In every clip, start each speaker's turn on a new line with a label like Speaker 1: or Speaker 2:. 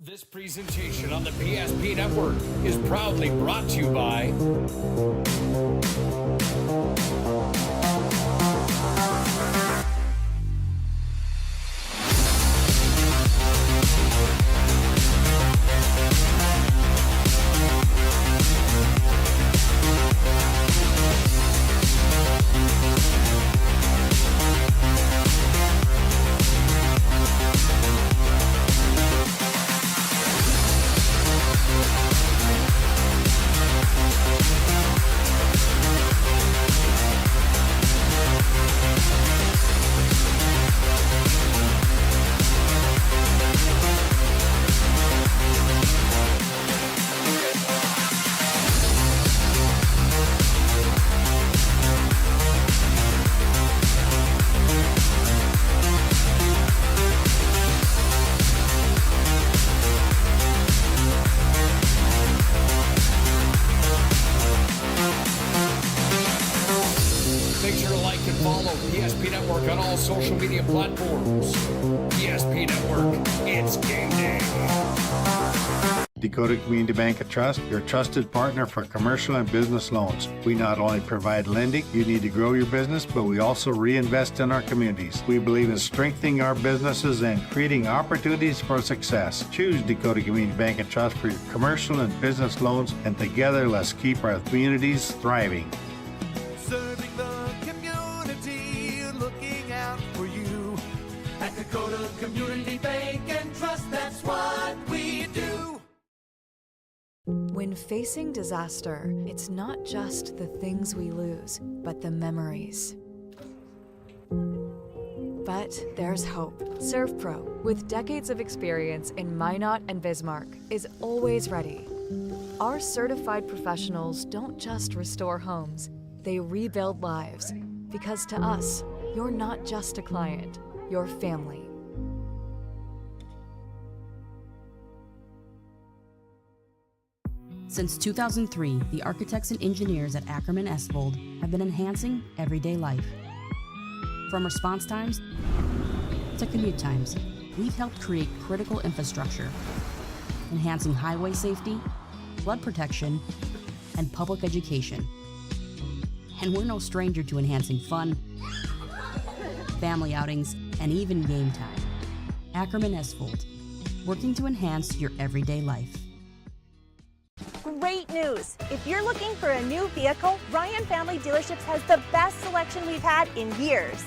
Speaker 1: This presentation on the PSP Network is proudly brought to you by social media platforms. PSP Network, it's game day.
Speaker 2: Dakota Community Bank and Trust, your trusted partner for commercial and business loans. We not only provide lending you need to grow your business, but we also reinvest in our communities. We believe in strengthening our businesses and creating opportunities for success. Choose Dakota Community Bank and Trust for your commercial and business loans, and together let's keep our communities thriving.
Speaker 3: Serving the community, looking out for you. At Dakota Community Bank and Trust, that's what we do.
Speaker 4: When facing disaster, it's not just the things we lose, but the memories. But there's hope. ServPro, with decades of experience in Minot and Bismarck, is always ready. Our certified professionals don't just restore homes, they rebuild lives. Because to us, you're not just a client, you're family.
Speaker 5: Since 2003, the architects and engineers at Ackerman Esvold have been enhancing everyday life. From response times to commute times, we've helped create critical infrastructure, enhancing highway safety, flood protection, and public education. And we're no stranger to enhancing fun, family outings, and even game time. Ackerman Esvold, working to enhance your everyday life.
Speaker 6: Great news! If you're looking for a new vehicle, Ryan Family Dealerships has the best selection we've had in years.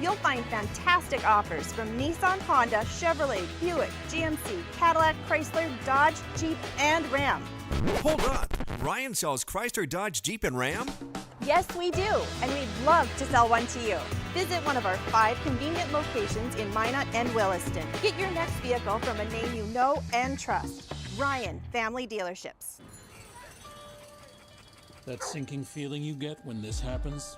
Speaker 6: You'll find fantastic offers from Nissan, Honda, Chevrolet, Buick, GMC, Cadillac, Chrysler, Dodge, Jeep, and Ram.
Speaker 7: Hold up! Ryan sells Chrysler, Dodge, Jeep, and Ram?
Speaker 6: Yes, we do, and we'd love to sell one to you. Visit one of our 5 convenient locations in Minot and Williston. Get your next vehicle from a name you know and trust. Ryan Family Dealerships.
Speaker 8: That sinking feeling you get when this happens?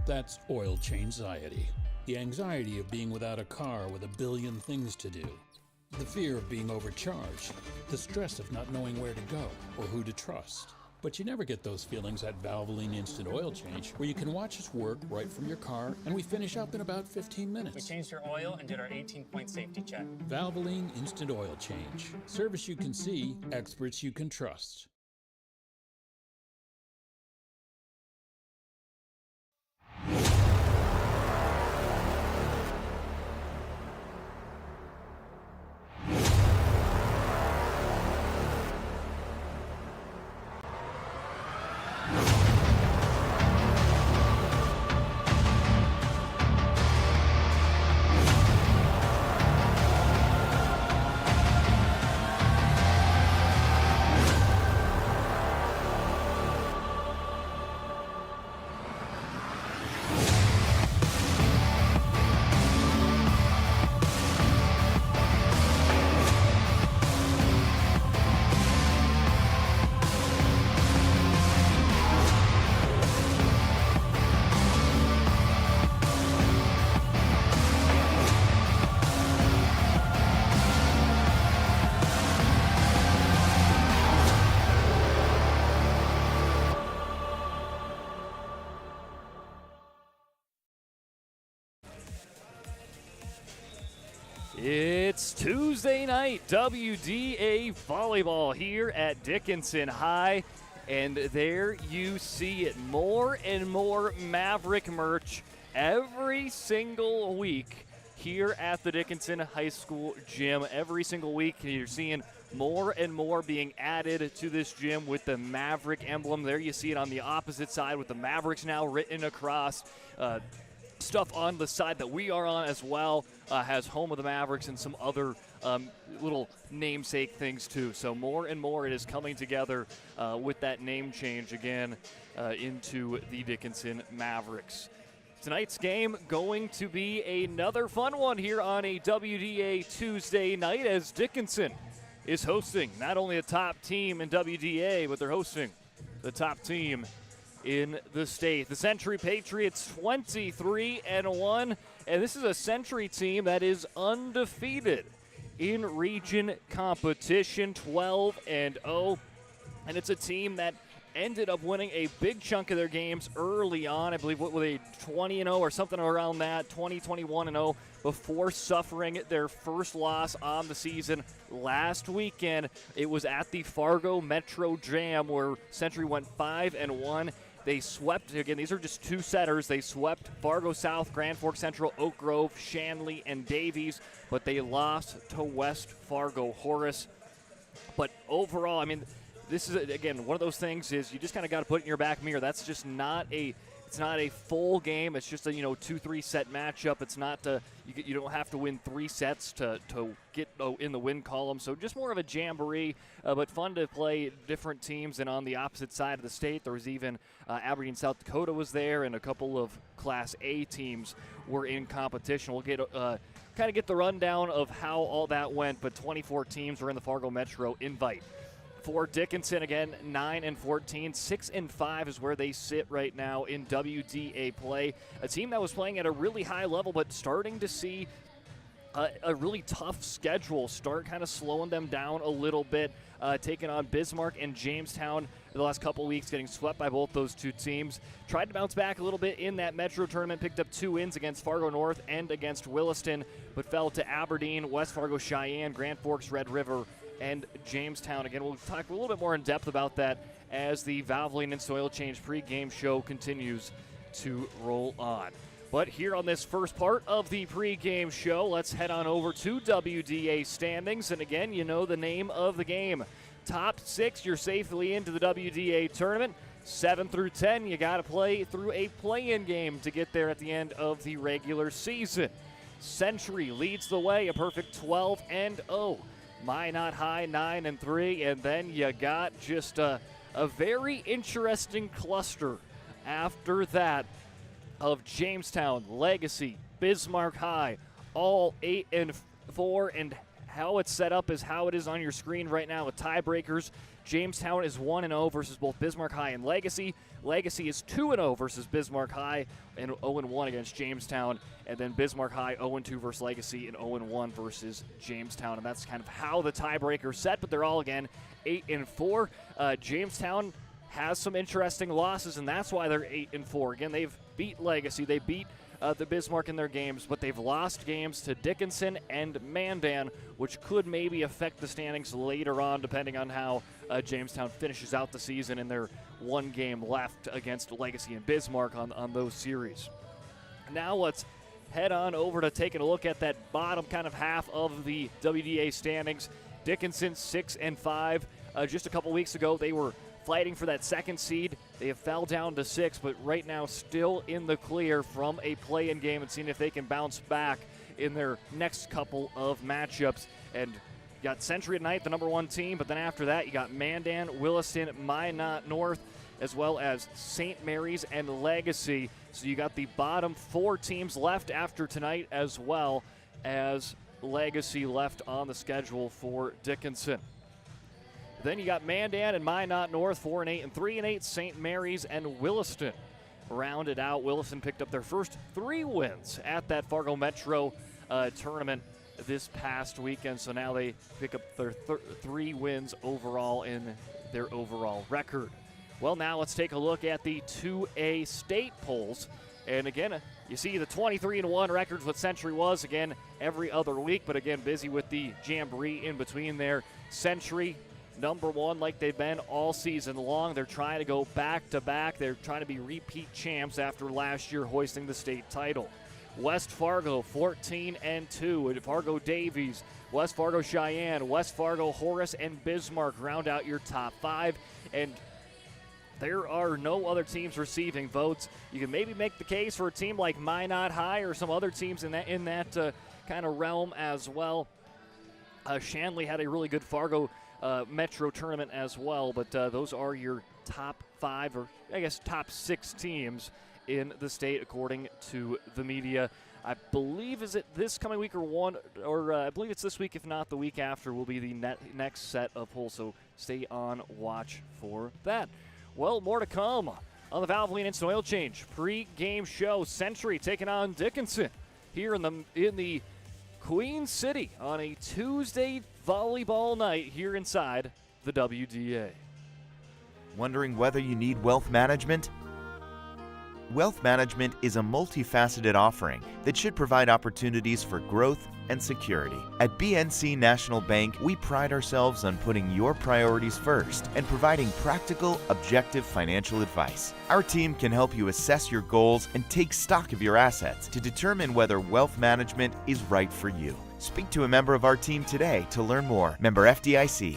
Speaker 8: That's oil change-anxiety. The anxiety of being without a car with a billion things to do. The fear of being overcharged. The stress of not knowing where to go or who to trust. But you never get those feelings at Valvoline Instant Oil Change, where you can watch us work right from your car, and we finish up in about 15 minutes.
Speaker 9: We changed your oil and did our 18-point safety check.
Speaker 8: Valvoline Instant Oil Change. Service you can see, experts you can trust.
Speaker 10: It's Tuesday night, WDA volleyball here at Dickinson High. And there you see it, more and more Maverick merch every single week here at the Dickinson High School gym. Every single week you're seeing more and more being added to this gym with the Maverick emblem. There you see it on the opposite side with the Mavericks now written across. Stuff on the side that we are on as well has Home of the Mavericks and some other little namesake things too. So more and more it is coming together with that name change again into the Dickinson Mavericks. Tonight's game going to be another fun one here on a WDA Tuesday night as Dickinson is hosting not only a top team in WDA, but they're hosting the top team in the state. The Century Patriots 23-1, and this is a Century team that is undefeated in region competition, 12-0, and it's a team that ended up winning a big chunk of their games early on. I believe, what were they, 20-0 or something around that, 21-0, before suffering their first loss on the season last weekend. It was at the Fargo Metro Jam where Century went 5-1. They swept, again, these are just two setters. They swept Fargo South, Grand Forks Central, Oak Grove, Shanley, and Davies, but they lost to West Fargo Horace. But overall, I mean, this is, again, one of those things is you just kind of got to put it in your back mirror. That's just not it's not a full game. It's just a 2-3 set matchup. It's not you don't have to win 3 sets to get in the win column. So just more of a jamboree, but fun to play different teams. And on the opposite side of the state, there was even Aberdeen, South Dakota was there, and a couple of Class A teams were in competition. We'll get kind of get the rundown of how all that went. But 24 teams were in the Fargo Metro invite. For Dickinson, again, 9-14, 6-5 is where they sit right now in WDA play. A team that was playing at a really high level, but starting to see a really tough schedule start kind of slowing them down a little bit, taking on Bismarck and Jamestown the last couple weeks, getting swept by both those two teams. Tried to bounce back a little bit in that Metro tournament, picked up 2 wins against Fargo North and against Williston, but fell to Aberdeen, West Fargo Cheyenne, Grand Forks, Red River, and Jamestown. Again, we'll talk a little bit more in depth about that as the Valvoline and Soil Change pregame show continues to roll on. But here on this first part of the pregame show, let's head on over to WDA standings. And again, you know the name of the game. Top 6, you're safely into the WDA tournament. 7 through 10, you got to play through a play-in game to get there at the end of the regular season. Century leads the way, a perfect 12-0. Minot High 9-3, and then you got just a very interesting cluster after that of Jamestown, Legacy, Bismarck High, all 8-4, and how it's set up is how it is on your screen right now with tiebreakers. Jamestown is 1-0 versus both Bismarck High and Legacy. Legacy is 2-0 versus Bismarck High and 0-1 against Jamestown. And then Bismarck High 0-2 versus Legacy and 0-1 versus Jamestown. And that's kind of how the tiebreaker set, but they're all, again, 8-4. Jamestown has some interesting losses, and that's why they're 8-4. Again, they've beat Legacy. They beat the Bismarck in their games, but they've lost games to Dickinson and Mandan, which could maybe affect the standings later on, depending on how Jamestown finishes out the season in their one game left against Legacy and Bismarck on those series. Now let's head on over to taking a look at that bottom kind of half of the WDA standings. Dickinson 6-5. Just a couple weeks ago, they were fighting for that second seed. They have fell down to 6, but right now still in the clear from a play-in game and seeing if they can bounce back in their next couple of matchups. And you got Century tonight, the number 1 team, but then after that you got Mandan, Williston, Minot North, as well as St. Mary's and Legacy. So you got the bottom 4 teams left after tonight, as well as Legacy left on the schedule for Dickinson. Then you got Mandan and Minot North, 4-8 and 3-8. St. Mary's and Williston rounded out. Williston picked up their first 3 wins at that Fargo Metro tournament this past weekend. So now they pick up their 3 wins overall in their overall record. Well, now let's take a look at the 2A state polls. And again, You see the 23-1 records what Century was, again, every other week, but again, busy with the Jamboree in between there. Century, number one like they've been all season long. They're trying to go back-to-back. They're trying to be repeat champs after last year hoisting the state title. West Fargo, 14-2. Fargo Davies, West Fargo Cheyenne, West Fargo Horace, and Bismarck round out your top five. And there are no other teams receiving votes. You can maybe make the case for a team like Minot High or some other teams in that kind of realm as well. Shanley had a really good Fargo Metro tournament as well, but those are your top five, or I guess top six teams in the state according to the media. I believe, is it this coming week I believe it's this week, if not the week after, will be the next set of polls, so stay on watch for that. Well, more to come on the Valvoline Instant Oil Change pre-game show. Century taking on Dickinson here in the Queen City on a Tuesday volleyball night here inside the WDA.
Speaker 11: Wondering whether you need wealth management? Wealth management is a multifaceted offering that should provide opportunities for growth and security. At BNC National Bank, we pride ourselves on putting your priorities first and providing practical, objective financial advice. Our team can help you assess your goals and take stock of your assets to determine whether wealth management is right for you. Speak to a member of our team today to learn more. Member FDIC.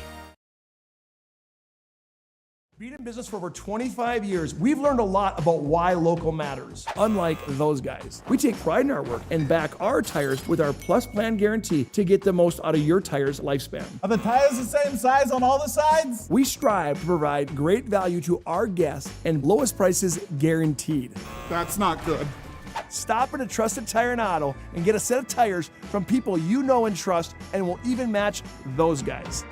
Speaker 12: Being in business for over 25 years, we've learned a lot about why local matters. Unlike those guys, we take pride in our work and back our tires with our Plus Plan guarantee to get the most out of your tire's lifespan.
Speaker 13: Are the tires the same size on all the sides?
Speaker 12: We strive to provide great value to our guests and lowest prices guaranteed.
Speaker 13: That's not good.
Speaker 12: Stop at a trusted tire and auto and get a set of tires from people you know and trust, and will even match those guys.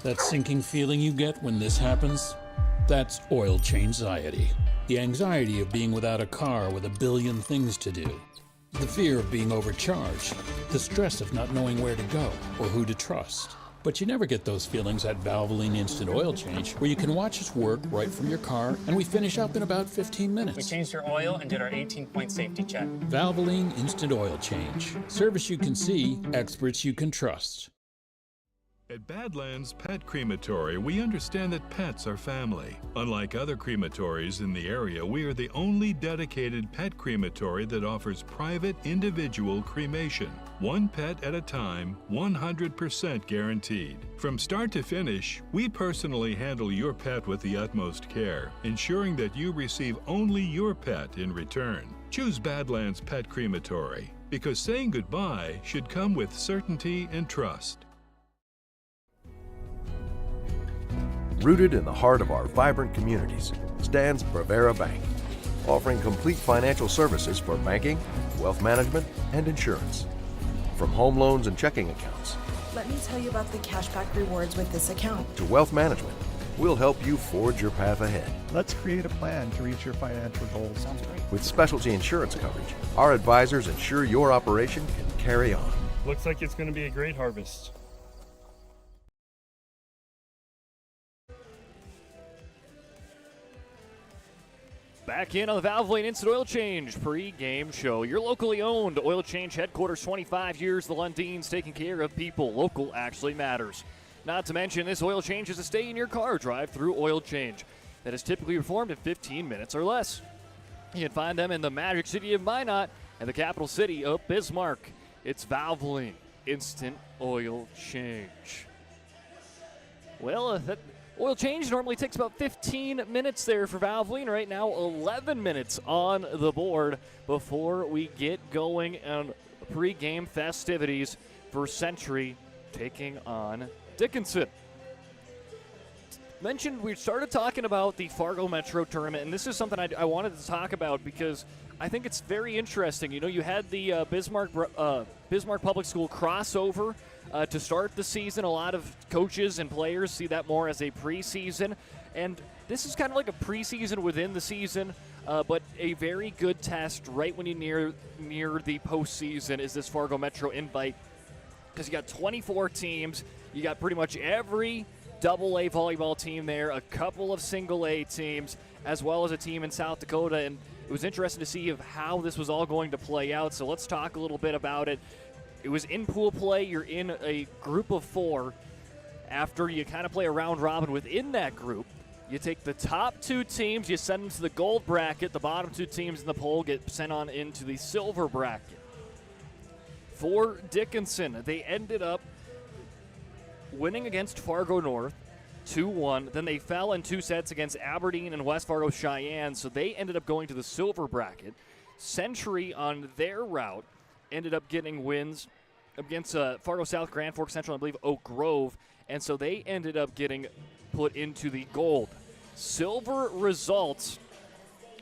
Speaker 8: That sinking feeling you get when this happens? That's oil change anxiety. The anxiety of being without a car with a billion things to do. The fear of being overcharged. The stress of not knowing where to go or who to trust. But you never get those feelings at Valvoline Instant Oil Change, where you can watch us work right from your car, and we finish up in about 15 minutes.
Speaker 9: We changed your oil and did our 18-point safety check.
Speaker 8: Valvoline Instant Oil Change. Service you can see, experts you can trust.
Speaker 14: At Badlands Pet Crematory, we understand that pets are family. Unlike other crematories in the area, we are the only dedicated pet crematory that offers private individual cremation. One pet at a time, 100% guaranteed. From start to finish, we personally handle your pet with the utmost care, ensuring that you receive only your pet in return. Choose Badlands Pet Crematory, because saying goodbye should come with certainty and trust.
Speaker 15: Rooted in the heart of our vibrant communities stands Brevera Bank, offering complete financial services for banking, wealth management, and insurance. From home loans and checking accounts.
Speaker 16: Let me tell you about the cashback rewards with this account.
Speaker 15: To wealth management, we'll help you forge your path ahead.
Speaker 17: Let's create a plan to reach your financial goals.
Speaker 16: Sounds great.
Speaker 15: With specialty insurance coverage, our advisors ensure your operation can carry on.
Speaker 18: Looks like it's going to be a great harvest.
Speaker 10: Back in on the Valvoline Instant Oil Change pre-game show. Your locally owned oil change headquarters, 25 years. The Lundins, taking care of people. Local actually matters. Not to mention, this oil change is a stay-in-your-car drive-through oil change that is typically performed in 15 minutes or less. You can find them in the magic city of Minot and the capital city of Bismarck. It's Valvoline Instant Oil Change. Well, that oil change normally takes about 15 minutes there for Valvoline. Right now, 11 minutes on the board before we get going on pre-game festivities for Century taking on Dickinson. Mentioned we started talking about the Fargo Metro tournament, and this is something I wanted to talk about because I think it's very interesting. You know, you had the Bismarck Public School crossover to start the season. A lot of coaches and players see that more as a preseason, and this is kind of like a preseason within the season, but a very good test right when you near the postseason is this Fargo Metro invite, because you got 24 teams. You got pretty much every AA volleyball team there, a couple of single A teams, as well as a team in South Dakota, and it was interesting to see how this was all going to play out. So let's talk a little bit about it. It was in pool play. You're in a group of 4. After you kind of play a round robin within that group, you take the top 2 teams, you send them to the gold bracket. The bottom 2 teams in the poll get sent on into the silver bracket. For Dickinson, they ended up winning against Fargo North 2-1. Then they fell in 2 sets against Aberdeen and West Fargo Cheyenne, so they ended up going to the silver bracket. Century on their route ended up getting wins against Fargo South, Grand Forks Central, and I believe Oak Grove, and so they ended up getting put into the gold. Silver results,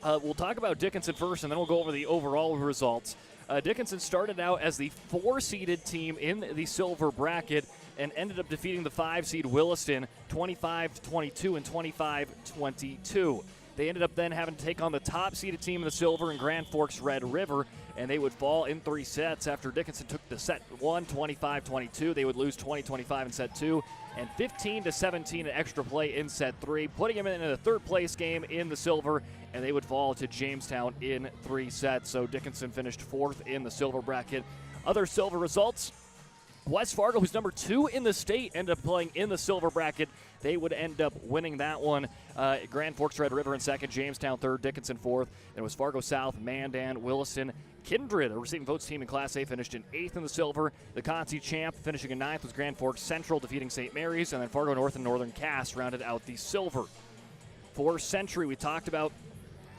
Speaker 10: we'll talk about Dickinson first, and then we'll go over the overall results. Dickinson started out as the 4-seeded team in the silver bracket and ended up defeating the 5-seed Williston 25-22 and 25-22. They ended up then having to take on the top-seeded team in the silver in Grand Forks Red River, and they would fall in 3 sets after Dickinson took the set 1, 25-22. They would lose 20-25 in set 2 and 15-17 in extra play in set 3, putting them in the 3rd place game in the silver, and they would fall to Jamestown in 3 sets. So Dickinson finished 4th in the silver bracket. Other silver results, West Fargo, who's number 2 in the state, ended up playing in the silver bracket. They would end up winning that one. Grand Forks Red River in 2nd, Jamestown 3rd, Dickinson 4th. It was Fargo South, Mandan, Williston. Kindred, a receiving votes team in Class A, finished in 8th in the silver. The Conti champ finishing in 9th was Grand Forks Central, defeating St. Mary's. And then Fargo North and Northern Cass rounded out the silver. For Century, we talked about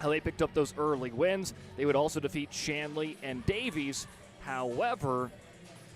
Speaker 10: how they picked up those early wins. They would also defeat Shanley and Davies. However,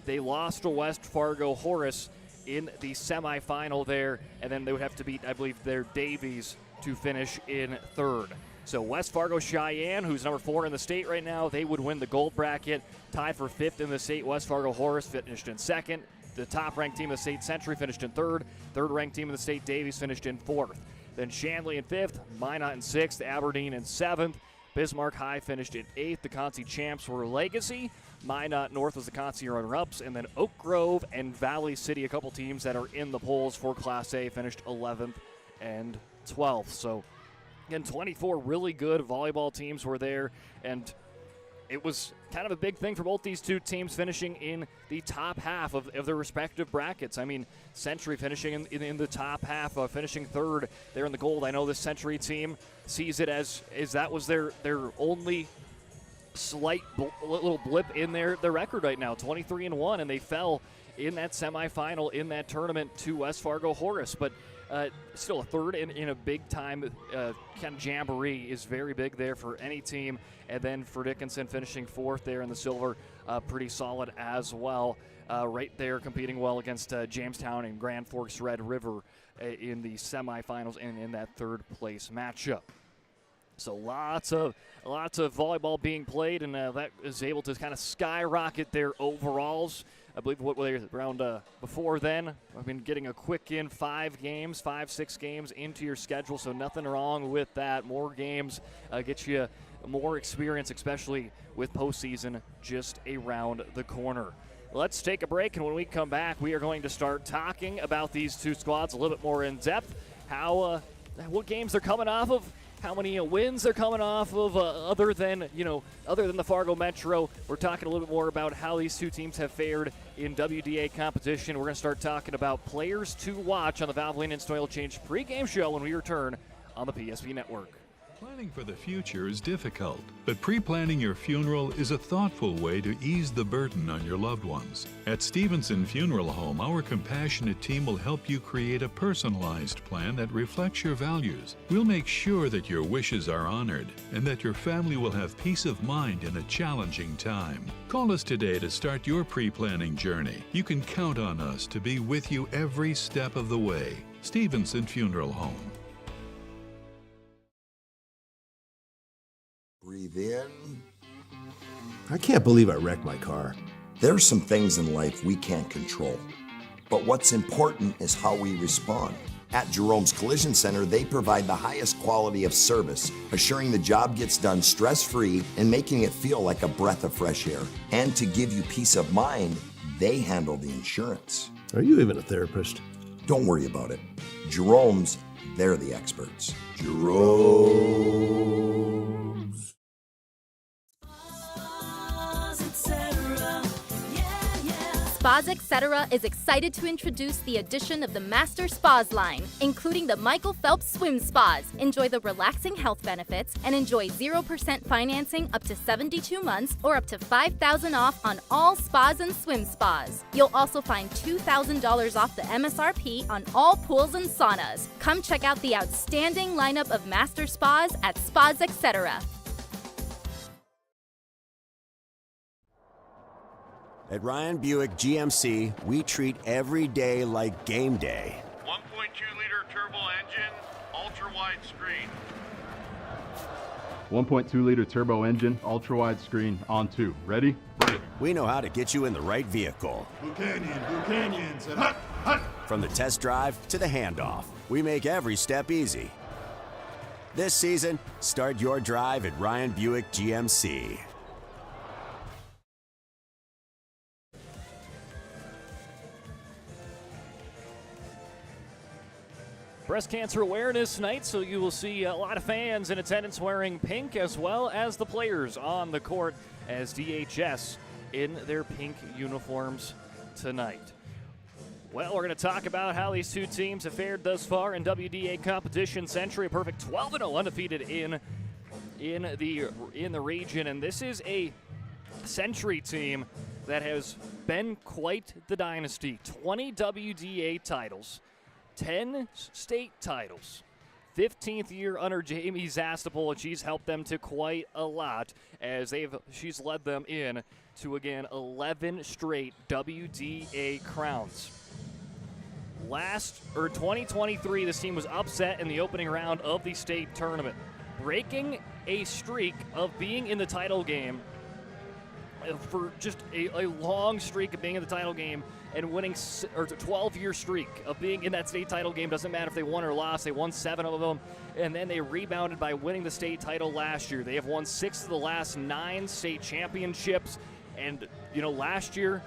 Speaker 10: they lost to West Fargo Horace in the semifinal there, and then they would have to beat, I believe, their Davies to finish in 3rd. So West Fargo Cheyenne, who's number 4 in the state right now, they would win the gold bracket. Tied for 5th in the state, West Fargo Horace finished in 2nd. The top-ranked team of the state, Century, finished in 3rd. 3rd-ranked team of the state, Davies, finished in 4th. Then Shanley in 5th, Minot in 6th, Aberdeen in 7th. Bismarck High finished in 8th. The Conti champs were Legacy. Minot North was the Conti runner-ups. And then Oak Grove and Valley City, a couple teams that are in the polls for Class A, finished 11th and 12th. So, again, 24 really good volleyball teams were there. And it was kind of a big thing for both these 2 teams finishing in the top half of their respective brackets. I mean, Century finishing in the top half, finishing 3rd there in the gold. I know this Century team sees it as that was their only slight little blip in their record right now, 23-1, and they fell in that semifinal in that tournament to West Fargo Horace. But still a 3rd in a big-time kind of jamboree is very big there for any team. And then for Dickinson finishing 4th there in the silver, pretty solid as well. Right there competing well against Jamestown and Grand Forks Red River in the semifinals and in that 3rd place matchup. So lots of volleyball being played, and that is able to kind of skyrocket their overalls. I believe what were they around before then? I've been getting a quick in 5, 6 games into your schedule, so nothing wrong with that. More games get you more experience, especially with postseason just around the corner. Let's take a break, and when we come back, we are going to start talking about these 2 squads a little bit more in depth. What games they're coming off of, how many wins they're coming off of, other than the Fargo Metro. We're talking a little bit more about how these 2 teams have fared in WDA competition. We're going to start talking about players to watch on the Valvoline Instant Oil Change pregame show when we return on the PSP Network.
Speaker 14: Planning for the future is difficult, but pre-planning your funeral is a thoughtful way to ease the burden on your loved ones. At Stevenson Funeral Home, our compassionate team will help you create a personalized plan that reflects your values. We'll make sure that your wishes are honored and that your family will have peace of mind in a challenging time. Call us today to start your pre-planning journey. You can count on us to be with you every step of the way. Stevenson Funeral Home.
Speaker 19: Breathe in.
Speaker 20: I can't believe I wrecked my car.
Speaker 19: There's some things in life we can't control, but what's important is how we respond. At Jerome's Collision Center, they provide the highest quality of service, assuring the job gets done stress-free and making it feel like a breath of fresh air. And to give you peace of mind, they handle the insurance.
Speaker 20: Are you even a therapist?
Speaker 19: Don't worry about it. Jerome's, they're the experts. Jerome's.
Speaker 21: Spas Etc. is excited to introduce the addition of the Master Spas line, including the Michael Phelps Swim Spas. Enjoy the relaxing health benefits and enjoy 0% financing up to 72 months or up to $5,000 off on all spas and swim spas. You'll also find $2,000 off the MSRP on all pools and saunas. Come check out the outstanding lineup of Master Spas at Spas Etc.
Speaker 22: At Ryan Buick GMC, we treat every day like game day.
Speaker 23: 1.2-liter turbo engine, ultra-wide screen.
Speaker 24: 1.2-liter turbo engine, ultra-wide screen, on 2. Ready? Ready.
Speaker 22: We know how to get you in the right vehicle.
Speaker 23: Blue Canyons, and hut, hut.
Speaker 22: From the test drive to the handoff, we make every step easy. This season, start your drive at Ryan Buick GMC.
Speaker 10: Breast Cancer Awareness Night, so you will see a lot of fans in attendance wearing pink, as well as the players on the court as DHS in their pink uniforms tonight. Well, we're going to talk about how these two teams have fared thus far in WDA competition. Century, a perfect 12-0 undefeated in the region, and this is a Century team that has been quite the dynasty. 20 WDA titles. 10 state titles. 15th year under Jamie Zastapol, and she's helped them to quite a lot as she's led them in to, again, 11 straight WDA crowns. 2023, this team was upset in the opening round of the state tournament, breaking a streak of being in the title game for just a long streak of being in the title game and winning, or a 12-year streak of being in that state title game. Doesn't matter if they won or lost. They won 7 of them, and then they rebounded by winning the state title last year. They have won 6 of the last 9 state championships, and, last year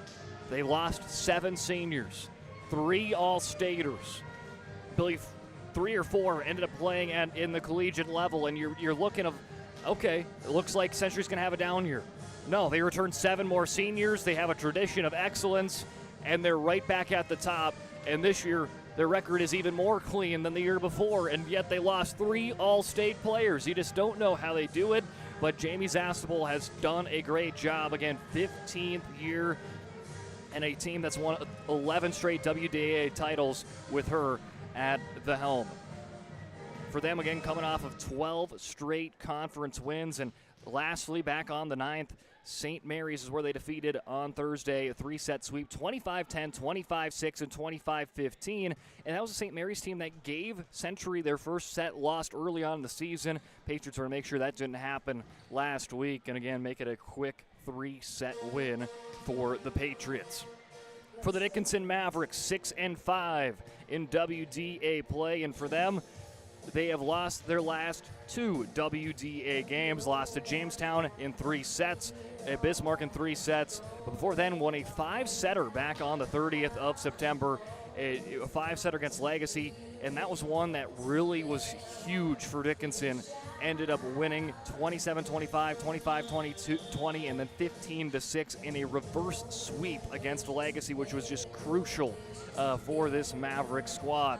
Speaker 10: they lost 7 seniors, 3 all-staters. I believe 3 or 4 ended up playing in the collegiate level, and you're looking of, okay, it looks like Century's going to have a down year. No, they returned 7 more seniors. They have a tradition of excellence, and they're right back at the top. And this year, their record is even more clean than the year before, and yet they lost 3 all-state players. You just don't know how they do it, but Jamie Zastapol has done a great job. Again, 15th year, and a team that's won 11 straight WDA titles with her at the helm. For them, again, coming off of 12 straight conference wins, and lastly, back on the 9th, St. Mary's is where they defeated on Thursday, a 3-set sweep, 25-10, 25-6, and 25-15. And that was a St. Mary's team that gave Century their first set, lost early on in the season. Patriots were to make sure that didn't happen last week, and again, make it a quick 3-set win for the Patriots. For the Dickinson Mavericks, 6-5 in WDA play, and for them, they have lost their last 2 WDA games, lost to Jamestown in 3 sets, at Bismarck in 3 sets, but before then won a 5-setter back on the 30th of September, a 5-setter against Legacy, and that was one that really was huge for Dickinson. Ended up winning 27-25, 25-20, and then 15-6 in a reverse sweep against Legacy, which was just crucial for this Maverick squad.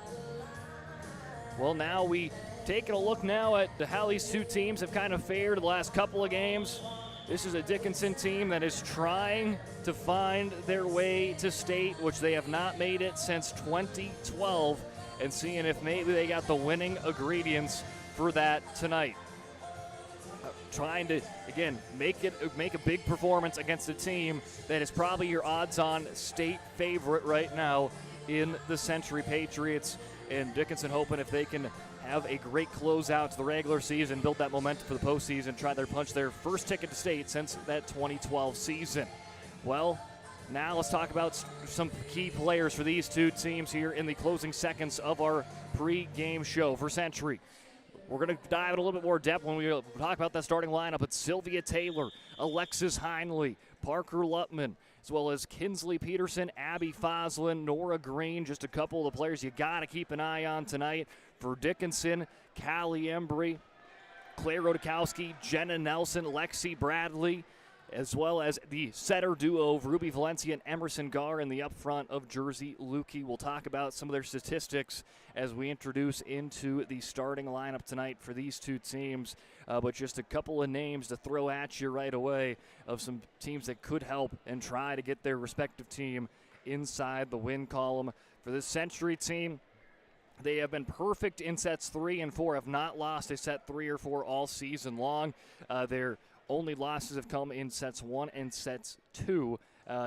Speaker 10: Well, now we taking a look now at how these two teams have kind of fared the last couple of games. This is a Dickinson team that is trying to find their way to state, which they have not made it since 2012, and seeing if maybe they got the winning ingredients for that tonight. Trying to, again, make a big performance against a team that is probably your odds-on state favorite right now in the Century Patriots. And Dickinson hoping if they can have a great closeout to the regular season, build that momentum for the postseason, try to punch their first ticket to state since that 2012 season. Well, now let's talk about some key players for these two teams here in the closing seconds of our pre-game show for Century. We're going to dive in a little bit more depth when we talk about that starting lineup. It's Sylvia Taylor, Alexis Heinley, Parker Lutman, as well as Kinsley Peterson, Abby Foslin, Nora Green, just a couple of the players you got to keep an eye on tonight. For Dickinson, Callie Embry, Claire Rodakowski, Jenna Nelson, Lexi Bradley, as well as the setter duo of Ruby Valencia and Emerson Garr in the up front of Jersey Lukey. We'll talk about some of their statistics as we introduce into the starting lineup tonight for these two teams. But just a couple of names to throw at you right away of some teams that could help and try to get their respective team inside the win column. For this Century team, they have been perfect in sets 3 and 4, have not lost a set 3 or 4 all season long. Their only losses have come in sets 1 and sets 2,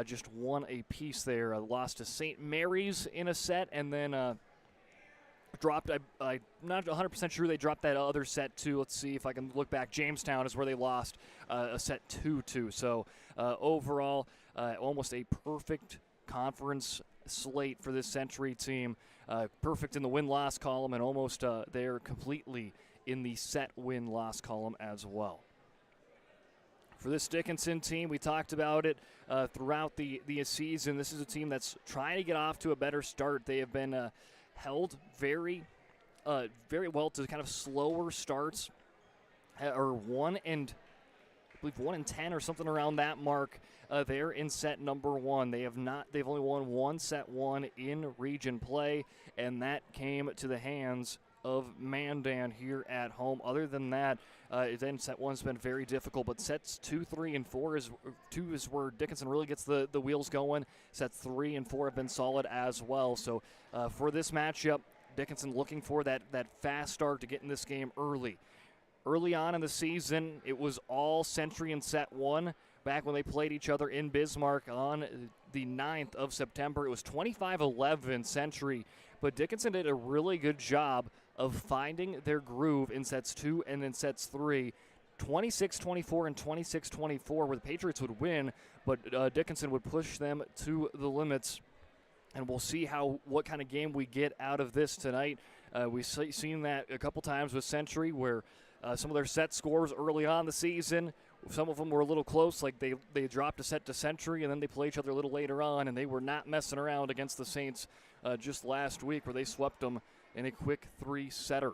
Speaker 10: just one apiece there. Lost to St. Mary's in a set, and then dropped, I'm not 100% sure they dropped that other set too. Let's see if I can look back. Jamestown is where they lost a set 2-2. So overall, almost a perfect conference slate for this Century team. Perfect in the win-loss column, and almost there completely in the set win-loss column as well. For this Dickinson team, we talked about it throughout the season. This is a team that's trying to get off to a better start. They have been held very well to kind of slower starts, or 1 and 10 or something around that mark. They're in set number 1. They've only won one set 1 in region play, and that came to the hands of Mandan here at home. Other than that, then set 1's been very difficult, but sets 2, 3, and 4 is where Dickinson really gets the wheels going. Sets 3 and 4 have been solid as well. So for this matchup, Dickinson looking for that fast start to get in this game early. Early on in the season, it was all Century in set 1. Back when they played each other in Bismarck on the 9th of September, it was 25-11 Century. But Dickinson did a really good job of finding their groove in sets 2 and in sets 3. 26-24 and 26-24, where the Patriots would win, but Dickinson would push them to the limits. And we'll see what kind of game we get out of this tonight. We've seen that a couple times with Century, where some of their set scores early on the season, some of them were a little close, like they dropped a set to Century, and then they play each other a little later on, and they were not messing around against the Saints just last week, where they swept them in a quick 3-setter.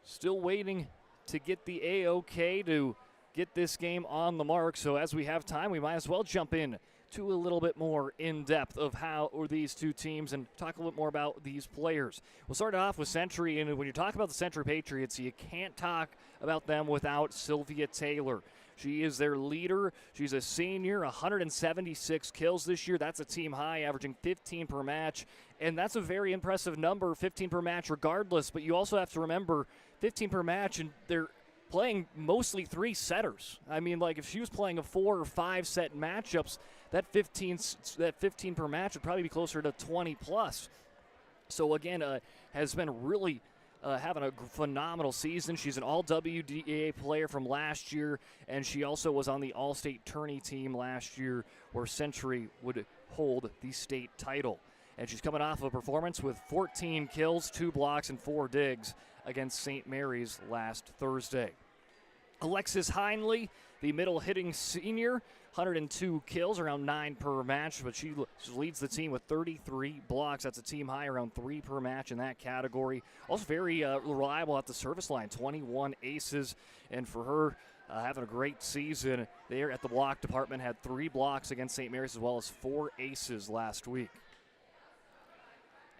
Speaker 10: Still waiting to get the A-OK to get this game on the mark, so as we have time, we might as well jump in to a little bit more in depth of how these two teams and talk a little bit more about these players. We'll start off with Century, and when you talk about the Century Patriots, you can't talk about them without Sylvia Taylor. She is their leader. She's a senior, 176 kills this year. That's a team high, averaging 15 per match, and that's a very impressive number, 15 per match regardless, but you also have to remember 15 per match, and they're playing mostly 3-setters. I mean, like if she was playing a 4 or 5 set matchups, that 15 per match would probably be closer to 20 plus. So again, has been really having a phenomenal season. She's an all-WDA player from last year, and she also was on the all-state tourney team last year, where Century would hold the state title. And she's coming off of a performance with 14 kills, 2 blocks, and 4 digs against St. Mary's last Thursday. Alexis Heinley, the middle hitting senior, 102 kills, around 9 per match, but she leads the team with 33 blocks. That's a team high, around 3 per match in that category. Also very reliable at the service line, 21 aces, and for her, having a great season there at the block department, had 3 blocks against St. Mary's as well as 4 aces last week.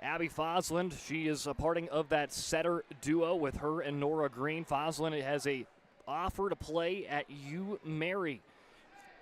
Speaker 10: Abby Foslin, she is a parting of that setter duo with her and Nora Green. Foslin has a offer to play at U-Mary.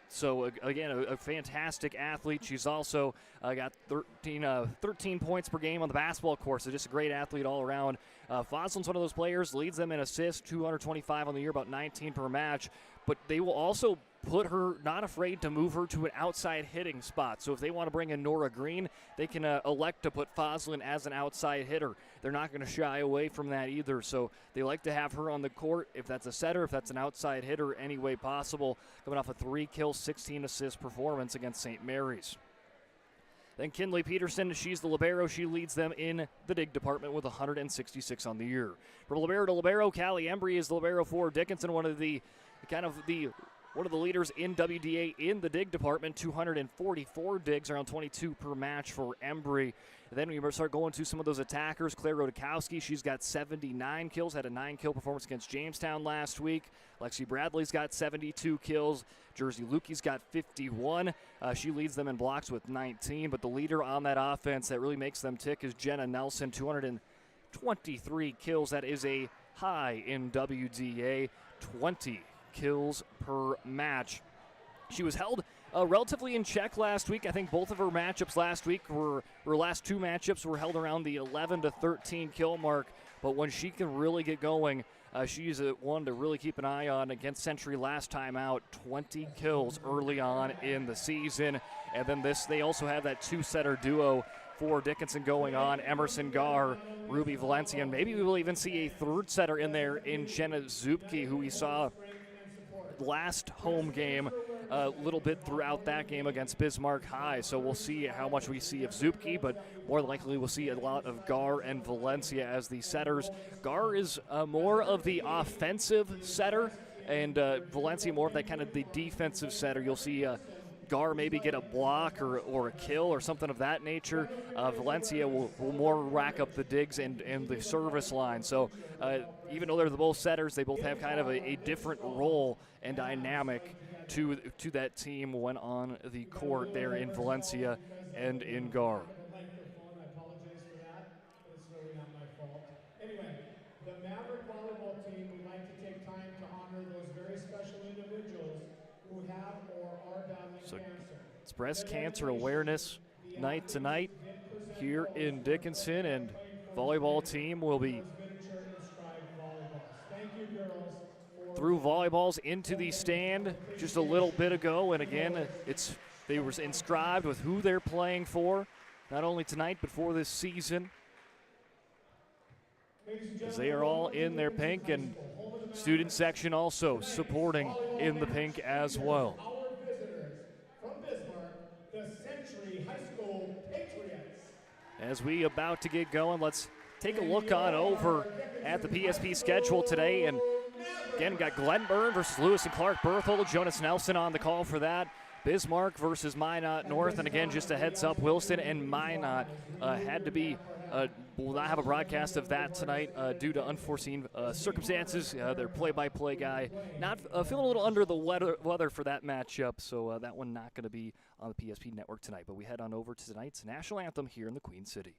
Speaker 10: So, again, a fantastic athlete. She's also got 13 points per game on the basketball court, so just a great athlete all around. Foslin's one of those players, leads them in assists, 225 on the year, about 19 per match. But they will also put her, not afraid to move her to an outside hitting spot. So if they want to bring in Nora Green, they can elect to put Foslin as an outside hitter. They're not going to shy away from that either. So they like to have her on the court, if that's a setter, if that's an outside hitter, any way possible. Coming off a 3-kill, 16-assist performance against St. Mary's. Then Kinley Peterson, she's the libero. She leads them in the dig department with 166 on the year. From libero to libero, Callie Embry is the libero for Dickinson, one of the kind of one of the leaders in WDA in the dig department, 244 digs, around 22 per match for Embry. And then we start going to some of those attackers. Claire Rodakowski, she's got 79 kills, had a 9-kill performance against Jamestown last week. Lexi Bradley's got 72 kills. Jersey Lukey's got 51. She leads them in blocks with 19, but the leader on that offense that really makes them tick is Jenna Nelson, 223 kills. That is a high in WDA, 20 kills per match. She was held relatively in check last week. I think both of her matchups last week her last two matchups were held around the 11 to 13 kill mark. But when she can really get going, she's one to really keep an eye on. Against Century last time out, 20 kills early on in the season. And then they also have that two-setter duo for Dickinson going on, Emerson Gar, Ruby Valencia, and maybe we will even see a third setter in there in Jenna Zupke, who we saw last home game a little bit throughout that game against Bismarck High. So we'll see how much we see of Zupke, but more likely we'll see a lot of Gar and Valencia as the setters. Gar is more of the offensive setter, and Valencia more of that kind of the defensive setter. You'll see Gar maybe get a block or a kill or something of that nature. Valencia will more rack up the digs and the service line. So even though they're both setters, they both have kind of a different role and dynamic to that team when on the court there in Valencia and in Gar.
Speaker 1: I apologize for that, but it's really not my fault. Anyway, the Maverick volleyball team would like to take time to honor those very special individuals who have or are battling cancer.
Speaker 10: It's Breast Cancer Awareness Night tonight here in Dickinson, and volleyball team will be threw volleyballs into the stand just a little bit ago, and again, they were inscribed with who they're playing for, not only tonight but for this season, as they are all in their pink, and student section also supporting in the pink as well.
Speaker 1: Our visitors from Bismarck, the Century High School Patriots.
Speaker 10: As we about to get going, let's take a look on over at the PSP schedule today, and again, we got Glenburn versus Lewis and Clark Berthold. Jonas Nelson on the call for that. Bismarck versus Minot North. And again, just a heads up, Wilson and Minot had to be, will not have a broadcast of that tonight due to unforeseen circumstances. Their play-by-play guy not feeling a little under the weather for that matchup. So that one not going to be on the PSP network tonight. But we head on over to tonight's national anthem here in the Queen City.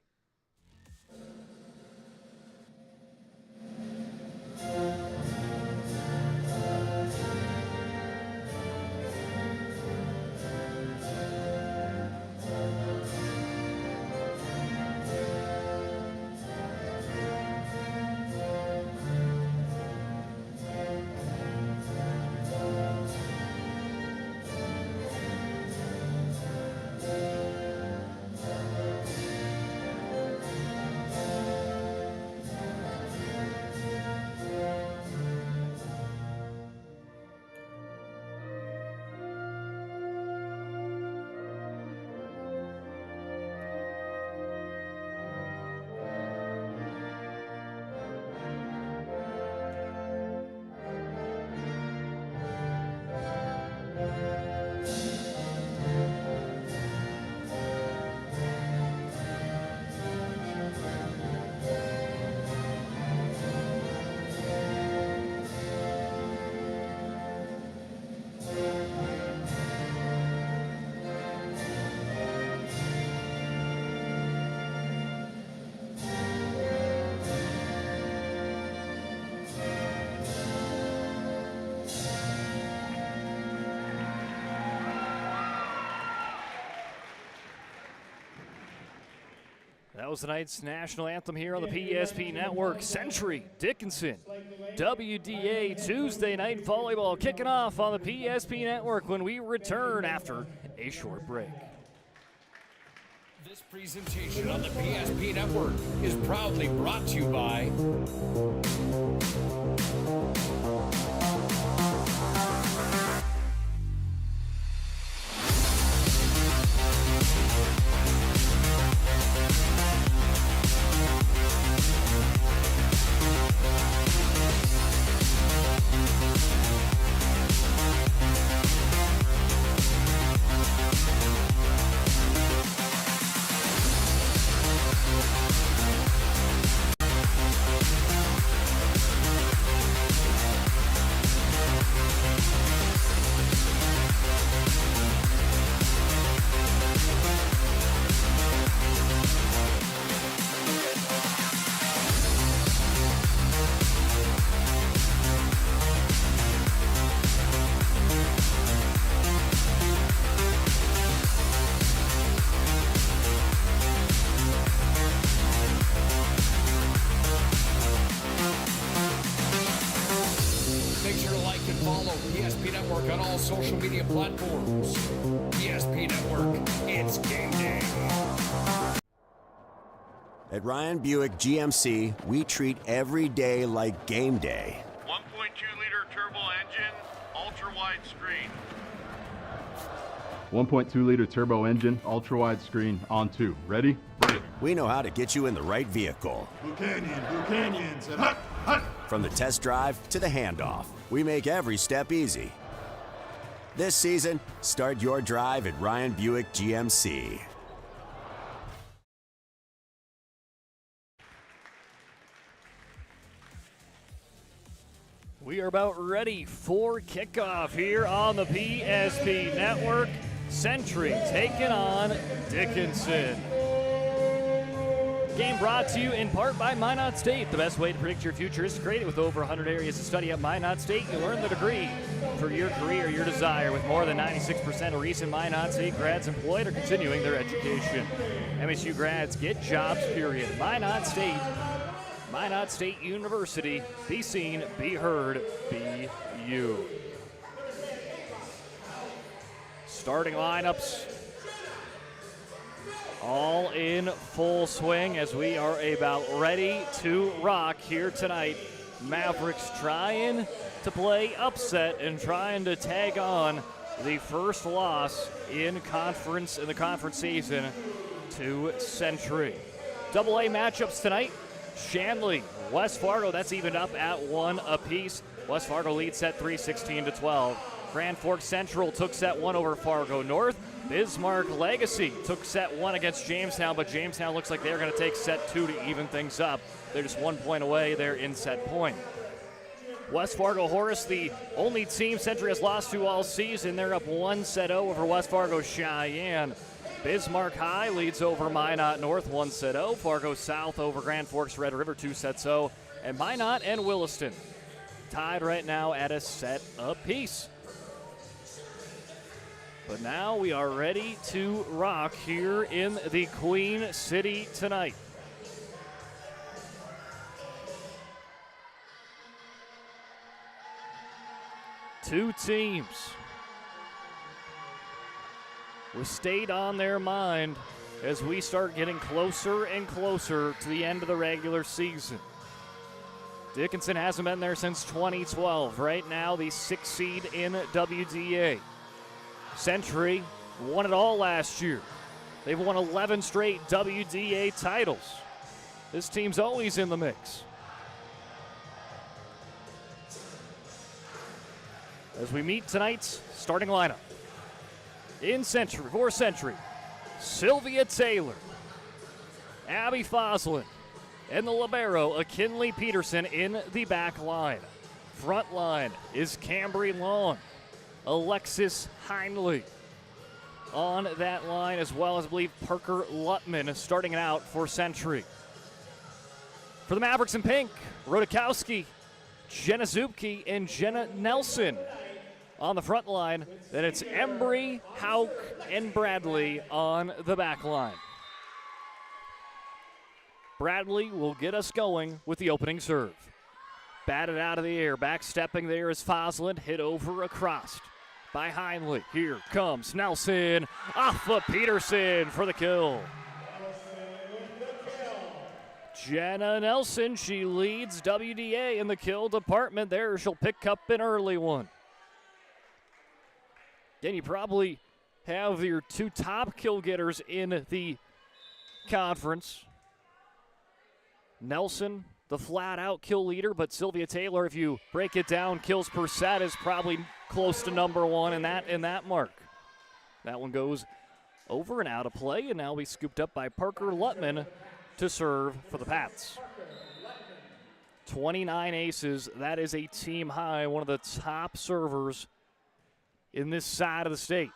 Speaker 10: That was tonight's national anthem here on the PSP Network. Century, Dickinson, WDA Tuesday Night Volleyball kicking off on the PSP Network when we return after a short break.
Speaker 2: This presentation on the PSP Network is proudly brought to you by PSP Network on all social media platforms. PSP Network, it's game day.
Speaker 22: At Ryan Buick GMC, we treat every day like game day.
Speaker 23: 1.2-liter turbo engine, ultra-wide screen.
Speaker 24: 1.2-liter turbo engine, ultra-wide screen, on 2. Ready?
Speaker 22: We know how to get you in the right vehicle.
Speaker 23: Buchanans, and hut, hut.
Speaker 22: From the test drive to the handoff, we make every step easy. This season, start your drive at Ryan Buick GMC.
Speaker 10: We are about ready for kickoff here on the PSP Network. Century taking on Dickinson. Game brought to you in part by Minot State. The best way to predict your future is to create it. With over 100 areas to study at Minot State, you'll earn the degree for your career, your desire. With more than 96% of recent Minot State grads employed or continuing their education. MSU grads get jobs, period. Minot State University. Be seen, be heard, be you. Starting lineups all in full swing as we are about ready to rock here tonight. Mavericks trying to play upset and trying to tag on the first loss in the conference season to Century. AA matchups tonight. Shanley, West Fargo, that's evened up at 1 apiece. West Fargo leads set 3, 16-12. Grand Forks Central took set 1 over Fargo North. Bismarck Legacy took set 1 against Jamestown, but Jamestown looks like they're going to take set 2 to even things up. They're just 1 point away. They're in set point. West Fargo Horace, the only team Century has lost to all season. They're up 1-0 over West Fargo Cheyenne. Bismarck High leads over Minot North 1-0. Fargo South over Grand Forks Red River 2-0. And Minot and Williston tied right now at a set apiece. But now we are ready to rock here in the Queen City tonight. Two teams with state on their mind as we start getting closer and closer to the end of the regular season. Dickinson hasn't been there since 2012. Right now, the 6th seed in WDA. Century won it all last year. They've won 11 straight WDA titles. This team's always in the mix. As we meet tonight's starting lineup. In Century, for Century, Sylvia Taylor, Abby Foslin, and the libero, Akinley Peterson in the back line. Front line is Cambry Long, Alexis Heinley on that line, as well as, I believe, Parker Lutman starting it out for Century. For the Mavericks in pink, Rodakowski, Jenna Zupke, and Jenna Nelson on the front line. Then it's Embry, Hauk, and Bradley on the back line. Bradley will get us going with the opening serve. Batted out of the air, backstepping there is Foslin, hit over across by Heinley. Here comes Nelson, off of Peterson for the kill. Jenna Nelson, she leads WDA in the kill department there. She'll pick up an early one. Then you probably have your two top kill getters in the conference. Nelson, the flat-out kill leader, but Sylvia Taylor, if you break it down, kills per set is probably close to number one in that mark. That one goes over and out of play, and now we scooped up by Parker Lutman to serve for the Pats. 29 aces, that is a team high, one of the top servers in this side of the state.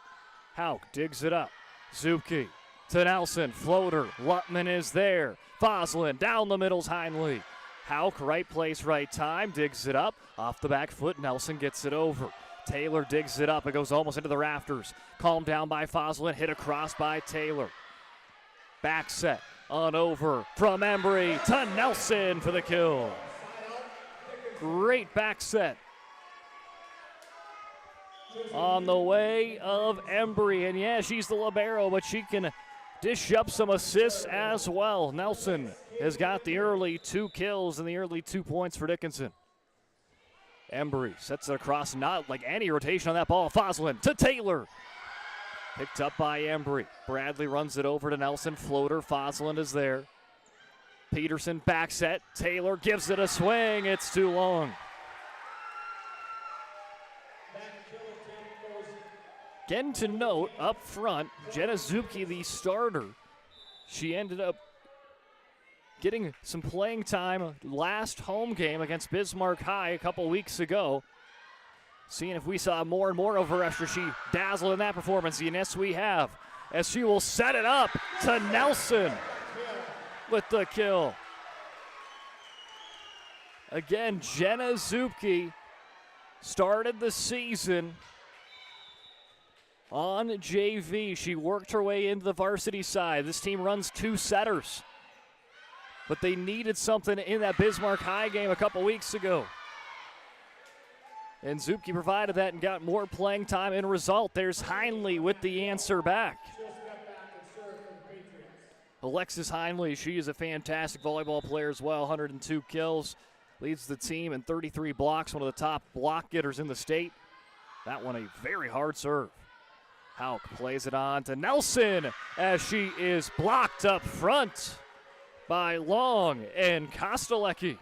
Speaker 10: Hauk digs it up. Zupke to Nelson, floater, Lutman is there. Foslin down the middle's Heinley. Hauk, right place, right time, digs it up. Off the back foot, Nelson gets it over. Taylor digs it up. It goes almost into the rafters. Calmed down by Foslin, hit across by Taylor. Back set on over from Embry to Nelson for the kill. Great back set on the way of Embry. And yeah, she's the libero, but she can dish up some assists as well. Nelson has got the early 2 kills and the early 2 points for Dickinson. Embry sets it across, not like any rotation on that ball. Foslin to Taylor. Picked up by Embry. Bradley runs it over to Nelson. Floater. Foslin is there. Peterson back set. Taylor gives it a swing. It's too long. Again to note, up front, Jenna Zupke, the starter, she ended up getting some playing time last home game against Bismarck High a couple weeks ago. Seeing if we saw more and more of her after she dazzled in that performance. And yes, we have, as she will set it up to Nelson with the kill. Again, Jenna Zupke started the season on JV. She worked her way into the varsity side. This team runs 2 setters, but they needed something in that Bismarck High game a couple weeks ago. And Zupke provided that and got more playing time. In result, there's Heinley with the answer back. Alexis Heinley, she is a fantastic volleyball player as well. 102 kills, leads the team in 33 blocks, one of the top block getters in the state. That one a very hard serve. Hauk plays it on to Nelson as she is blocked up front by Long and Kostelecki.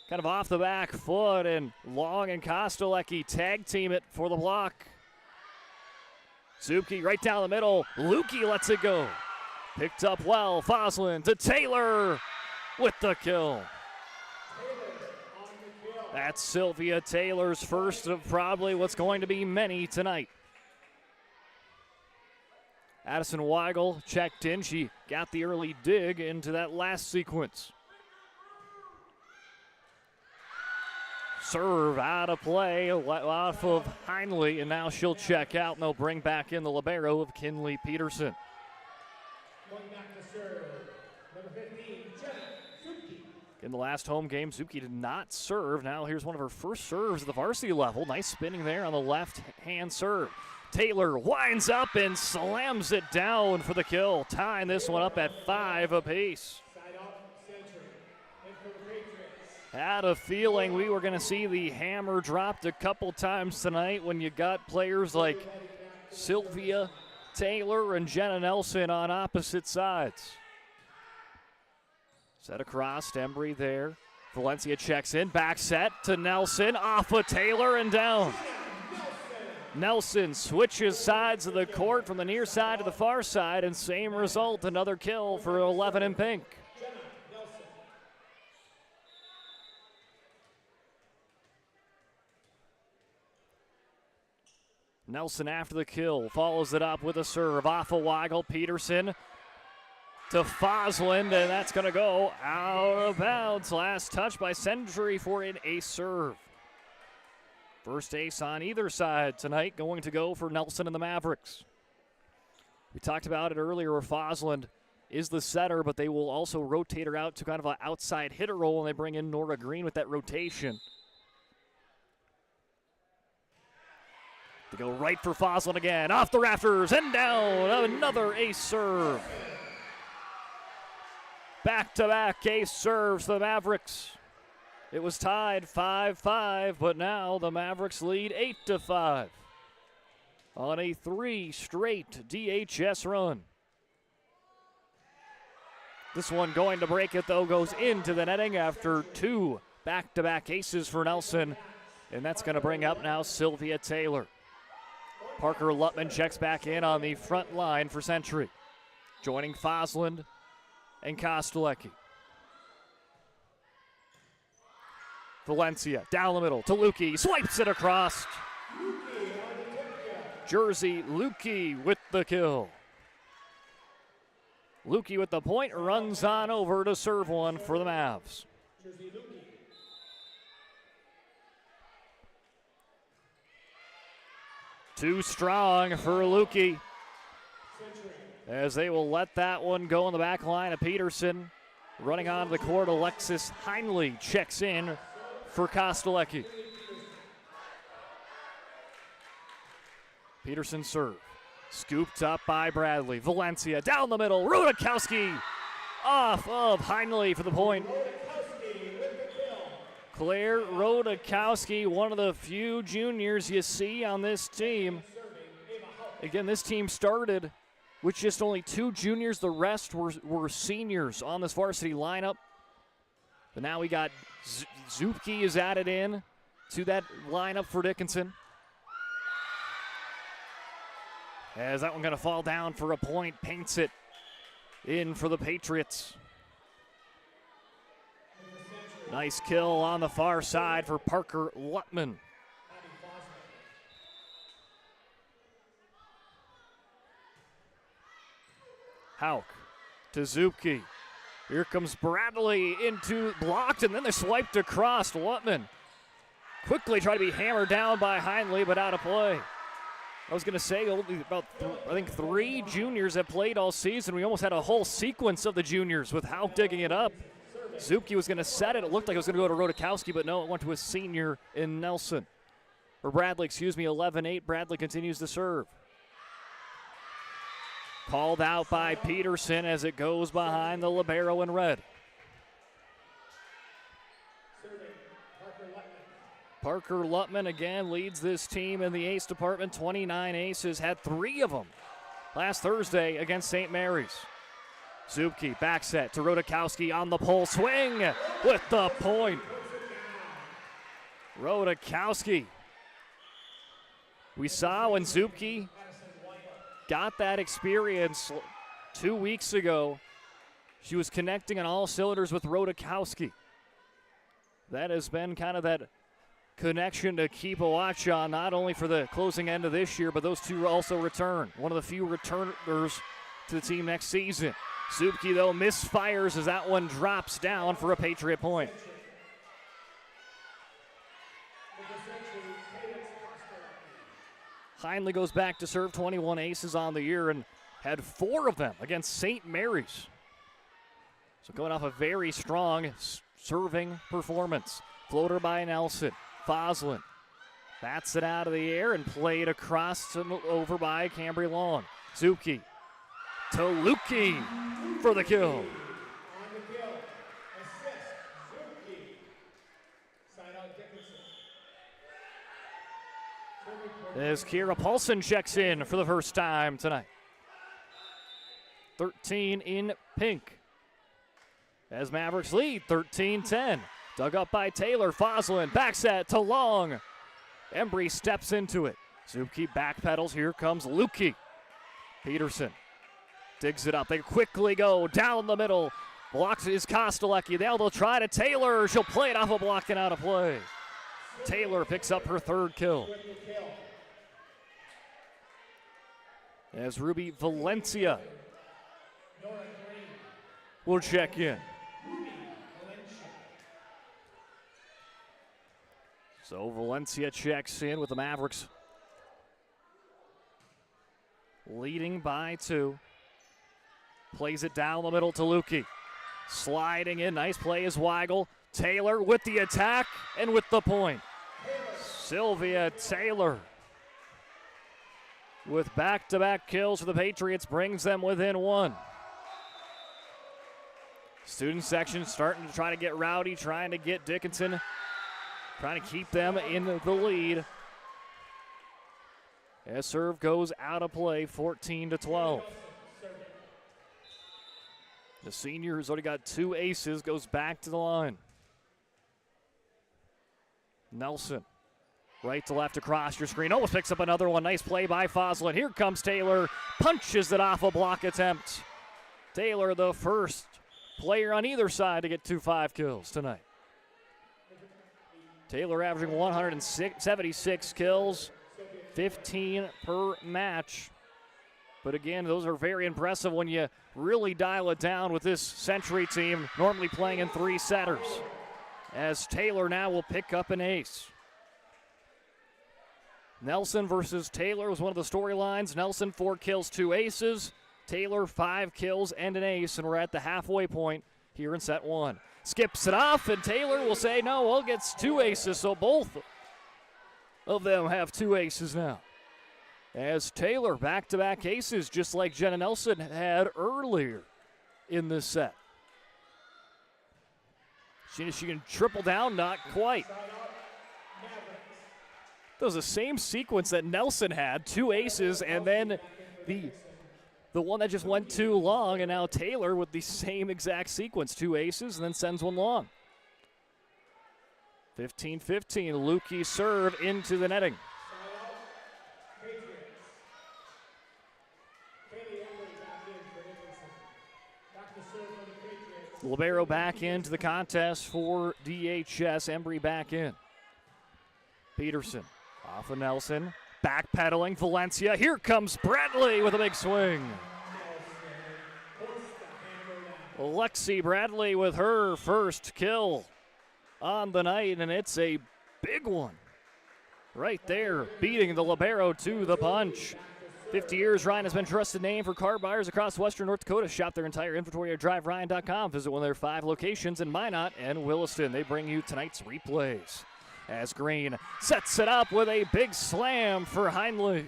Speaker 10: Kind of off the back foot, and Long and Kostelecki tag team it for the block. Zupke right down the middle. Lukey lets it go. Picked up well. Foslin to Taylor with the kill. That's Sylvia Taylor's first of probably what's going to be many tonight. Addison Weigel checked in. She got the early dig into that last sequence. Serve out of play off of Heinley, and now she'll check out, and they'll bring back in the libero of Kinley Peterson.
Speaker 1: Going back to serve, number 15, Jenna Zupke.
Speaker 10: In the last home game, Zupke did not serve. Now here's one of her first serves at the varsity level. Nice spinning there on the left-hand serve. Taylor winds up and slams it down for the kill, tying this one up at 5 apiece. Had a feeling we were going to see the hammer dropped a couple times tonight when you got players like Sylvia Taylor and Jenna Nelson on opposite sides. Set across, Embry there. Valencia checks in, back set to Nelson, off of Taylor and down. Nelson switches sides of the court from the near side to the far side, and same result, another kill for 11 in pink. Nelson after the kill, follows it up with a serve off of Weigel. Peterson to Foslin, and that's going to go out of bounds. Last touch by Century for an ace serve. First ace on either side tonight going to go for Nelson and the Mavericks. We talked about it earlier where Foslin is the setter, but they will also rotate her out to kind of an outside hitter role, and they bring in Nora Green with that rotation. They go right for Foslin again, off the rafters and down. Another ace serve. Back-to-back ace serves the Mavericks. It was tied 5-5, but now the Mavericks lead 8-5 on a 3 straight DHS run. This one going to break it, though, goes into the netting after 2 back-to-back aces for Nelson, and that's going to bring up now Sylvia Taylor. Parker Lutman checks back in on the front line for Century, joining Foslin and Kostelecki. Valencia down the middle to Lukey, swipes it across. Jersey Lukey with the kill. Lukey with the point, runs on over to serve one for the Mavs. Too strong for Lukey, as they will let that one go in the back line of Peterson. Running onto the court, Alexis Heinley checks in for Kostelecki. Peterson serve. Scooped up by Bradley. Valencia down the middle. Rudakowski off of Heinle for the point. Claire Rudakowski, one of the few juniors you see on this team. Again, this team started with just only 2 juniors. The rest were seniors on this varsity lineup. But now we got Zupke is added in to that lineup for Dickinson. As that one going to fall down for a point, paints it in for the Patriots. Nice kill on the far side for Parker Lutman. Hauk to Zupke. Here comes Bradley into blocked, and then they swiped across. Lutman quickly tried to be hammered down by Heinle, but out of play. I was going to say only about, I think, 3 juniors have played all season. We almost had a whole sequence of the juniors with Hauk digging it up. Zupke was going to set it. It looked like it was going to go to Rudakowski, but no, it went to a senior in Nelson. Or Bradley, 11-8. Bradley continues to serve. Called out by Peterson as it goes behind the libero in red. Parker Lutman again leads this team in the ace department. 29 aces, had 3 of them last Thursday against St. Mary's. Zupke back set to Rudakowski on the pole swing with the point. Rudakowski. We saw when Zupke got that experience 2 weeks ago, she was connecting on all cylinders with Rudakowski. That has been kind of that connection to keep a watch on, not only for the closing end of this year, but those 2 also return. One of the few returners to the team next season. Zupke, though, misfires as that one drops down for a Patriot point. Heinle goes back to serve, 21 aces on the year, and had 4 of them against St. Mary's. So going off a very strong serving performance. Floater by Nelson. Foslin bats it out of the air and played across and over by Cambry Long. Zupke to Lukey for the kill.
Speaker 1: On the kill, assist, Zupke. Side out Dickinson.
Speaker 10: As Kira Paulson checks in for the first time tonight. 13 in pink. As Mavericks lead 13-10. Dug up by Taylor. Foslin back set to Long. Embry steps into it. Zupke backpedals. Here comes Lukey. Peterson digs it up. They quickly go down the middle. Blocks is Kostelecki. They'll try to Taylor. She'll play it off a block and out of play. Taylor picks up her 3rd kill. As Ruby Valencia will check in. So Valencia checks in with the Mavericks leading by 2. Plays it down the middle to Lukey. Sliding in. Nice play is Weigel. Taylor with the attack and with the point. Sylvia Taylor with back-to-back kills for the Patriots brings them within 1. Student section starting to try to get rowdy, trying to get Dickinson, trying to keep them in the lead. As serve goes out of play, 14-12. The senior who's already got 2 aces goes back to the line. Nelson, right to left across your screen. Almost picks up another one. Nice play by Foslin. Here comes Taylor. Punches it off a block attempt. Taylor, the first player on either side to get 2-5 kills tonight. Taylor averaging 176 kills, 15 per match. But again, those are very impressive when you really dial it down with this Century team, normally playing in 3 setters. As Taylor now will pick up an ace. Nelson versus Taylor was one of the storylines. Nelson 4 kills, 2 aces. Taylor 5 kills and an ace, and we're at the halfway point here in set 1. skips it off, and Taylor will say, no, well, gets 2 aces, so both of them have 2 aces now. As Taylor back-to-back aces, just like Jenna Nelson had earlier in this set. She can triple down, not quite. That was the same sequence that Nelson had, 2 aces, and then the one that just went too long, and now Taylor with the same exact sequence, 2 aces, and then sends one long. 15-15, Lukey serve into the netting. Libero back into the contest for DHS. Embry back in. Peterson off of Nelson. Backpedaling Valencia. Here comes Bradley with a big swing. Lexi Bradley with her first kill on the night, and it's a big one. Right there, beating the Libero to the punch. 50 years, Ryan has been a trusted name for car buyers across western North Dakota. Shop their entire inventory at driveryan.com. Visit one of their 5 locations in Minot and Williston. They bring you tonight's replays. As Green sets it up with a big slam for Heinley.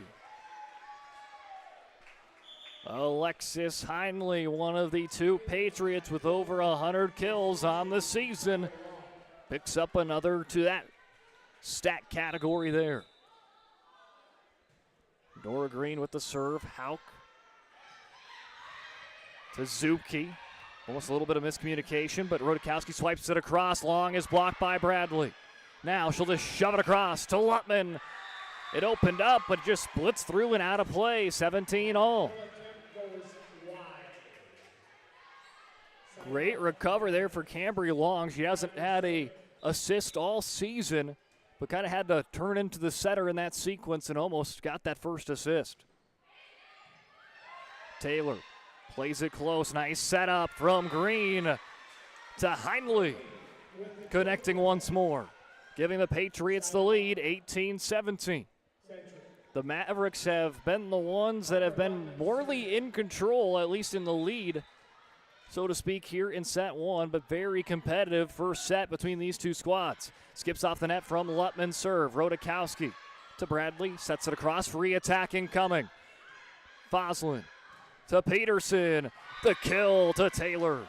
Speaker 10: Alexis Heinley, one of the 2 Patriots with over 100 kills on the season, picks up another to that stat category there. Nora Green with the serve. Hauk to Zupke. Almost a little bit of miscommunication, but Rodakowski swipes it across. Long is blocked by Bradley. Now she'll just shove it across to Lutman. It opened up, but just splits through and out of play. 17 all. Great recover there for Cambry Long. She hasn't had a assist all season, but kind of had to turn into the setter in that sequence and almost got that first assist. Taylor plays it close. Nice setup from Green to Heinley. Connecting once more, giving the Patriots the lead, 18-17. The Mavericks have been the ones that have been morely in control, at least in the lead, so to speak, here in set 1, but very competitive first set between these 2 squads. Skips off the net from Lutman serve. Rodakowski to Bradley, sets it across, free attacking coming. Foslin to Peterson, the kill to Taylor.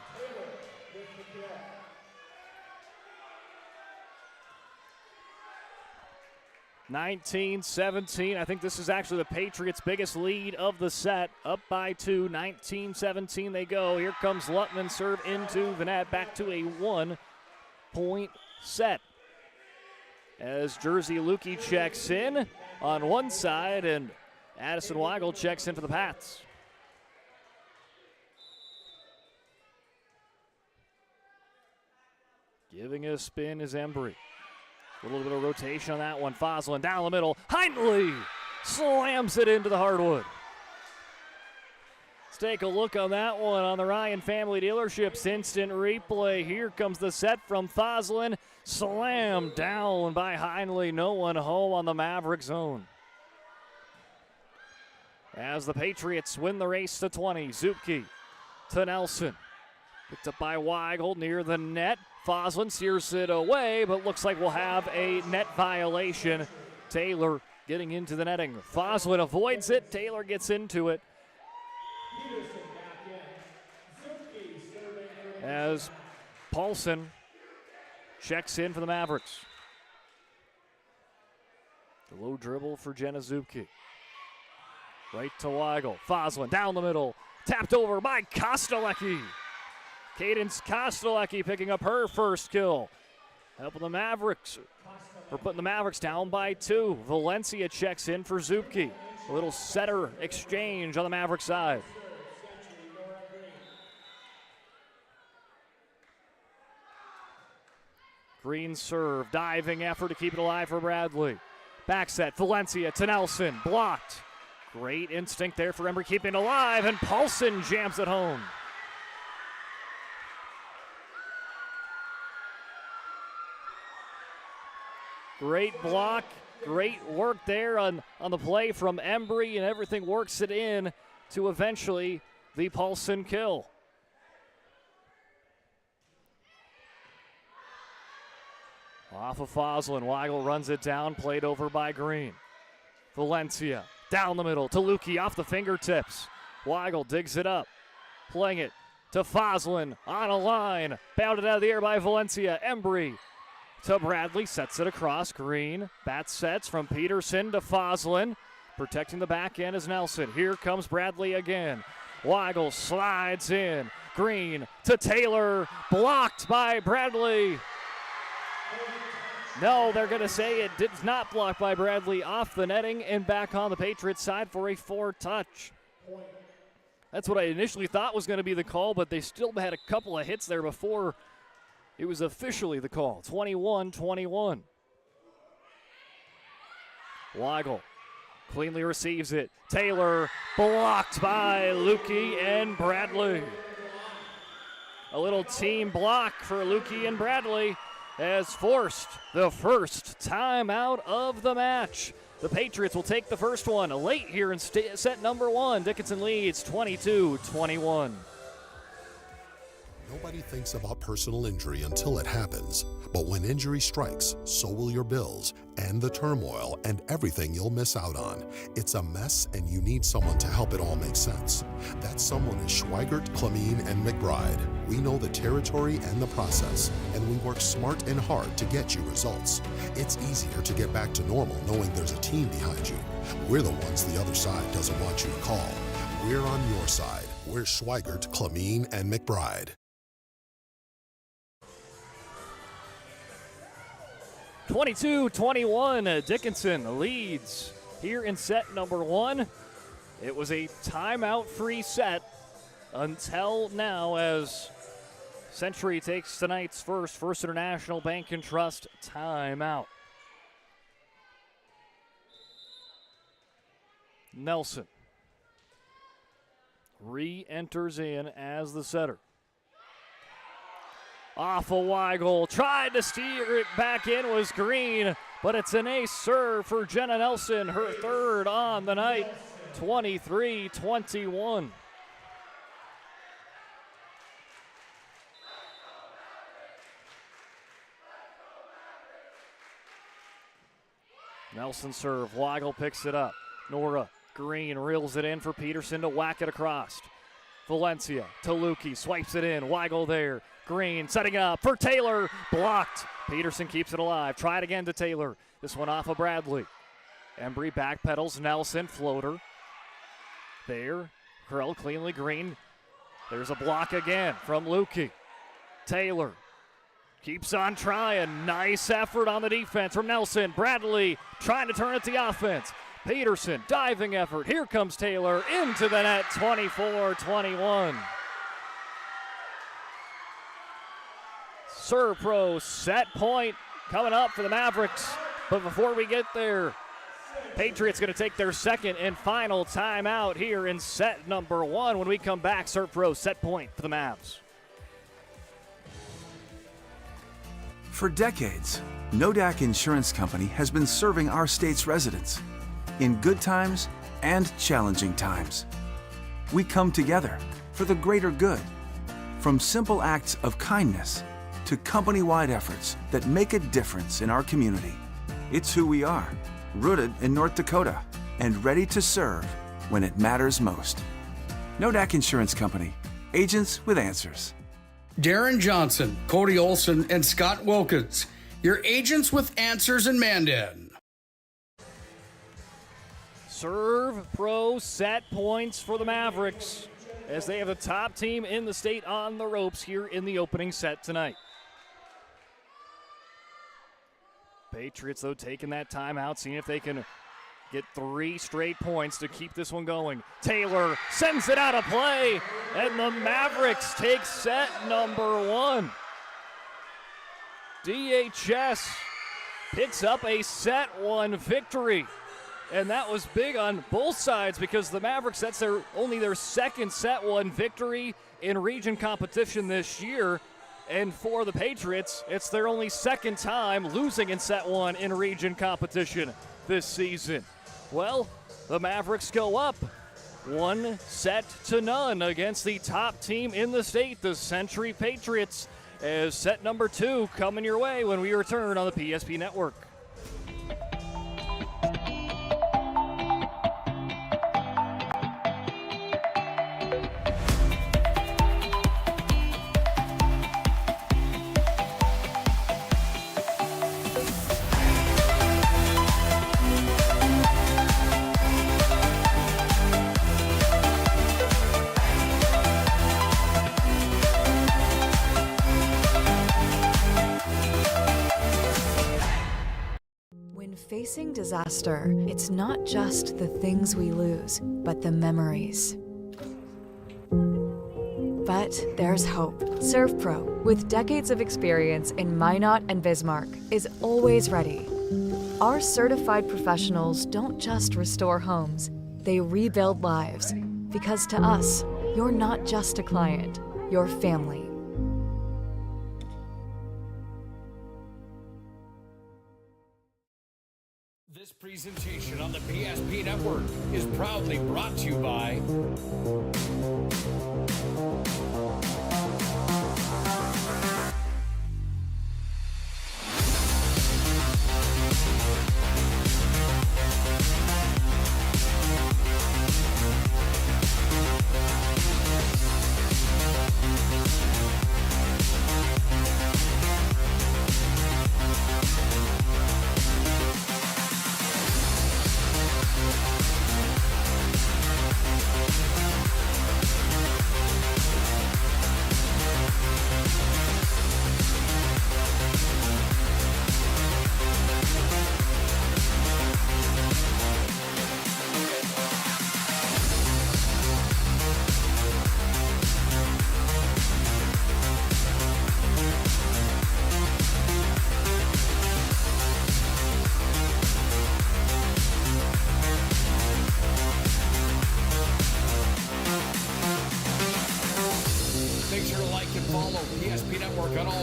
Speaker 10: (19-17). I think this is actually the Patriots' biggest lead of the set. Up by 2, 19-17 they go. Here comes Lutman serve into the net, back to a 1-point set. As Jersey Lukey checks in on one side and Addison Weigel checks in for the Pats. Giving it a spin is Embry. A little bit of rotation on that one. Foslin down the middle. Heinley slams it into the hardwood. Let's take a look on that one on the Ryan Family Dealerships instant replay. Here comes the set from Foslin. Slam down by Heinley. No one home on the Maverick zone. As the Patriots win the race to 20. Zupke to Nelson. Picked up by Weigel near the net. Foslin steers it away, but looks like we'll have a net violation. Taylor getting into the netting. Foslin avoids it. Taylor gets into it. As Paulson checks in for the Mavericks. The low dribble for Jenna Zupke. Right to Weigel. Foslin down the middle. Tapped over by Kostelecki. Cadence Kostelecki picking up her first kill. Helping the Mavericks, or putting the Mavericks down by 2. Valencia checks in for Zupke. A little setter exchange on the Maverick side. Green serve, diving effort to keep it alive for Bradley. Back set, Valencia to Nelson, blocked. Great instinct there for Embry keeping it alive, and Paulson jams it home. Great block, great work there on the play from Embry, and everything works it in to eventually the Paulson kill. Off of Foslin. Weigel runs it down, played over by Green. Valencia down the middle to Lukey off the fingertips. Weigel digs it up, playing it to Foslin on a line. Bounded out of the air by Valencia. Embry to Bradley, sets it across. Green, bat sets from Peterson to Foslin. Protecting the back end is Nelson. Here comes Bradley again. Weigel slides in. Green to Taylor, blocked by Bradley. No, they're going to say it did not block by Bradley, off the netting and back on the Patriots side for a 4-touch. That's what I initially thought was going to be the call, but they still had a couple of hits there before it was officially the call. 21-21. Weigel cleanly receives it. Taylor blocked by Lukey and Bradley. A little team block for Lukey and Bradley has forced the first timeout of the match. The Patriots will take the first one late here in set number 1. Dickinson leads 22-21.
Speaker 3: Nobody thinks about personal injury until it happens. But when injury strikes, so will your bills and the turmoil and everything you'll miss out on. It's a mess and you need someone to help it all make sense. That someone is Schweigert, Clemene, and McBride. We know the territory and the process, and we work smart and hard to get you results. It's easier to get back to normal knowing there's a team behind you. We're the ones the other side doesn't want you to call. We're on your side. We're Schweigert, Clemene, and McBride.
Speaker 10: 22-21, Dickinson leads here in set number 1. It was a timeout-free set until now as Century takes tonight's First International Bank and Trust timeout. Nelson re-enters in as the setter. Off of Weigel, tried to steer it back in, was Green, but it's an ace serve for Jenna Nelson, her third on the night, 23-21. Nelson serve, Weigel picks it up. Nora Green reels it in for Peterson to whack it across. Valencia to Lukey, swipes it in, Weigel there. Green setting up for Taylor, blocked. Peterson keeps it alive. Try it again to Taylor. This one off of Bradley. Embry backpedals, Nelson, floater. There, curl cleanly, Green. There's a block again from Lukey. Taylor keeps on trying. Nice effort on the defense from Nelson. Bradley trying to turn it to offense. Peterson, diving effort. Here comes Taylor into the net, 24-21. Serpro set point coming up for the Mavericks. But before we get there, Patriots going to take their second and final timeout here in set number 1. When we come back, Serpro set point for the Mavs.
Speaker 4: For decades, Nodak Insurance Company has been serving our state's residents in good times and challenging times. We come together for the greater good, from simple acts of kindness to company-wide efforts that make a difference in our community. It's who we are, rooted in North Dakota and ready to serve when it matters most. Nodak Insurance Company, agents with answers.
Speaker 5: Darren Johnson, Cody Olson, and Scott Wilkins, your agents with answers in Mandan.
Speaker 10: Serve Pro set points for the Mavericks as they have the top team in the state on the ropes here in the opening set tonight. Patriots, though, taking that timeout, seeing if they can get 3 straight points to keep this one going. Taylor sends it out of play, and the Mavericks take set number 1. DHS picks up a set 1 victory, and that was big on both sides because the Mavericks, that's only their second set 1 victory in region competition this year. And for the Patriots, it's their only second time losing in set 1 in region competition this season. Well, the Mavericks go up 1-0 against the top team in the state, the Century Patriots. as set number 2 coming your way when we return on the PSP Network.
Speaker 6: Facing disaster, it's not just the things we lose, but the memories. But there's hope. ServPro, with decades of experience in Minot and Bismarck, is always ready. Our certified professionals don't just restore homes, they rebuild lives. Because to us, you're not just a client, you're family.
Speaker 2: This presentation on the PSP Network is proudly brought to you by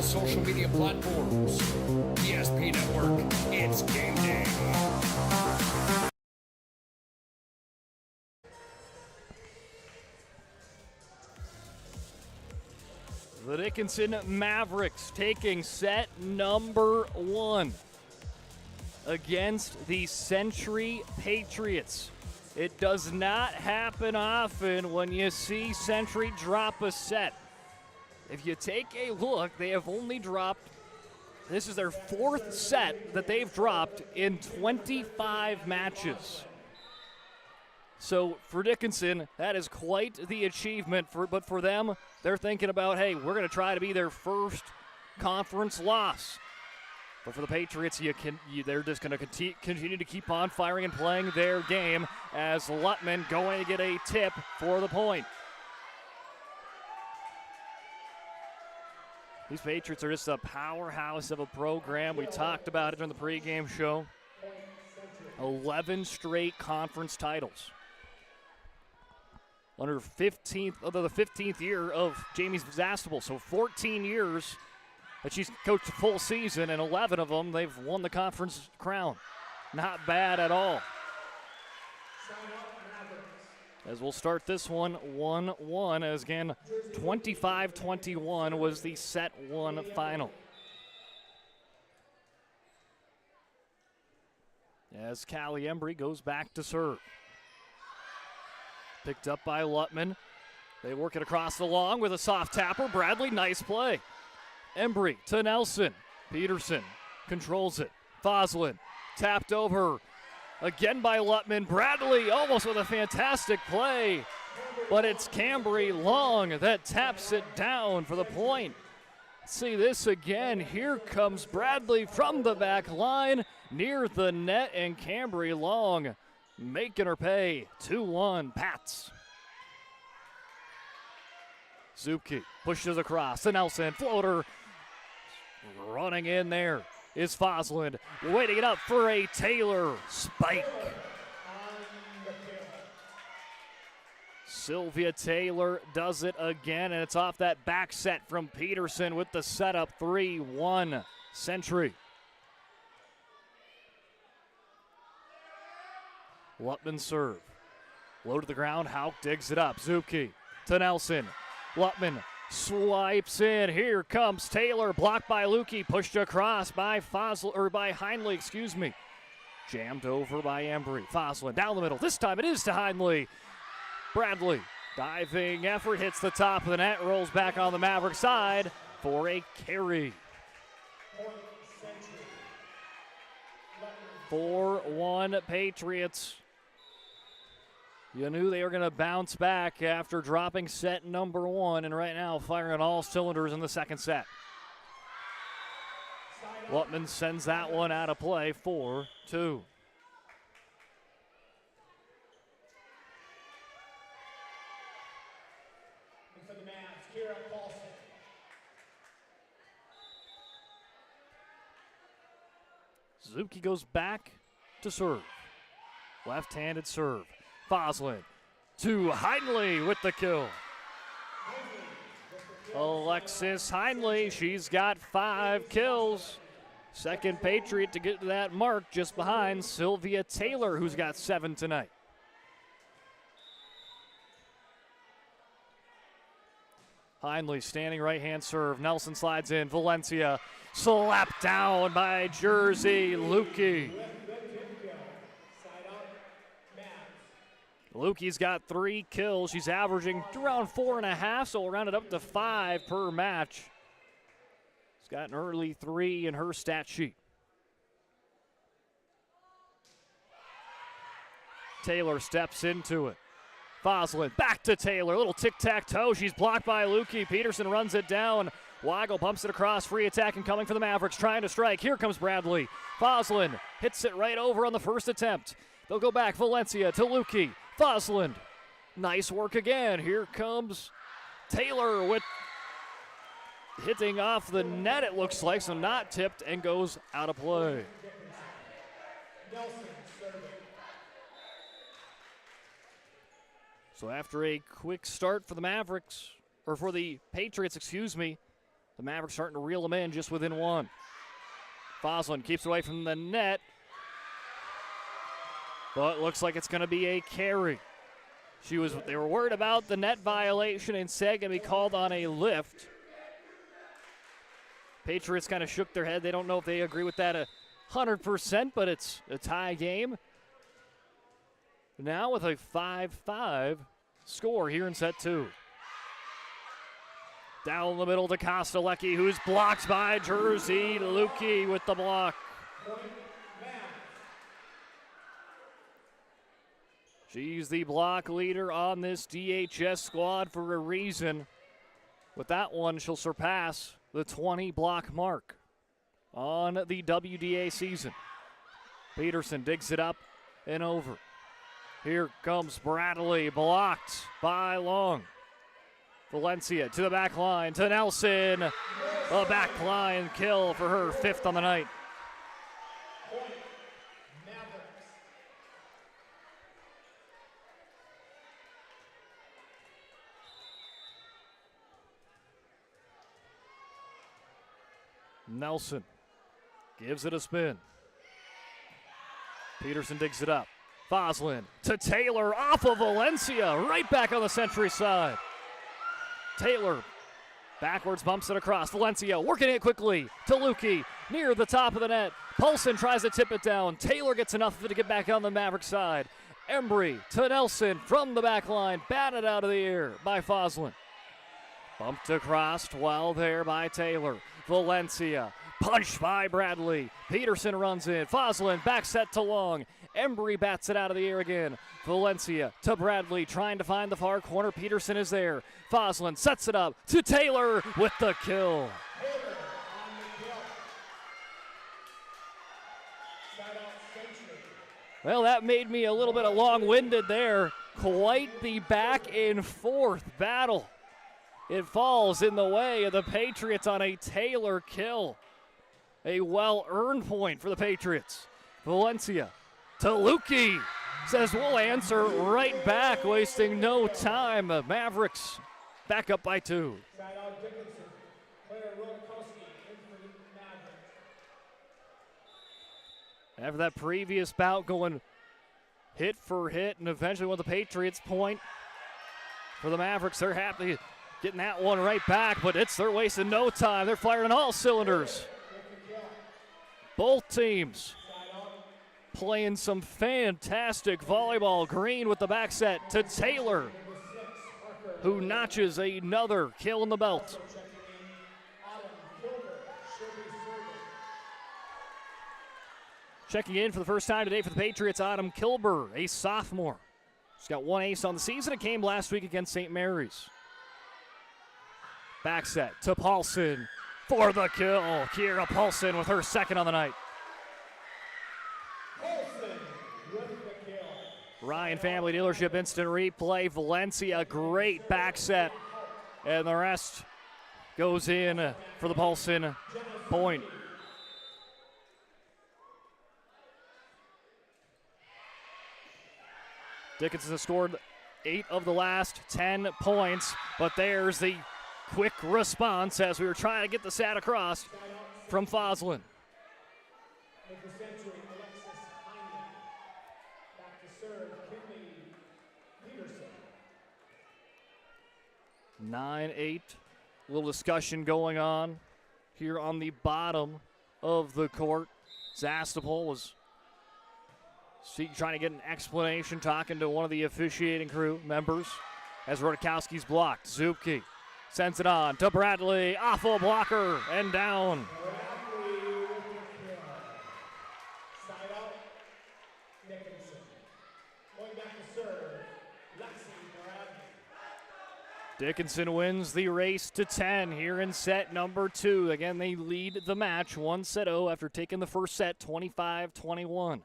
Speaker 2: social media platforms. PSP Network, it's game day.
Speaker 10: The Dickinson Mavericks taking set number 1 against the Century Patriots. It does not happen often when you see Century drop a set. If you take a look, they have only dropped, this is their 4th set that they've dropped in 25 matches. So for Dickinson, that is quite the achievement. But for them, they're thinking about, hey, we're going to try to be their first conference loss. But for the Patriots, they're just going to continue to keep on firing and playing their game as Lutman going to get a tip for the point. These Patriots are just a powerhouse of a program. We talked about it during the pregame show. 11 straight conference titles. Under the 15th year of Jamie Zastable. So 14 years that she's coached a full season, and 11 of them they've won the conference crown. Not bad at all. As we'll start this one 1-1, as again 25-21 was the set 1 final. As Callie Embry goes back to serve. Picked up by Lutman. They work it across the long with a soft tapper. Bradley, nice play. Embry to Nelson. Peterson controls it. Foslin tapped over. Again by Lutman. Bradley almost with a fantastic play. But it's Cambry Long that taps it down for the point. See this again. Here comes Bradley from the back line near the net, and Cambry Long making her pay. 2-1 Pats. Zupke pushes across to Nelson. Floater running in there is Foslin. Waiting it up for a Taylor spike. Sylvia Taylor does it again, and it's off that back set from Peterson with the setup. 3-1 Century. Lutman serve. Low to the ground. Hauk digs it up. Zupke to Nelson. Lutman Swipes in. Here comes Taylor. Blocked by Lukey. Pushed across by Heinley, excuse me. Jammed over by Embry. Foslin down the middle. This time it is to Heinley. Bradley. Diving effort. Hits the top of the net. Rolls back on the Maverick side for a carry. 4-1 Patriots. You knew they were going to bounce back after dropping set number 1, and right now firing on all cylinders in the second set. Lutman sends that one out of play, 4-2.
Speaker 1: For the Mavs, Kira Paulson.
Speaker 10: Suzuki goes back to serve. Left-handed serve. Foslin to Heinley with the kill. Alexis Heinley, she's got 5 kills. Second Patriot to get to that mark, just behind Sylvia Taylor, who's got 7 tonight. Heinley standing right-hand serve. Nelson slides in. Valencia slapped down by Jersey Lukey. Lukey's got 3 kills. She's averaging around 4.5, so we'll round it up to 5 per match. She's got an early 3 in her stat sheet. Taylor steps into it. Foslin back to Taylor. A little tic-tac-toe. She's blocked by Lukey. Peterson runs it down. Weigel bumps it across. Free attack and coming for the Mavericks. Trying to strike. Here comes Bradley. Foslin hits it right over on the first attempt. They'll go back. Valencia to Lukey. Foslin. Nice work again. Here comes Taylor with hitting off the net, it looks like, so not tipped, and goes out of play. So after a quick start for the Mavericks, or for the Patriots, excuse me, the Mavericks starting to reel them in just within 1. Foslin keeps away from the net, but looks like it's going to be a carry. They were worried about the net violation, instead going to be called on a lift. Patriots kind of shook their head. They don't know if they agree with that 100%, but it's a tie game. Now with a 5-5 score here in set 2. Down the middle to Kostelecki, who's blocked by Jersey Lukey with the block. She's the block leader on this DHS squad for a reason. With that one, she'll surpass the 20 block mark on the WDA season. Peterson digs it up and over. Here comes Bradley, blocked by Long. Valencia to the back line, to Nelson. A back line kill for her 5th on the night. Nelson gives it a spin. Peterson digs it up. Foslin to Taylor off of Valencia, right back on the Century side. Taylor backwards bumps it across. Valencia working it quickly to Lukey near the top of the net. Paulson tries to tip it down. Taylor gets enough of it to get back on the Maverick side. Embry to Nelson from the back line, batted out of the air by Foslin. Bumped across while there by Taylor. Valencia punched by Bradley. Peterson runs in. Foslin back set to Long. Embry bats it out of the air again. Valencia to Bradley, trying to find the far corner. Peterson is there. Foslin sets it up to Taylor with the kill. Well, that made me a little bit long-winded there. Quite the back and forth battle. It falls in the way of the Patriots on a Taylor kill. A well-earned point for the Patriots. Valencia to Lukey. Says we'll answer right back, wasting no time. Mavericks back up by 2. After that previous bout going hit for hit, and eventually with the Patriots point for the Mavericks, they're happy. getting that one right back, but they're wasting no time. They're firing on all cylinders. Both teams playing some fantastic volleyball. Green with the back set to Taylor, who notches another kill in the belt. Checking in for the first time today for the Patriots, Autumn Kilber, a sophomore. She's got one ace on the season. It came last week against St. Mary's. Back set to Paulson for the kill. Kira Paulson with her second on the night. Ryan Family Dealership instant replay. Valencia, great back set. And the rest goes in for the Paulson point. Dickinson has scored 8 of the last 10 points, but there's the quick response as we were trying to get the stat across from Foslin. 9-8. Little discussion going on here on the bottom of the court. Zastapol was trying to get an explanation, talking to one of the officiating crew members as Rodakowski's blocked. Zupke sends it on to Bradley. Awful blocker and down. Dickinson wins the race to 10 here in set number 2. Again, they lead the match 1-0 after taking the first set 25-21.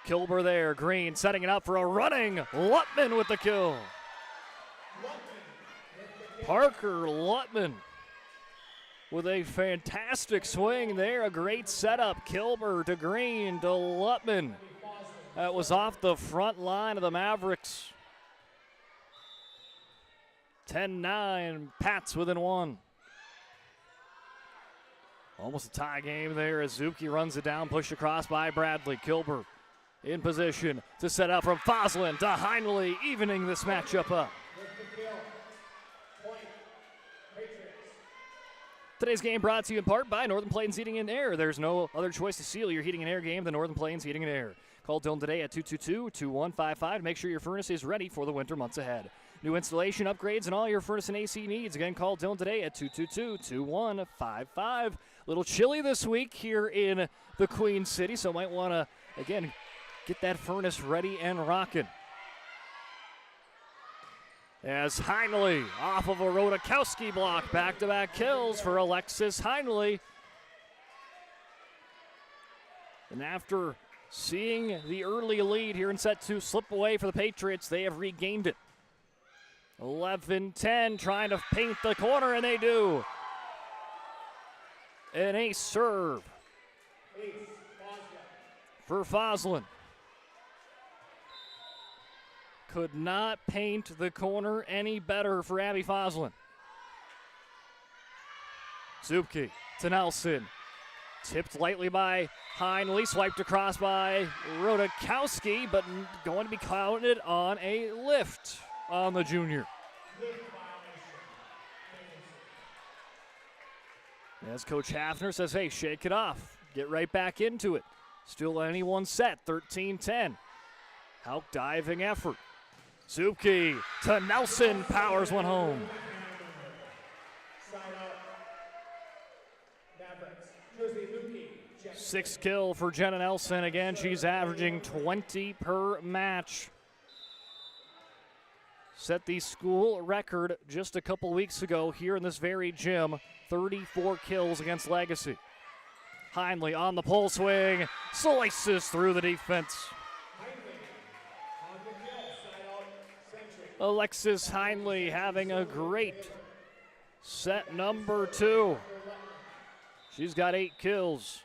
Speaker 10: Kilber there, Green setting it up for a running. Lutman with the kill. Parker Lutman with a fantastic swing there. A great setup. Kilber to Green to Lutman. That was off the front line of the Mavericks. 10-9, Pats within 1. Almost a tie game there as Zupke runs it down, pushed across by Bradley. Kilber in position to set up from Foslin to Heinley, evening this matchup up. Today's game brought to you in part by Northern Plains Heating and Air. There's no other choice to seal your heating and air game than Northern Plains Heating and Air. Call Dylan today at 222-2155 to make sure your furnace is ready for the winter months ahead. New installation, upgrades, and all your furnace and AC needs. Again, call Dylan today at 222-2155. A little chilly this week here in the Queen City, so might want to, again, get that furnace ready and rocking. As Heinley off of a Rodakowski block, back-to-back kills for Alexis Heinley. And after seeing the early lead here in set 2 slip away for the Patriots, they have regained it. 11-10, trying to paint the corner, and they do. An ace serve for Foslin. Could not paint the corner any better for Abby Foslin. Zupke to Nelson. Tipped lightly by Heinley, swiped across by Rodakowski, but going to be counted on a lift on the junior. As Coach Hafner says, hey, shake it off. Get right back into it. Still any one set, 13-10. Hauk diving effort. Zupke to Nelson, powers one home. 6th kill for Jenna Nelson. Again, she's averaging 20 per match. Set the school record just a couple weeks ago here in this very gym. 34 kills against Legacy. Heinley on the pull swing, slices through the defense. Alexis Heinley having a great set number 2. She's got 8 kills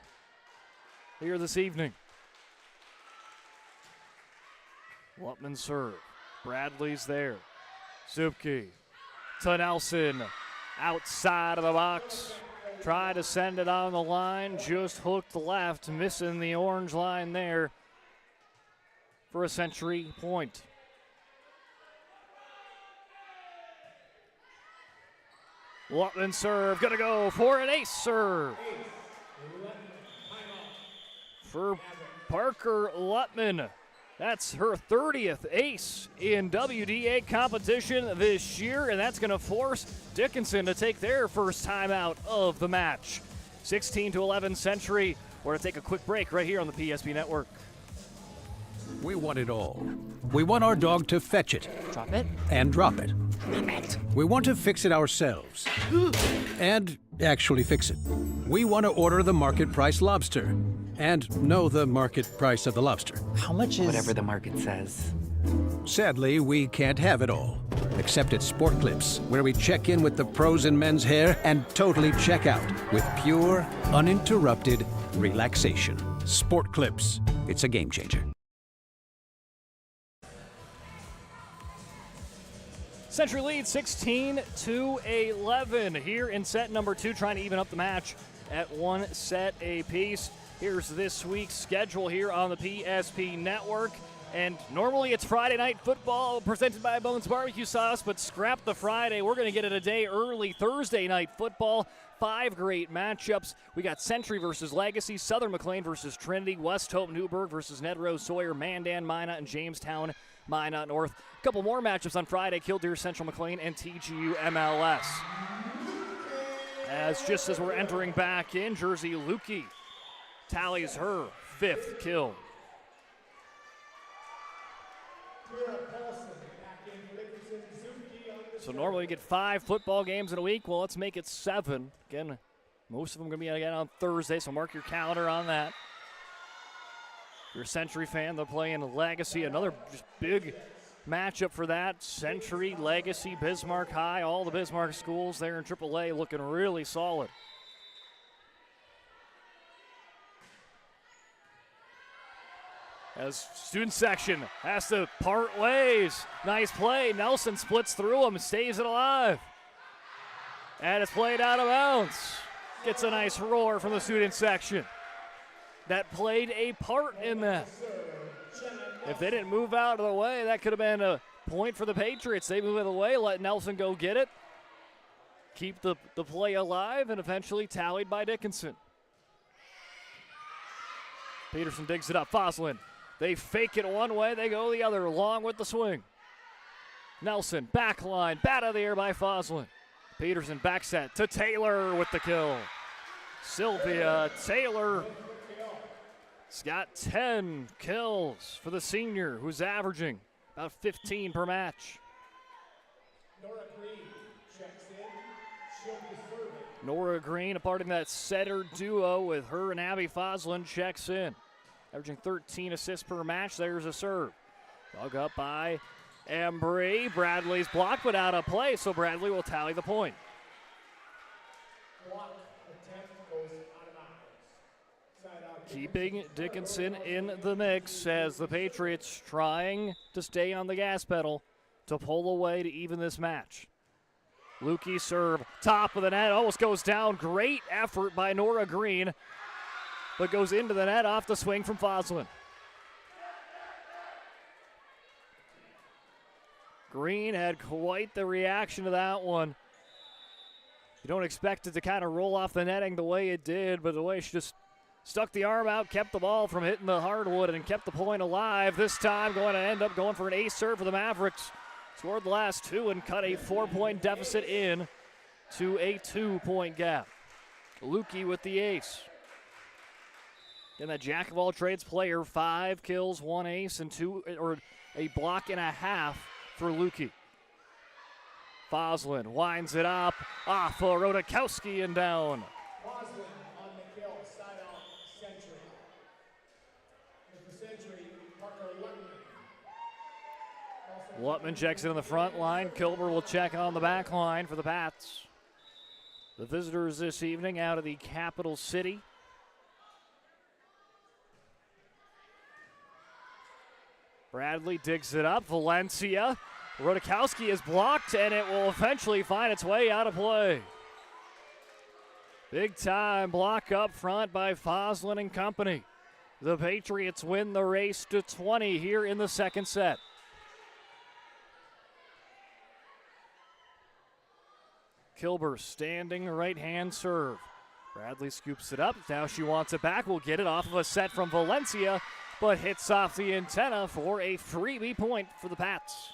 Speaker 10: here this evening. Lutman serve. Bradley's there. Zupke to Nelson. Outside of the box. Try to send it on the line. Just hooked left. Missing the orange line there for a Century point. Lutman serve, gonna go for an ace serve. For Parker Lutman. That's her 30th ace in WDA competition this year, and that's gonna force Dickinson to take their first timeout of the match. 16-11 Century. We're gonna take a quick break right here on the PSP Network.
Speaker 7: We want it all. We want our dog to fetch it.
Speaker 11: Drop it.
Speaker 7: And drop it. We want to fix it ourselves. And actually fix it. We want to order the market price lobster. And know the market price of the lobster.
Speaker 11: How much is... Whatever the market says.
Speaker 7: Sadly, we can't have it all. Except at Sport Clips, where we check in with the pros in men's hair and totally check out with pure, uninterrupted relaxation. Sport Clips. It's a game changer.
Speaker 10: Century leads 16-11 here in set number 2, trying to even up the match at 1 set apiece. Here's this week's schedule here on the PSP Network. And normally it's Friday night football presented by Bones Barbecue Sauce, but scrap the Friday. We're going to get it a day early. Thursday night football. 5 great matchups. We got Century versus Legacy, Southern McLean versus Trinity, West Hope Newburgh versus Ned Rose Sawyer, Mandan, Minot, and Jamestown, Minot North. A couple more matchups on Friday, Killdeer, Central McLean, and TGU MLS. Just as we're entering back in, Jersey Lukey tallies her 5th kill. So normally we get 5 football games in a week. Well, let's make it 7. Again, most of them going to be again on Thursday, so mark your calendar on that. If you're a Century fan, they're playing Legacy, another just big matchup for that. Century, Legacy, Bismarck High, all the Bismarck schools there in AAA looking really solid. As student section has to part ways. Nice play. Nelson splits through him, stays it alive. And it's played out of bounds. Gets a nice roar from the student section. That played a part in that. If they didn't move out of the way, that could have been a point for the Patriots. They move out of the way, let Nelson go get it. Keep the play alive, and eventually tallied by Dickinson. Peterson digs it up. Foslin. They fake it one way, they go the other, along with the swing. Nelson, back line, bat out of the air by Foslin. Peterson back set to Taylor with the kill. Sylvia Taylor has got 10 kills for the senior, who's averaging about 15 per match.
Speaker 1: Nora Green checks in. She'll be serving.
Speaker 10: Nora Green, a part of that setter duo with her and Abby Foslin, checks in. Averaging 13 assists per match. There's a serve. Dug up by Embry. Bradley's blocked, but out of play, so Bradley will tally the point. Keeping Dickinson in the mix as the Patriots trying to stay on the gas pedal to pull away to even this match. Lukey serve, top of the net, almost goes down. Great effort by Nora Green, but goes into the net off the swing from Foslin. Green had quite the reaction to that one. You don't expect it to kind of roll off the netting the way it did, but the way she just stuck the arm out, kept the ball from hitting the hardwood, and kept the point alive. This time going to end up going for an ace serve for the Mavericks. Scored the last 2 and cut a 4-point deficit in to a 2-point gap. Lukey with the ace. And that jack-of-all-trades player, 5 kills, 1 ace, and a block and a half for Lukey. Foslin winds it up, off of Rodakowski and down.
Speaker 1: Foslin on the kill, side out, Century. For Century, Parker Lutman.
Speaker 10: Lutman checks in on the front line. Kilber will check on the back line for the Pats. The visitors this evening out of the capital city. Bradley digs it up. Valencia. Rodakowski is blocked, and it will eventually find its way out of play. Big time block up front by Foslin and company. The Patriots win the race to 20 here in the second set. Kilber standing right-hand serve. Bradley scoops it up. Now she wants it back. Will get it off of a set from Valencia, but hits off the antenna for a freebie point for the Pats.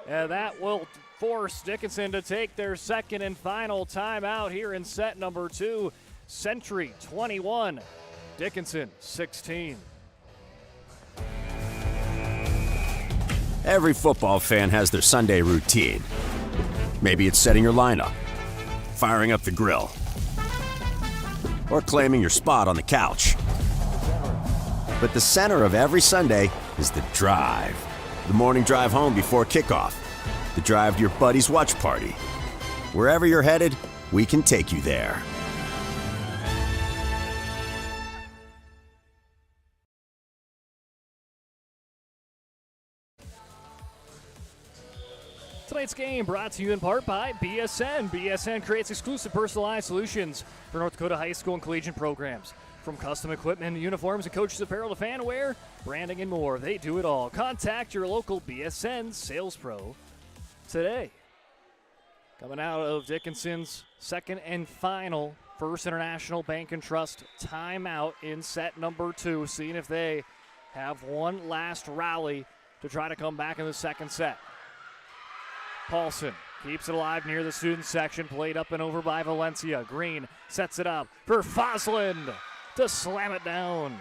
Speaker 10: And that will force Dickinson to take their second and final timeout here in set number 2. Century 21, Dickinson 16.
Speaker 22: Every football fan has their Sunday routine. Maybe it's setting your lineup, firing up the grill, or claiming your spot on the couch. But the center of every Sunday is the drive. The morning drive home before kickoff. The drive to your buddy's watch party. Wherever you're headed, we can take you there.
Speaker 10: Tonight's game brought to you in part by BSN. BSN creates exclusive personalized solutions for North Dakota high school and collegiate programs. From custom equipment, uniforms, and coaches' apparel to fan wear, branding, and more, they do it all. Contact your local BSN sales pro today. Coming out of Dickinson's second and final First International Bank and Trust timeout in set number 2, seeing if they have one last rally to try to come back in the second set. Paulson keeps it alive near the student section, played up and over by Valencia. Green sets it up for Fosland to slam it down.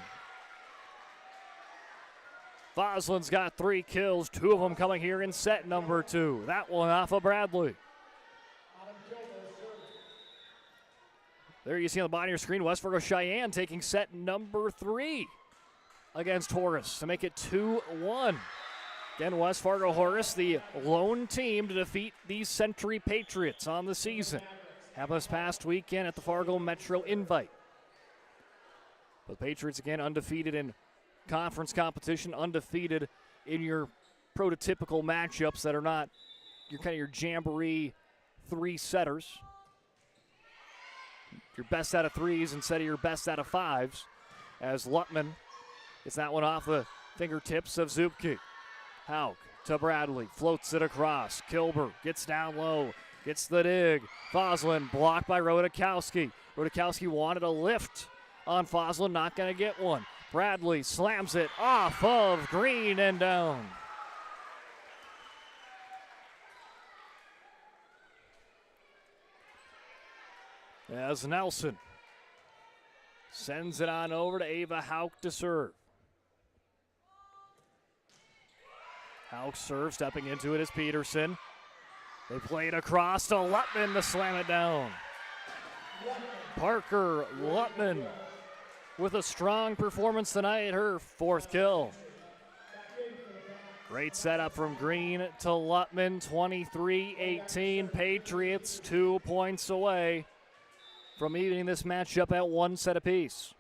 Speaker 10: Fosland's got 3 kills, 2 of them coming here in set number 2. That one off of Bradley. There you see on the bottom of your screen, West Fargo Cheyenne taking set number 3 against Horace to make it 2-1. Again, West Fargo Horace, the lone team to defeat the Century Patriots on the season. Happened this past weekend at the Fargo Metro Invite. But the Patriots, again, undefeated in conference competition, undefeated in your prototypical matchups that are not your jamboree 3-setters. Your best out of 3s instead of your best out of 5s. As Lutman gets that one off the fingertips of Zupke. Hauk to Bradley, floats it across. Kilber gets down low, gets the dig. Fosland blocked by Rodakowski. Rodakowski wanted a lift on Fosland, not going to get one. Bradley slams it off of Green and down. As Nelson sends it on over to Ava Hauk to serve. Hauk serves, stepping into it is Peterson. They play it across to Lutman to slam it down. Parker Lutman with a strong performance tonight, her 4th kill. Great setup from Green to Lutman, 23-18. Patriots 2 points away from evening this matchup at 1 set apiece.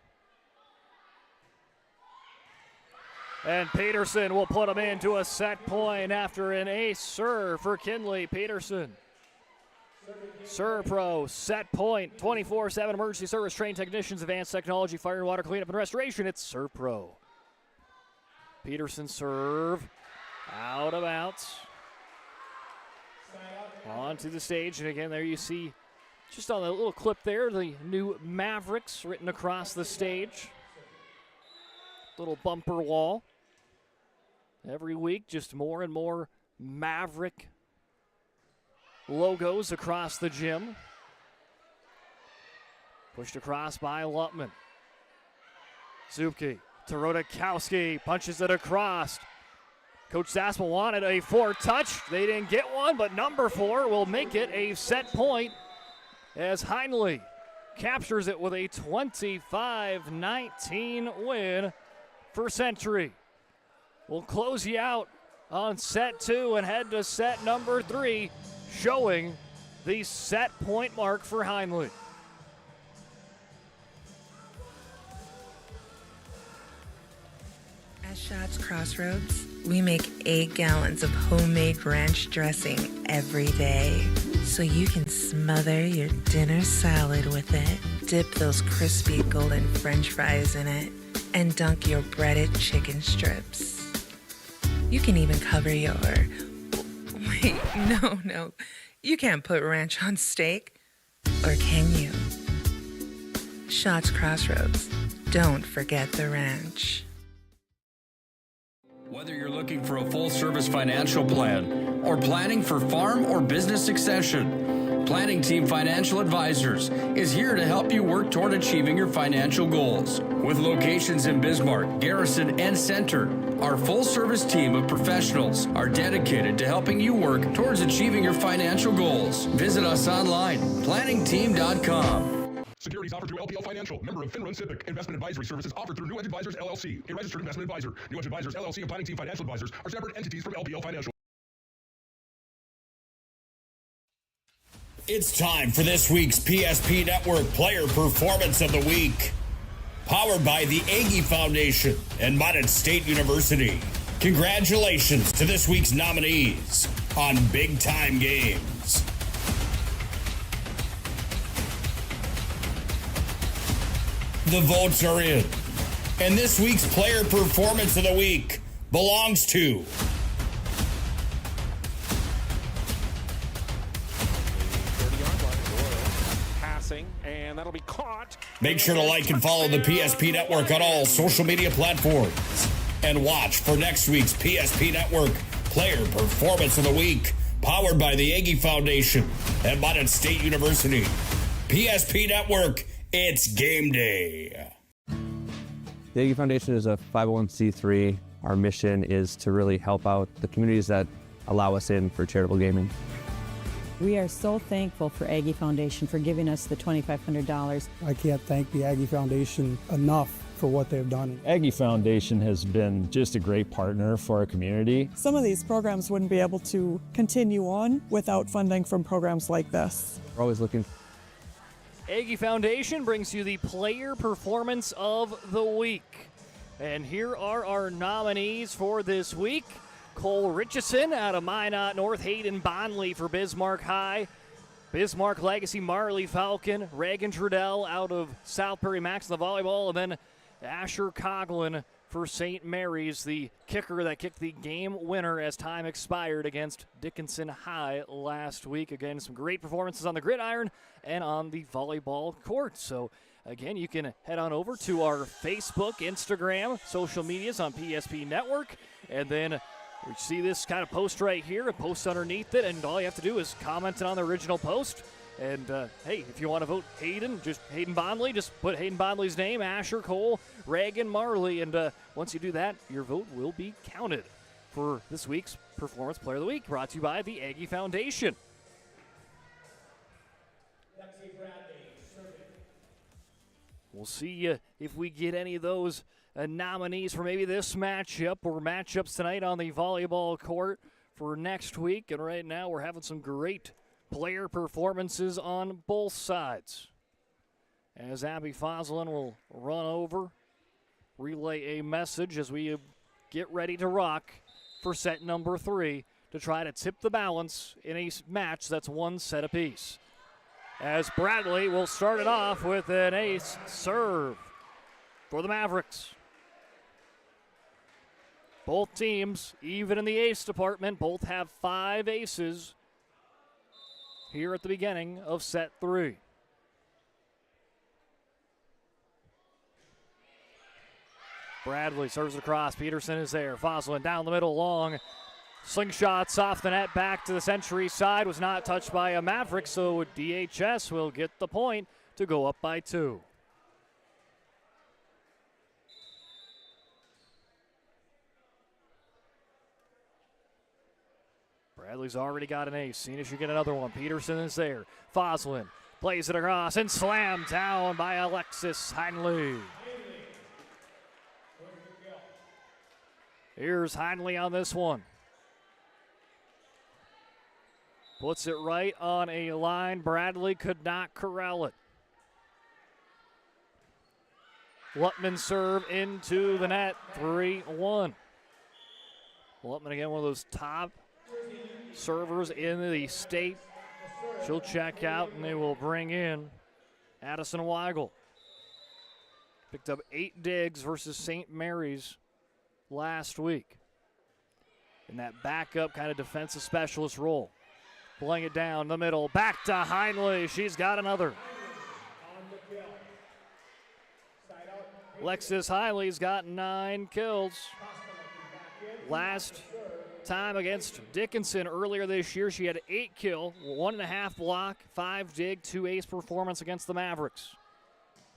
Speaker 10: And Peterson will put him into a set point after an ace serve for Kinley Peterson. Serpro set point, 24/7 emergency service trained technicians, advanced technology, fire and water cleanup and restoration. It's Serpro. Peterson serve out of bounds. Onto the stage, and again, there you see, just on the little clip there, the new Mavericks written across the stage. Little bumper wall. Every week, just more and more Maverick logos across the gym. Pushed across by Lutman. Zupke to Rodakowski, punches it across. Coach Sassman wanted a 4-touch. They didn't get one, but number 4 will make it a set point as Heinley captures it with a 25-19 win for Century. We'll close you out on set 2 and head to set number 3, showing the set point mark for Heinley.
Speaker 8: At Schatz Crossroads, we make 8 gallons of homemade ranch dressing every day, so you can smother your dinner salad with it, dip those crispy golden French fries in it, and dunk your breaded chicken strips. You can even cover your... Wait, no. You can't put ranch on steak, or can you? Shots Crossroads. Don't forget the ranch.
Speaker 5: Whether you're looking for a full-service financial plan or planning for farm or business succession, Planning Team Financial Advisors is here to help you work toward achieving your financial goals. With locations in Bismarck, Garrison, and Center, our full-service team of professionals are dedicated to helping you work towards achieving your financial goals. Visit us online, planningteam.com.
Speaker 9: Securities offered through LPL Financial, member of Finland Civic. Investment advisory services offered through New Edge Advisors, LLC, a registered investment advisor. New Edge Advisors, LLC, and Planning Team Financial Advisors are separate entities from LPL Financial.
Speaker 2: It's time for this week's PSP Network Player Performance of the Week. Powered by the Aggie Foundation and Mountain State University. Congratulations to this week's nominees on Big Time Games. The votes are in, and this week's Player Performance of the Week belongs to
Speaker 12: and that'll be caught.
Speaker 2: Make sure to like and follow the PSP Network on all social media platforms. And watch for next week's PSP Network Player Performance of the Week, powered by the Aggie Foundation and Mountain State University. PSP Network, it's game day.
Speaker 13: The Aggie Foundation is a 501c3. Our mission is to really help out the communities that allow us in for charitable gaming.
Speaker 17: We are so thankful for Aggie Foundation for giving us the $2,500.
Speaker 25: I can't thank the Aggie Foundation enough for what they've done.
Speaker 26: Aggie Foundation has been just a great partner for our community.
Speaker 27: Some of these programs wouldn't be able to continue on without funding from programs like this.
Speaker 13: We're always looking.
Speaker 10: Aggie Foundation brings you the Player Performance of the Week. And here are our nominees for this week. Cole Richardson out of Minot North, Hayden Bonley for Bismarck High, Bismarck Legacy Marley Falcon, Reagan Trudell out of South Prairie Max in the volleyball, and then Asher Coughlin for St. Mary's, the kicker that kicked the game winner as time expired against Dickinson High last week. Again, some great performances on the gridiron and on the volleyball court. So again, you can head on over to our Facebook, Instagram, social medias on PSP Network, and then we see this kind of post right here, a post underneath it, and all you have to do is comment on the original post. And, hey, if you want to vote Hayden, just Hayden Bonley, just put Hayden Bonley's name, Asher, Cole, Reagan, Marley, and once you do that, your vote will be counted for this week's Performance Player of the Week, brought to you by the Aggie Foundation. We'll see if we get any of those nominees for maybe this matchup or matchups tonight on the volleyball court for next week. And right now we're having some great player performances on both sides. As Abby Foslin will run over, relay a message as we get ready to rock for set number 3 to try to tip the balance in a match that's one set apiece. As Bradley will start it off with an ace serve for the Mavericks. Both teams, even in the ace department, both have 5 aces here at the beginning of set 3. Bradley serves across. Peterson is there. Foslin down the middle, long. Slingshots off the net, back to the Century side. Was not touched by a Maverick, so DHS will get the point to go up by 2. Bradley's already got an ace. Seeing if you get another one. Peterson is there. Foslin plays it across and slammed down by Alexis Heinley. Here's Heinley on this one. Puts it right on a line. Bradley could not corral it. Lutman serve into the net. 3-1. Lutman again, one of those top servers in the state. She'll check out and they will bring in Addison Weigel. Picked up 8 digs versus St. Mary's last week in that backup kind of defensive specialist role. Playing it down the middle. Back to Heinley. She's got another. Alexis Heinley's got 9 kills. Last time against Dickinson earlier this year, she had 8 kill, 1.5 block, 5 dig, 2 ace performance against the Mavericks.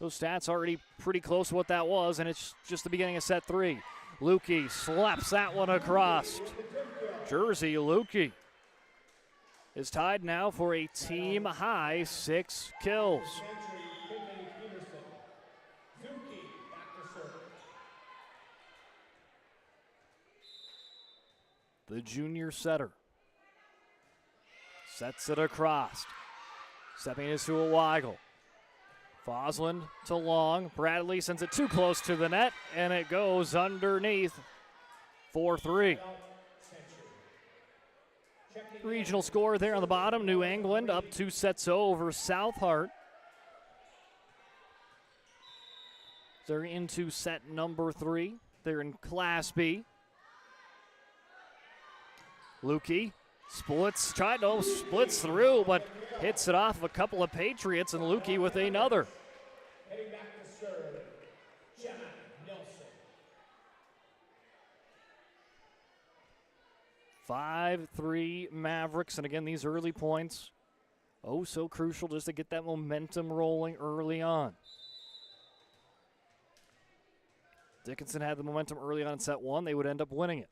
Speaker 10: Those stats already pretty close to what that was, and it's just the beginning of set 3. Lukey slaps that one across. Jersey Lukey is tied now for a team high 6 kills. The junior setter sets it across. Stepping into a Weigel. Fosland to Long. Bradley sends it too close to the net, and it goes underneath. 4-3. Regional score there on the bottom. New England up 2 sets over South Hart. They're into set number 3. They're in Class B. Lukey splits through, but hits it off a couple of Patriots, and Lukey with another.
Speaker 1: Heading back to serve, Jenna Nelson.
Speaker 10: 5-3 Mavericks, and again, these early points, oh so crucial just to get that momentum rolling early on. Dickinson had the momentum early on in set 1. They would end up winning it.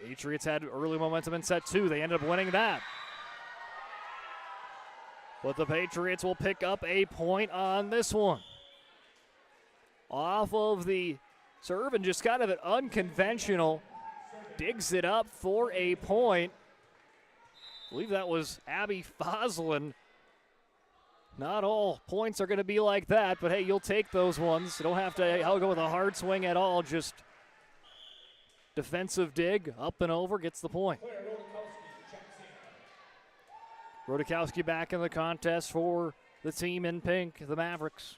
Speaker 10: Patriots had early momentum in set 2. They ended up winning that. But the Patriots will pick up a point on this one. Off of the serve and just kind of an unconventional. Digs it up for a point. I believe that was Abby Fosland. Not all points are going to be like that, but hey, you'll take those ones. You don't have to go with a hard swing at all. Just defensive dig, up and over, gets the point. Rodakowski back in the contest for the team in pink, the Mavericks.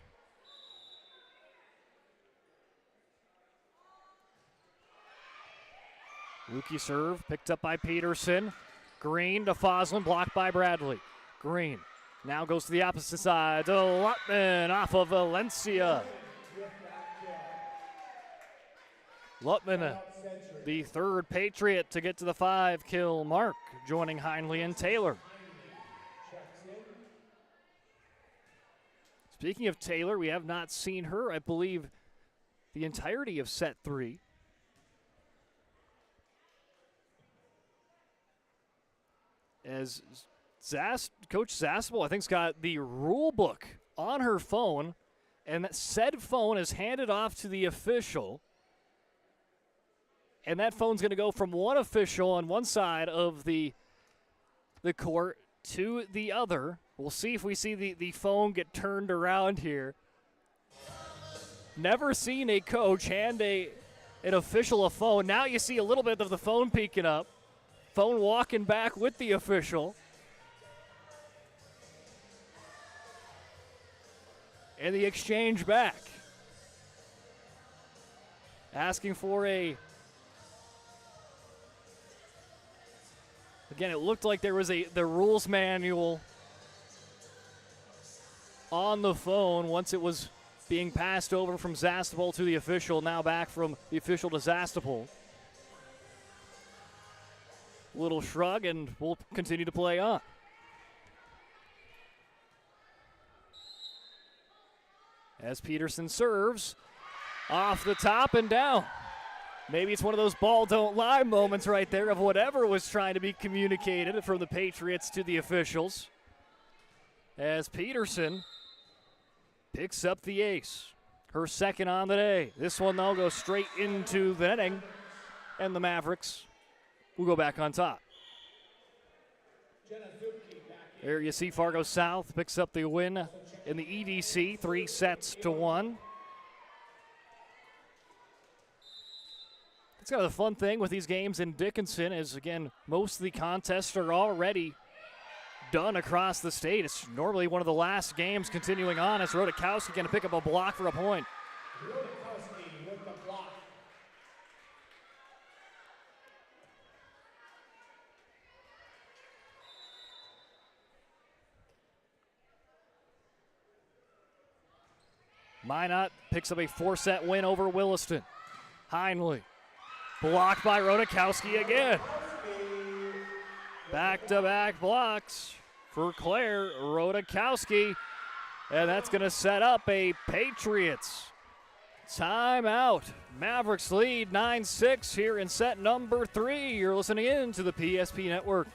Speaker 10: Lukey serve, picked up by Peterson. Green to Fosland, blocked by Bradley. Green now goes to the opposite side to Lutman off of Valencia. Lutman, the third Patriot to get to the 5-kill mark, joining Heinley and Taylor. Speaking of Taylor, we have not seen her, I believe, the entirety of set 3. As Coach Zaspel, I think, has got the rule book on her phone, and that said phone is handed off to the official. And that phone's going to go from one official on one side of the court to the other. We'll see if we see the phone get turned around here. Never seen a coach hand an official a phone. Now you see a little bit of the phone peeking up. Phone walking back with the official. And the exchange back. Asking for a... Again, it looked like there was the rules manual on the phone once it was being passed over from Zastapol to the official, now back from the official to Zastapol. Little shrug, and we'll continue to play on. As Peterson serves, off the top and down. Maybe it's one of those ball don't lie moments right there of whatever was trying to be communicated from the Patriots to the officials. As Peterson picks up the ace, her second on the day. This one, though, goes straight into the netting, and the Mavericks will go back on top. There you see Fargo South picks up the win in the EDC, 3-1. It's kind of the fun thing with these games in Dickinson is, again, most of the contests are already done across the state. It's normally one of the last games continuing on as Rodakowski going to pick up a block for a point.
Speaker 1: Rodakowski with the block.
Speaker 10: Minot picks up a 4-set win over Williston. Heinley, blocked by Rodakowski again. Back-to-back blocks for Claire Rodakowski, and that's going to set up a Patriots timeout. Mavericks lead 9-6 here in set number 3. You're listening in to the PSP Network.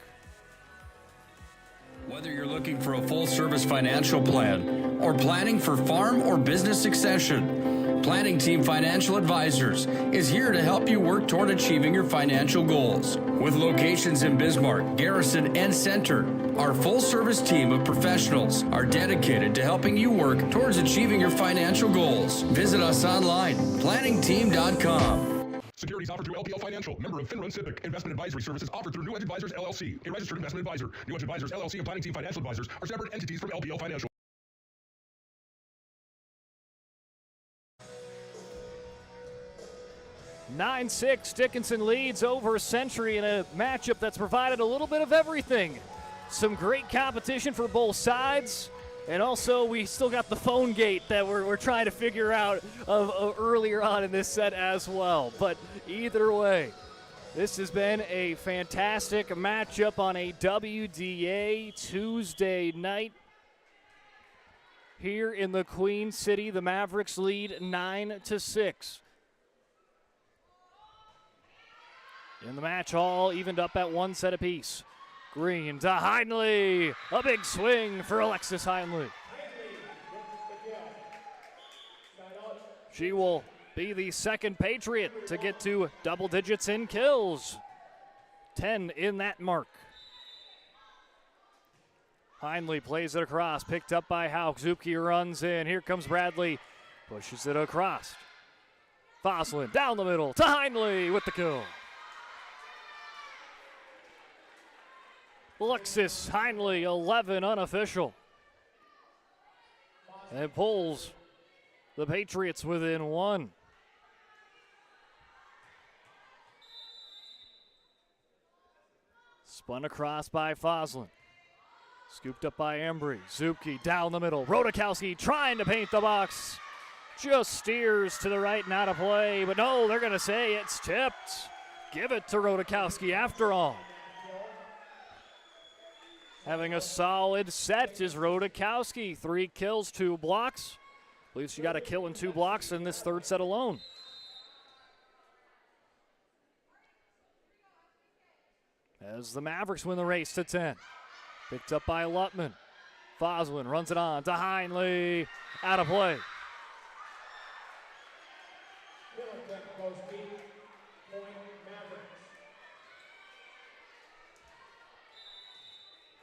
Speaker 5: Whether you're looking for a full-service financial plan or planning for farm or business succession, Planning Team Financial Advisors is here to help you work toward achieving your financial goals. With locations in Bismarck, Garrison, and Center, our full-service team of professionals are dedicated to helping you work towards achieving your financial goals. Visit us online, planningteam.com.
Speaker 9: Securities offered through LPL Financial, member of FINRA SIPC. Investment advisory services offered through New Edge Advisors, LLC, a registered investment advisor. New Edge Advisors, LLC, and Planning Team Financial Advisors are separate entities from LPL Financial.
Speaker 10: Dickinson leads over Century in a matchup that's provided a little bit of everything. Some great competition for both sides. And also, we still got the phone gate that we're trying to figure out of earlier on in this set as well. But either way, this has been a fantastic matchup on a WDA Tuesday night. Here in the Queen City, the Mavericks lead 9-6. In the match, all evened up at 1 set apiece. Green to Heinley. A big swing for Alexis Heinley. She will be the second Patriot to get to double digits in kills. 10 in that mark. Heinley plays it across, picked up by Hauk. Zupke runs in. Here comes Bradley. Pushes it across. Foslin down the middle to Heinley with the kill. Alexis Heinley, 11 unofficial. And pulls the Patriots within 1. Spun across by Foslin. Scooped up by Embry. Zupke down the middle. Rodakowski trying to paint the box. Just steers to the right and out of play. But no, they're going to say it's tipped. Give it to Rodakowski after all. Having a solid set is Rodakowski. 3 kills, 2 blocks. I believe she got a kill and 2 blocks in this third set alone. As the Mavericks win the race to 10. Picked up by Lutman. Foslin runs it on to Heinley. Out of play.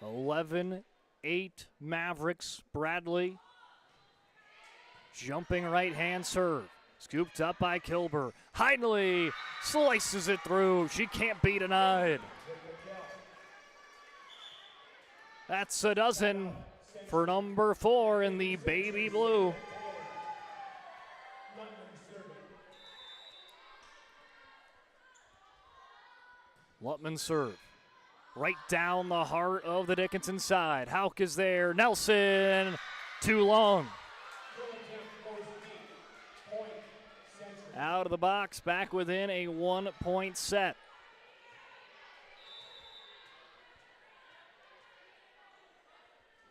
Speaker 10: 11-8 Mavericks. Bradley. Jumping right-hand serve. Scooped up by Kilber. Heinley slices it through. She can't be denied. That's a dozen for number 4 in the baby blue. Lutman serve. Right down the heart of the Dickinson side. Hauk is there. Nelson, too long. Out of the box, back within a 1-point set.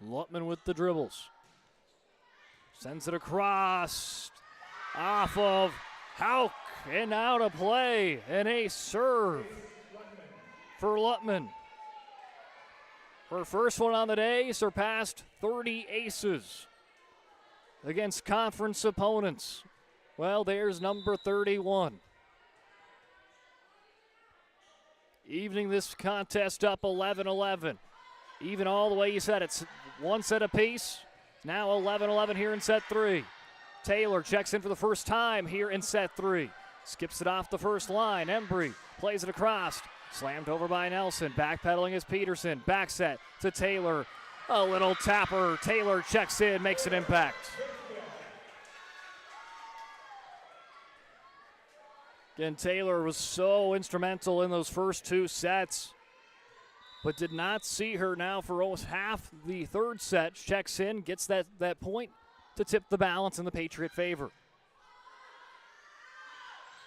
Speaker 10: Lutman with the dribbles. Sends it across. Off of Hauk and out of play. And a serve for Lutman. Her first one on the day surpassed 30 aces against conference opponents. Well, there's number 31. Evening this contest up 11-11. Even all the way you said it's 1 set apiece. Now 11-11 here in set 3. Taylor checks in for the first time here in set 3. Skips it off the first line. Embry plays it across. Slammed over by Nelson. Backpedaling is Peterson. Back set to Taylor. A little tapper. Taylor checks in, makes an impact. Again, Taylor was so instrumental in those first 2 sets, but did not see her now for almost half the third set. Checks in, gets that point, to tip the balance in the Patriot favor.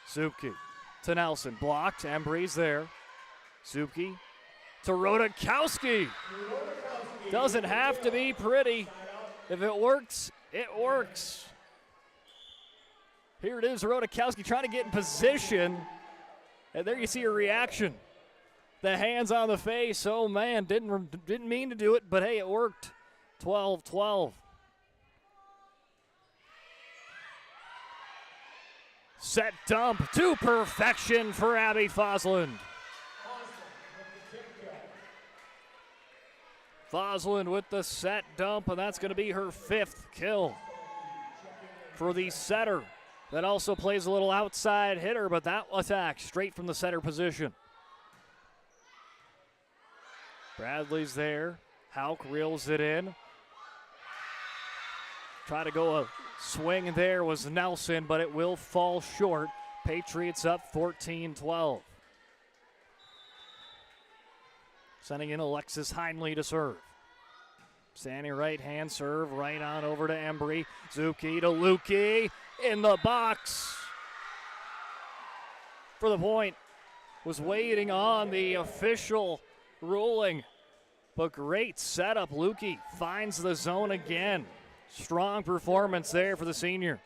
Speaker 10: Zupke to Nelson, blocked, Embry's there. Zupke to Rodakowski. Doesn't have to be pretty. If it works, it works. Here it is, Rodakowski trying to get in position. And there you see her reaction. The hands on the face. Oh, man, didn't mean to do it, but, hey, it worked. 12-12. Set dump to perfection for Abby Fosland. Fosland with the set dump, and that's going to be her 5th kill for the setter. That also plays a little outside hitter, but that attack straight from the setter position. Bradley's there. Hauk reels it in. Try to go a swing there was Nelson, but it will fall short. Patriots up 14-12. Sending in Alexis Heinley to serve. Standing right hand serve, right on over to Embry. Zupke to Lukey in the box. For the point. Was waiting on the official ruling. But great setup. Lukey finds the zone again. Strong performance there for the senior.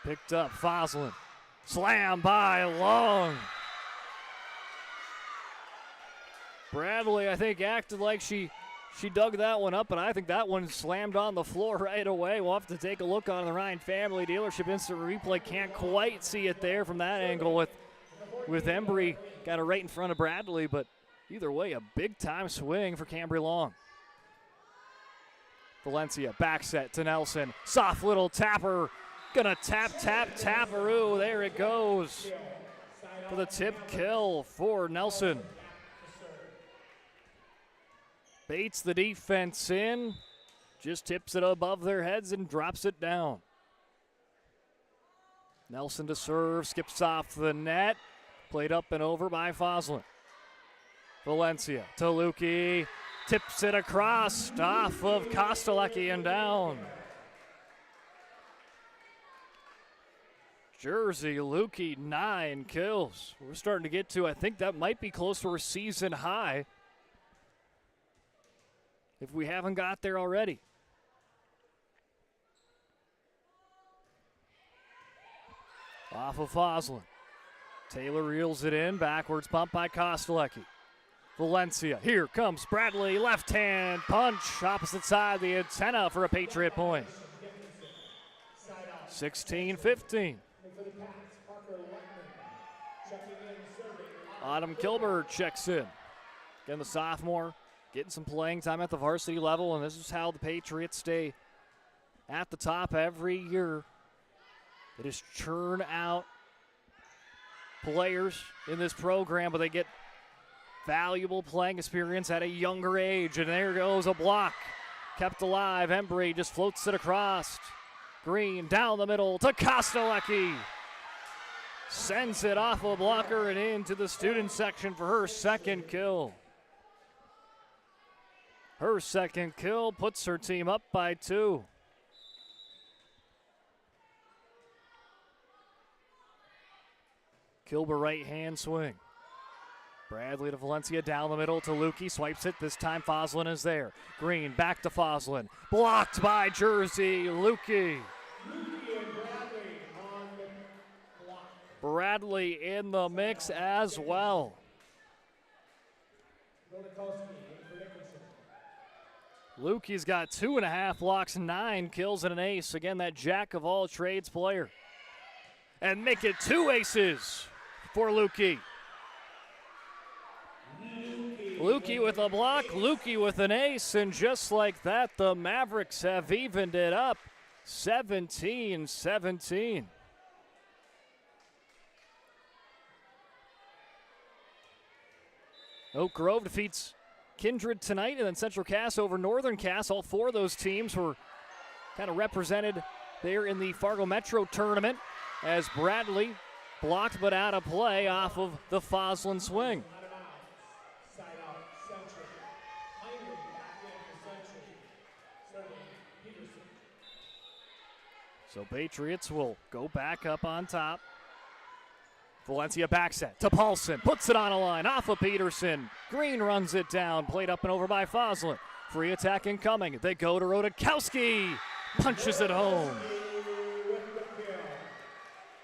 Speaker 10: Picked up Fosland. Slam by Long. Bradley, I think, acted like she dug that one up, and I think that one slammed on the floor right away. We'll have to take a look on the Ryan Family Dealership Instant Replay. Can't quite see it there from that angle with Embry. Got it right in front of Bradley, but either way, a big-time swing for Cambry Long. Valencia, back set to Nelson. Soft little tapper. Gonna taparoo. There it goes. For the tip kill for Nelson. Baits the defense in. Just tips it above their heads and drops it down. Nelson to serve. Skips off the net. Played up and over by Fosland. Valencia to Lukey. Tips it across. Off of Kostelecki and down. Jersey, Lukey, 9 kills. We're starting to get to, I think that might be close to her season high. If we haven't got there already. Off of Fosland. Taylor reels it in. Backwards pump by Kostelecki. Valencia. Here comes Bradley. Left hand punch. Opposite side of the antenna for a Patriot point. 16-15. Autumn Kilber checks in. Again, the sophomore getting some playing time at the varsity level, and this is how the Patriots stay at the top every year. They just churn out players in this program, but they get valuable playing experience at a younger age. And there goes a block. Kept alive. Embry just floats it across. Green down the middle to Kostelecki. Sends it off a blocker and into the student section for her 2nd kill. Her 2nd kill puts her team up by 2. Kilber right hand swing. Bradley to Valencia, down the middle to Lukey, swipes it. This time Fosland is there. Green back to Fosland. Blocked by Jersey, Lukey. Bradley in the mix as well. Lukey's got 2.5 blocks, 9 kills, and an ace. Again, that jack of all trades player. And make it 2 aces for Lukey. Lukey with a block, Lukey with an ace, and just like that, the Mavericks have evened it up. 17-17. Oak Grove defeats Kindred tonight, and then Central Cass over Northern Cass. All 4 of those teams were kind of represented there in the Fargo Metro tournament as Bradley blocked but out of play off of the Fosland swing. So Patriots will go back up on top. Valencia back set to Paulson. Puts it on a line off of Peterson. Green runs it down. Played up and over by Foslin. Free attack incoming. They go to Rodakowski. Punches it home.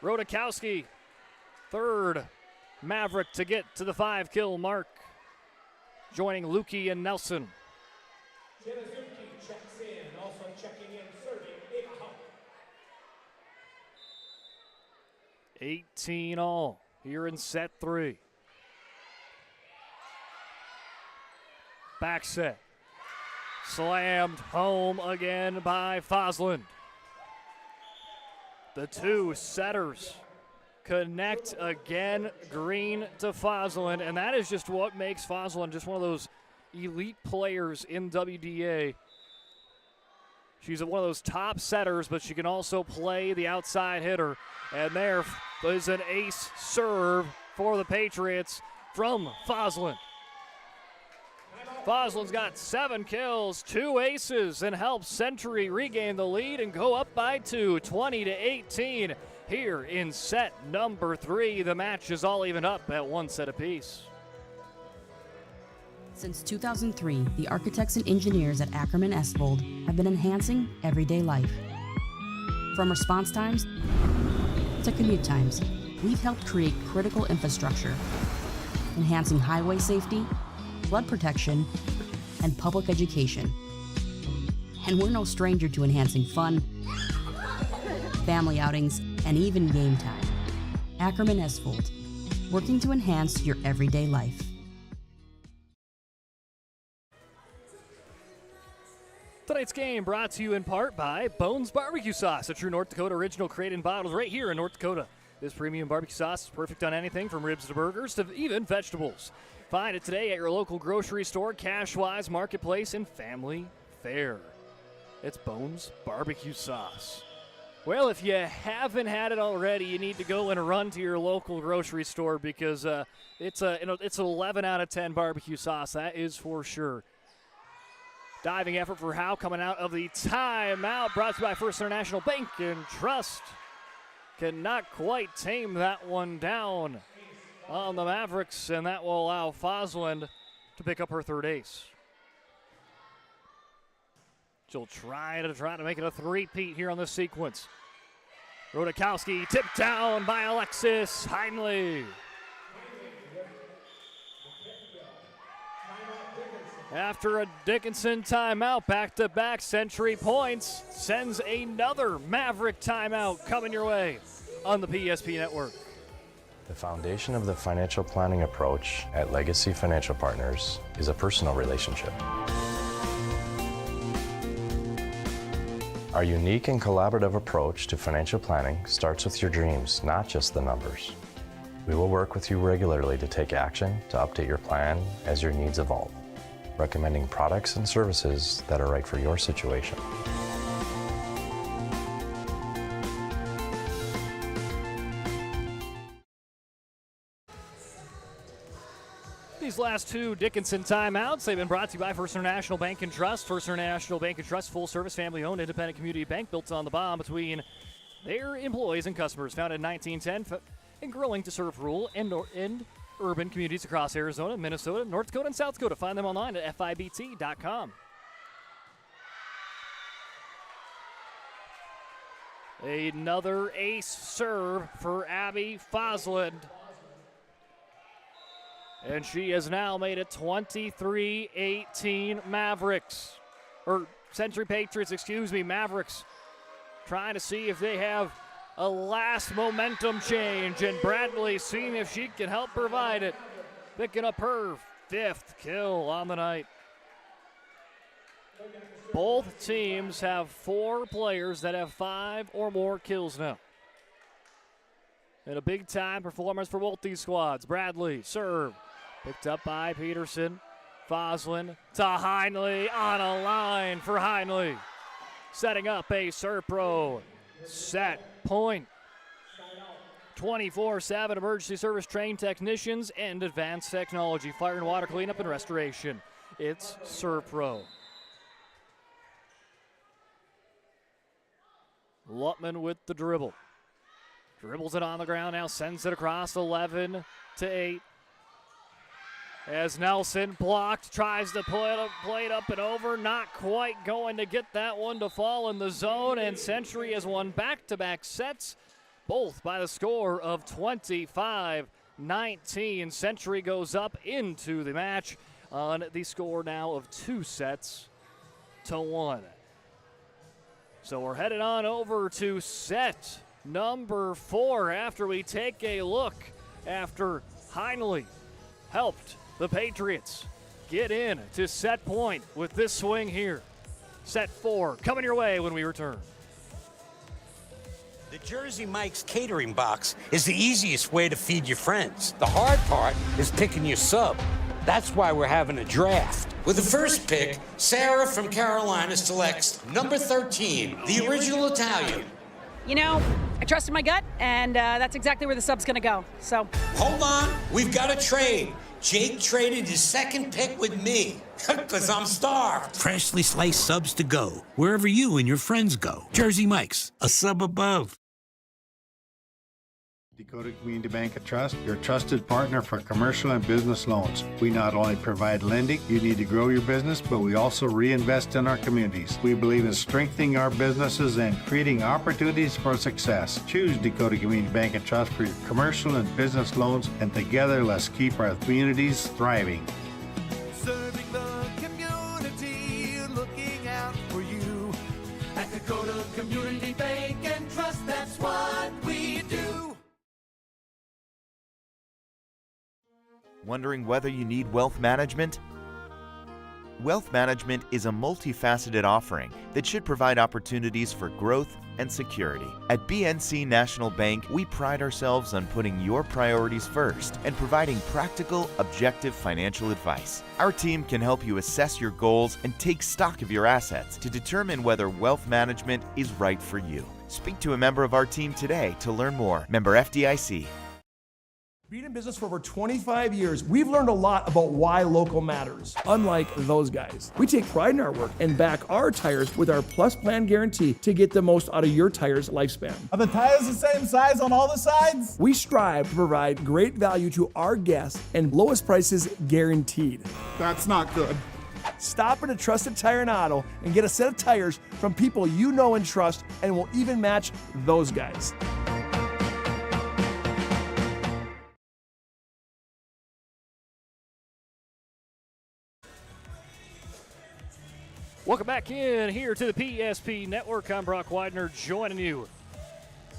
Speaker 10: Rodakowski, third Maverick to get to the 5-kill mark. Joining Lukey and Nelson.
Speaker 1: Janazuki checks in. Also checking in, serving Idaho.
Speaker 10: 18 all here in set 3. Back set. Slammed home again by Foslin. The two setters connect again. Green to Foslin, and that is just what makes Foslin just one of those elite players in WDA. She's one of those top setters, but she can also play the outside hitter. And there is an ace serve for the Patriots from Foslin. Foslin's got 7 kills, 2 aces, and helps Century regain the lead and go up by 2, 20-18. Here in set number 3, the match is all even up at 1 set apiece.
Speaker 14: Since 2003, the architects and engineers at Ackerman Estvold have been enhancing everyday life. From response times to commute times, we've helped create critical infrastructure, enhancing highway safety, flood protection, and public education. And we're no stranger to enhancing fun, family outings, and even game time. Ackerman Estvold, working to enhance your everyday life.
Speaker 10: Tonight's game brought to you in part by Bones Barbecue Sauce, a true North Dakota original created and bottled right here in North Dakota. This premium barbecue sauce is perfect on anything from ribs to burgers to even vegetables. Find it today at your local grocery store, Cashwise, Marketplace, and Family Fare. It's Bones Barbecue Sauce. Well, if you haven't had it already, you need to go and run to your local grocery store because it's an 11 out of 10 barbecue sauce, that is for sure. Diving effort for Howe coming out of the timeout, brought to you by First International Bank and Trust. Cannot quite tame that one down on the Mavericks, and that will allow Foslin to pick up her third ace. She'll try to make it a three-peat here on this sequence. Rodakowski tipped down by Alexis Heinley. After a Dickinson timeout, back-to-back Century points sends another Maverick timeout coming your way on the PSP Network.
Speaker 15: The foundation of the financial planning approach at Legacy Financial Partners is a personal relationship. Our unique and collaborative approach to financial planning starts with your dreams, not just the numbers. We will work with you regularly to take action to update your plan as your needs evolve, recommending products and services that are right for your situation.
Speaker 10: These last two Dickinson timeouts, they've been brought to you by First International Bank and Trust. First International Bank and Trust, full-service, family-owned, independent community bank built on the bond between their employees and customers. Founded in 1910 and growing to serve rural and urban communities across Arizona, Minnesota, North Dakota, and South Dakota. Find them online at FIBT.com. Another ace serve for Abby Foslin. And she has now made it 23-18 Mavericks. Or Century Patriots, Mavericks. Trying to see if they have a last momentum change. And Bradley seeing if she can help provide it. Picking up her 5th kill on the night. Both teams have 4 players that have 5 or more kills now. And a big-time performance for both these squads. Bradley, serve. Picked up by Peterson. Foslin to Heinley on a line for Heinley. Setting up a Serpro set point. 24/7 emergency service trained technicians and advanced technology. Fire and water cleanup and restoration. It's Serpro. Lutman with the dribble. Dribbles it on the ground now, sends it across 11 to 8. As Nelson blocked, tries to play it up and over, not quite going to get that one to fall in the zone, and Century has won back-to-back sets, both by the score of 25-19. Century goes up into the match on the score now of 2-1. So we're headed on over to set number 4 after we take a look after Heinle helped the Patriots get in to set point with this swing here. Set 4 coming your way when we return.
Speaker 16: The Jersey Mike's catering box is the easiest way to feed your friends. The hard part is picking your sub. That's why we're having a draft. With the first pick, Sarah from Carolina selects number 13, the original Italian.
Speaker 18: You know, I trusted my gut, and that's exactly where the sub's going to go. So
Speaker 16: hold on, we've got a trade. Jake traded his second pick with me, because I'm starved. Freshly sliced subs to go, wherever you and your friends go. Jersey Mike's, a sub above.
Speaker 19: Dakota Community Bank and Trust, your trusted partner for commercial and business loans. We not only provide lending you need to grow your business, but we also reinvest in our communities. We believe in strengthening our businesses and creating opportunities for success. Choose Dakota Community Bank and Trust for your commercial and business loans, and together let's keep our communities thriving.
Speaker 20: Serving the community, looking out for you. At Dakota Community Bank and Trust, that's what we do.
Speaker 21: Wondering whether you need wealth management? Wealth management is a multifaceted offering that should provide opportunities for growth and security. At BNC National Bank, we pride ourselves on putting your priorities first and providing practical, objective financial advice. Our team can help you assess your goals and take stock of your assets to determine whether wealth management is right for you. Speak to a member of our team today to learn more. Member FDIC.
Speaker 23: Being in business for over 25 years, we've learned a lot about why local matters. Unlike those guys, we take pride in our work and back our tires with our Plus Plan guarantee to get the most out of your tire's lifespan.
Speaker 24: Are the tires the same size on all the sides?
Speaker 23: We strive to provide great value to our guests and lowest prices guaranteed.
Speaker 24: That's not good.
Speaker 23: Stop at a trusted tire and auto and get a set of tires from people you know and trust, and will even match those guys.
Speaker 10: Welcome back in here to the PSP Network. I'm Brock Widener joining you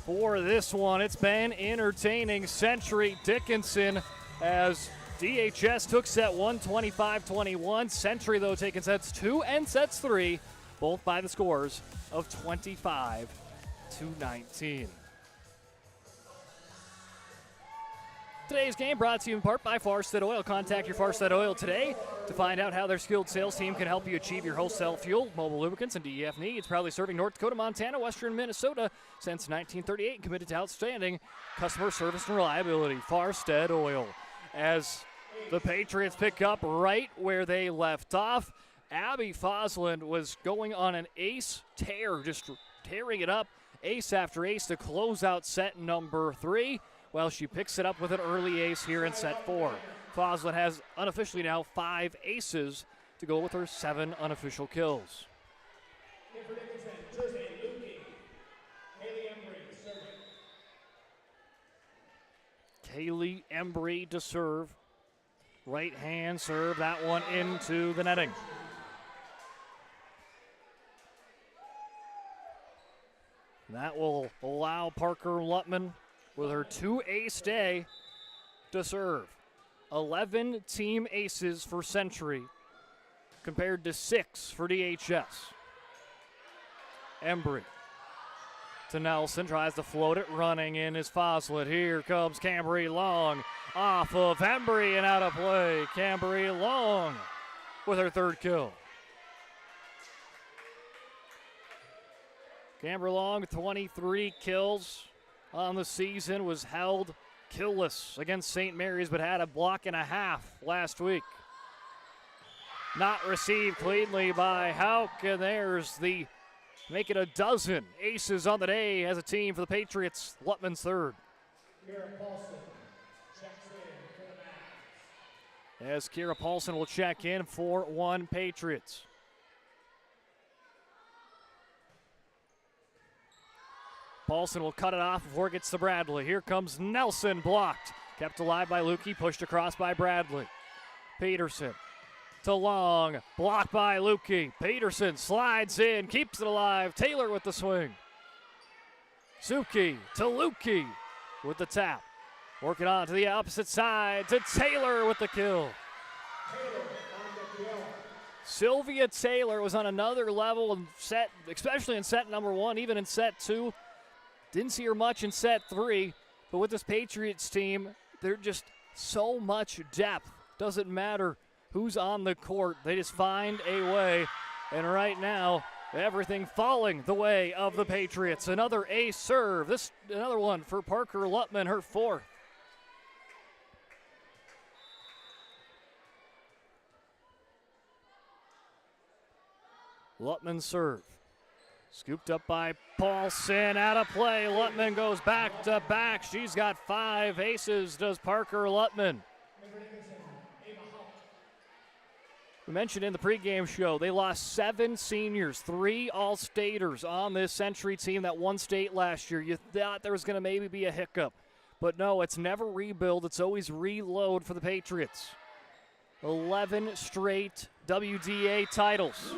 Speaker 10: for this one. It's been entertaining. Century Dickinson as DHS took set 1, 25-21. Century, though, taking sets 2 and sets 3, both by the scores of 25-19. Today's game brought to you in part by Farstead Oil. Contact your Farstead Oil today to find out how their skilled sales team can help you achieve your wholesale fuel, mobile lubricants, and DEF needs. Proudly serving North Dakota, Montana, Western Minnesota since 1938 and committed to outstanding customer service and reliability. Farstead Oil. As the Patriots pick up right where they left off, Abby Fosland was going on an ace tear, just tearing it up, ace after ace to close out set number 3. Well, she picks it up with an early ace here in set 4. Fosland has unofficially now 5 aces to go with her 7 unofficial kills. Kaylee Embry to serve. Right hand serve, that one into the netting. That will allow Parker Lutman with her 2-ace day to serve. 11 team aces for Century compared to 6 for DHS. Embry to Nelson, tries to float it, running in is Foslet. Here comes Cambry Long off of Embry and out of play. Cambry Long with her 3rd kill. Cambry Long, 23 kills on the season, was held killless against St. Mary's, but had a block and a half last week. Not received cleanly by Hauk, and there's the make it a dozen aces on the day as a team for the Patriots. Lutman's third. As Kira Paulson will check in for 1 Patriots. Paulson will cut it off before it gets to Bradley. Here comes Nelson, blocked. Kept alive by Lukey, pushed across by Bradley. Peterson to Long, blocked by Lukey. Peterson slides in, keeps it alive. Taylor with the swing. Suki to Lukey with the tap. Working on to the opposite side to Taylor with the kill. Sylvia Taylor was on another level in set, especially in set number 1, even in set 2. Didn't see her much in set 3, but with this Patriots team, they're just so much depth. Doesn't matter who's on the court. They just find a way. And right now, everything falling the way of the Patriots. Another ace serve. This another one for Parker Lutman, her 4th. Lutman serve. Scooped up by Paulson, out of play. Lutman goes back to back. She's got 5 aces, does Parker Lutman. We mentioned in the pregame show, they lost 7 seniors, 3 all-staters on this Century team that won state last year. You thought there was going to maybe be a hiccup, but no, it's never rebuild. It's always reload for the Patriots. 11 straight WDA titles.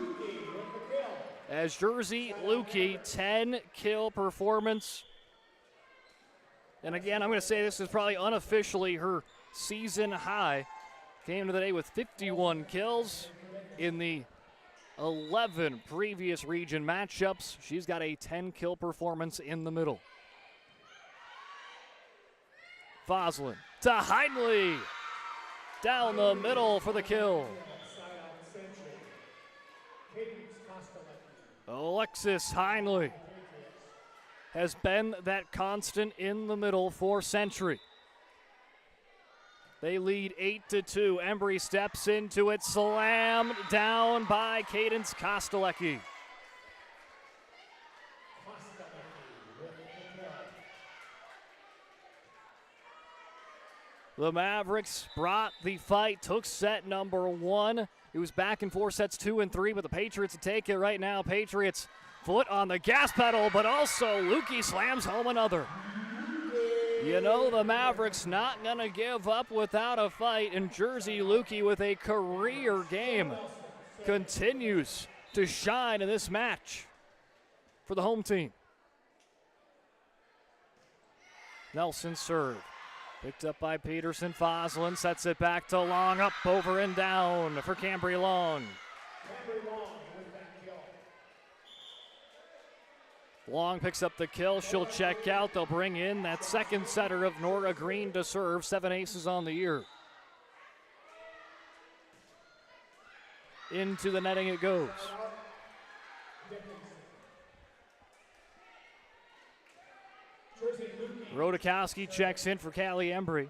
Speaker 10: As Jersey Lukey, 10-kill performance. And again, I'm going to say this is probably unofficially her season high. Came to the day with 51 kills in the 11 previous region matchups. She's got a 10-kill performance in the middle. Foslin to Heinley. Down the middle for the kill. Alexis Heinley has been that constant in the middle for Century. They lead 8-2. Embry steps into it, slammed down by Cadence Kostelecki. The Mavericks brought the fight, took set number 1. It was back in 4 sets 2 and 3, but the Patriots take it right now. Patriots foot on the gas pedal, but also Lukey slams home another. You know the Mavericks not going to give up without a fight, and Jersey Lukey with a career game continues to shine in this match for the home team. Nelson serve. Picked up by Peterson. Foslin sets it back to Long, up, over, and down for Cambry Long. Long picks up the kill. She'll check out. They'll bring in that second setter of Nora Green to serve. 7 aces on the year. Into the netting it goes. Rodakowski checks in for Callie Embry.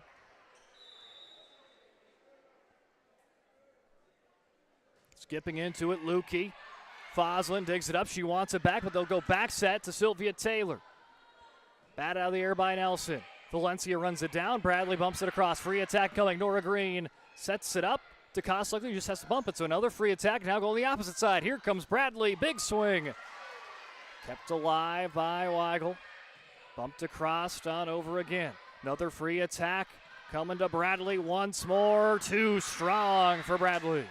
Speaker 10: Skipping into it, Lukey. Foslin digs it up. She wants it back, but they'll go back set to Sylvia Taylor. Bat out of the air by Nelson. Valencia runs it down. Bradley bumps it across. Free attack coming. Nora Green sets it up to Kostelecki. Just has to bump it. So another free attack. Now going the opposite side. Here comes Bradley. Big swing. Kept alive by Weigel. Bumped across, on over again. Another free attack coming to Bradley once more. Too strong for Bradley.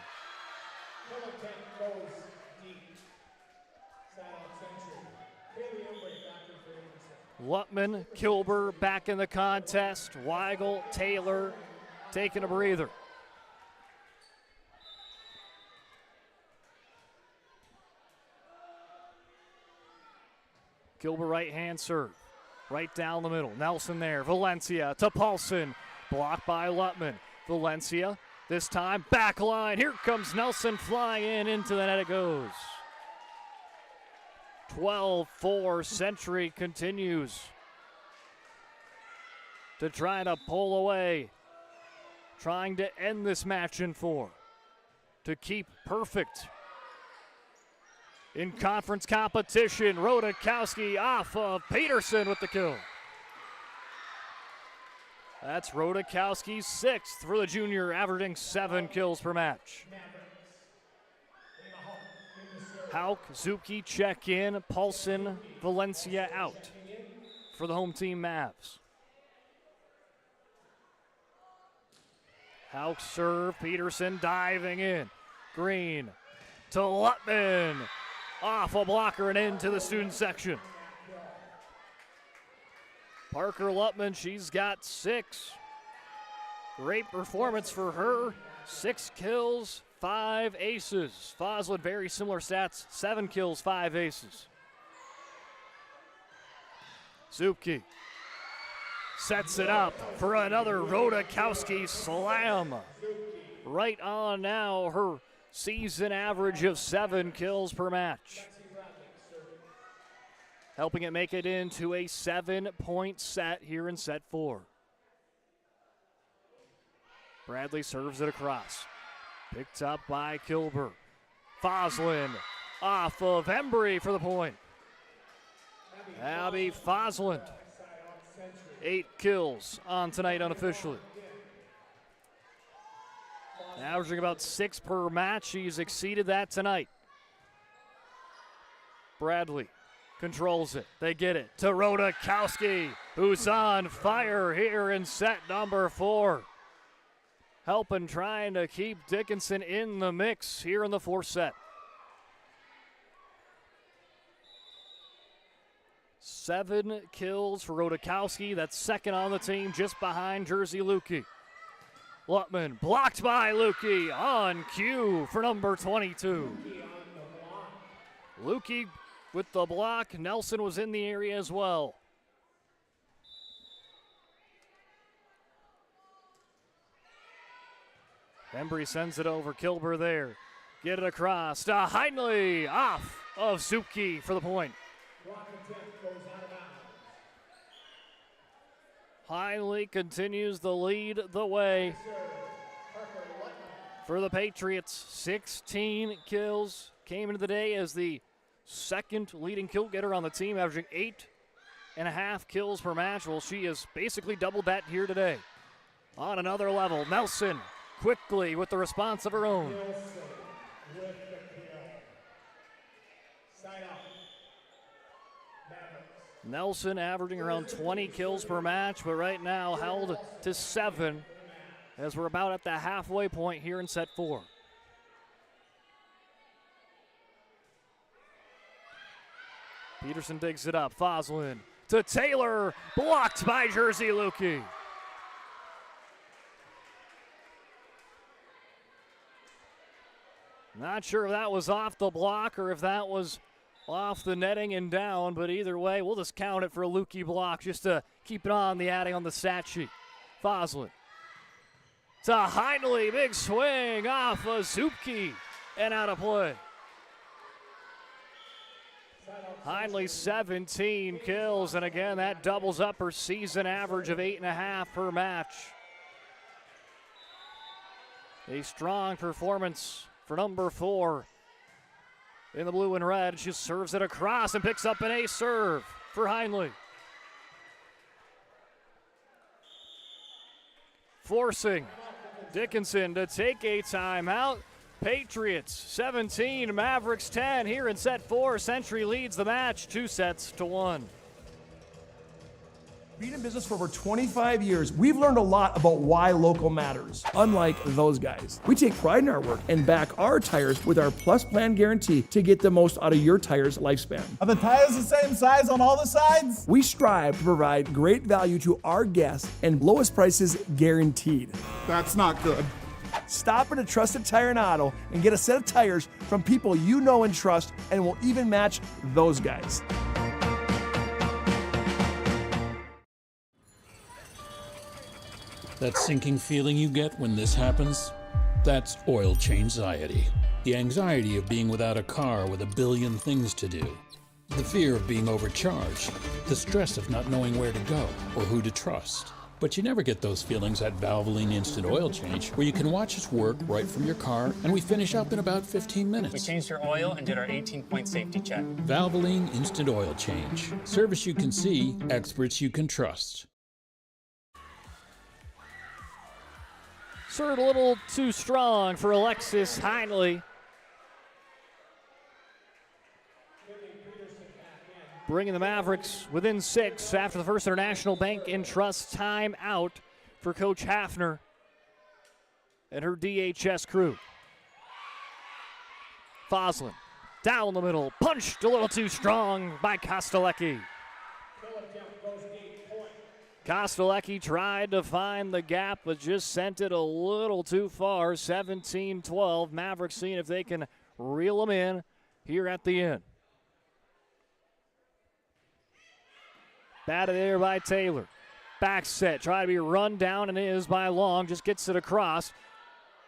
Speaker 10: Lutman, Kilber back in the contest. Weigel, Taylor taking a breather. Kilber right hand serve. Right down the middle. Nelson there. Valencia to Paulson. Blocked by Lutman. Valencia this time back line. Here comes Nelson flying in. Into the net it goes. 12-4. Century continues to try to pull away. Trying to end this match in 4. To keep perfect in conference competition. Rodakowski off of Peterson with the kill. That's Rodakowski's 6th for the junior, averaging 7 kills per match. Hauk, Zupke check in, Paulson, Valencia out for the home team Mavs. Hauk serve, Peterson diving in. Green to Lutman, off a blocker and into the student section. Parker Lutman, she's got 6. Great performance for her. 6 kills, 5 aces. Foslin, very similar stats, 7 kills, 5 aces. Zupke sets it up for another Rodakowski slam. Right on now, her season average of 7 kills per match. Helping it make it into a 7-point set here in set 4. Bradley serves it across. Picked up by Kilber. Foslin off of Embry for the point. Abby Foslin, 8 kills on tonight unofficially. Averaging about 6 per match. She's exceeded that tonight. Bradley controls it. They get it to Rodakowski, who's on fire here in set number 4. Helping trying to keep Dickinson in the mix here in the 4th set. 7 kills for Rodakowski. That's 2nd on the team, just behind Jersey Lukey. Lutman blocked by Lukey on cue for number 22. Lukey with the block. Nelson was in the area as well. Embry sends it over. Kilber there. Get it across to Heinley. Off of Zupke for the point. Heinley continues to lead the way for the Patriots. 16 kills. Came into the day as the 2nd leading kill getter on the team, averaging 8.5 kills per match. Well, she has basically doubled that here today. On another level, Nelson quickly with the response of her own. Nelson averaging around 20 kills per match, but right now held to 7 as we're about at the halfway point here in set 4. Peterson digs it up. Foslin to Taylor, blocked by Jersey Lukey. Not sure if that was off the block or if that was off the netting and down, but either way, we'll just count it for a Lukey block just to keep it on the adding on the stat sheet. Foslin to Heinley, big swing off of Zupke and out of play. Heinley 17 kills, and again, that doubles up her season average of 8.5 per match. A strong performance for number 4 in the blue and red. She serves it across and picks up an ace serve for Heinley. Forcing Dickinson to take a timeout. Patriots 17, Mavericks 10 here in set 4. Century leads the match 2-1.
Speaker 23: Being in business for over 25 years, we've learned a lot about why local matters, unlike those guys. We take pride in our work and back our tires with our Plus Plan guarantee to get the most out of your tire's lifespan.
Speaker 24: Are the tires the same size on all the sides?
Speaker 23: We strive to provide great value to our guests and lowest prices guaranteed.
Speaker 24: That's not good.
Speaker 23: Stop at a trusted tire and auto and get a set of tires from people you know and trust, and will even match those guys.
Speaker 3: That sinking feeling you get when this happens? That's oil change-anxiety. The anxiety of being without a car with a billion things to do. The fear of being overcharged. The stress of not knowing where to go or who to trust. But you never get those feelings at Valvoline Instant Oil Change, where you can watch us work right from your car, and we finish up in about 15 minutes.
Speaker 4: We changed your oil and did our 18-point safety check.
Speaker 3: Valvoline Instant Oil Change. Service you can see, experts you can trust.
Speaker 10: Served a little too strong for Alexis Heinley. Bringing the Mavericks within 6 after the First International Bank and Trust timeout for Coach Hafner and her DHS crew. Foslin down the middle, punched a little too strong by Kostelecki. Kostelecki tried to find the gap, but just sent it a little too far. 17-12. Mavericks seeing if they can reel them in here at the end. Batted there by Taylor. Back set, try to be run down, and it is by Long. Just gets it across.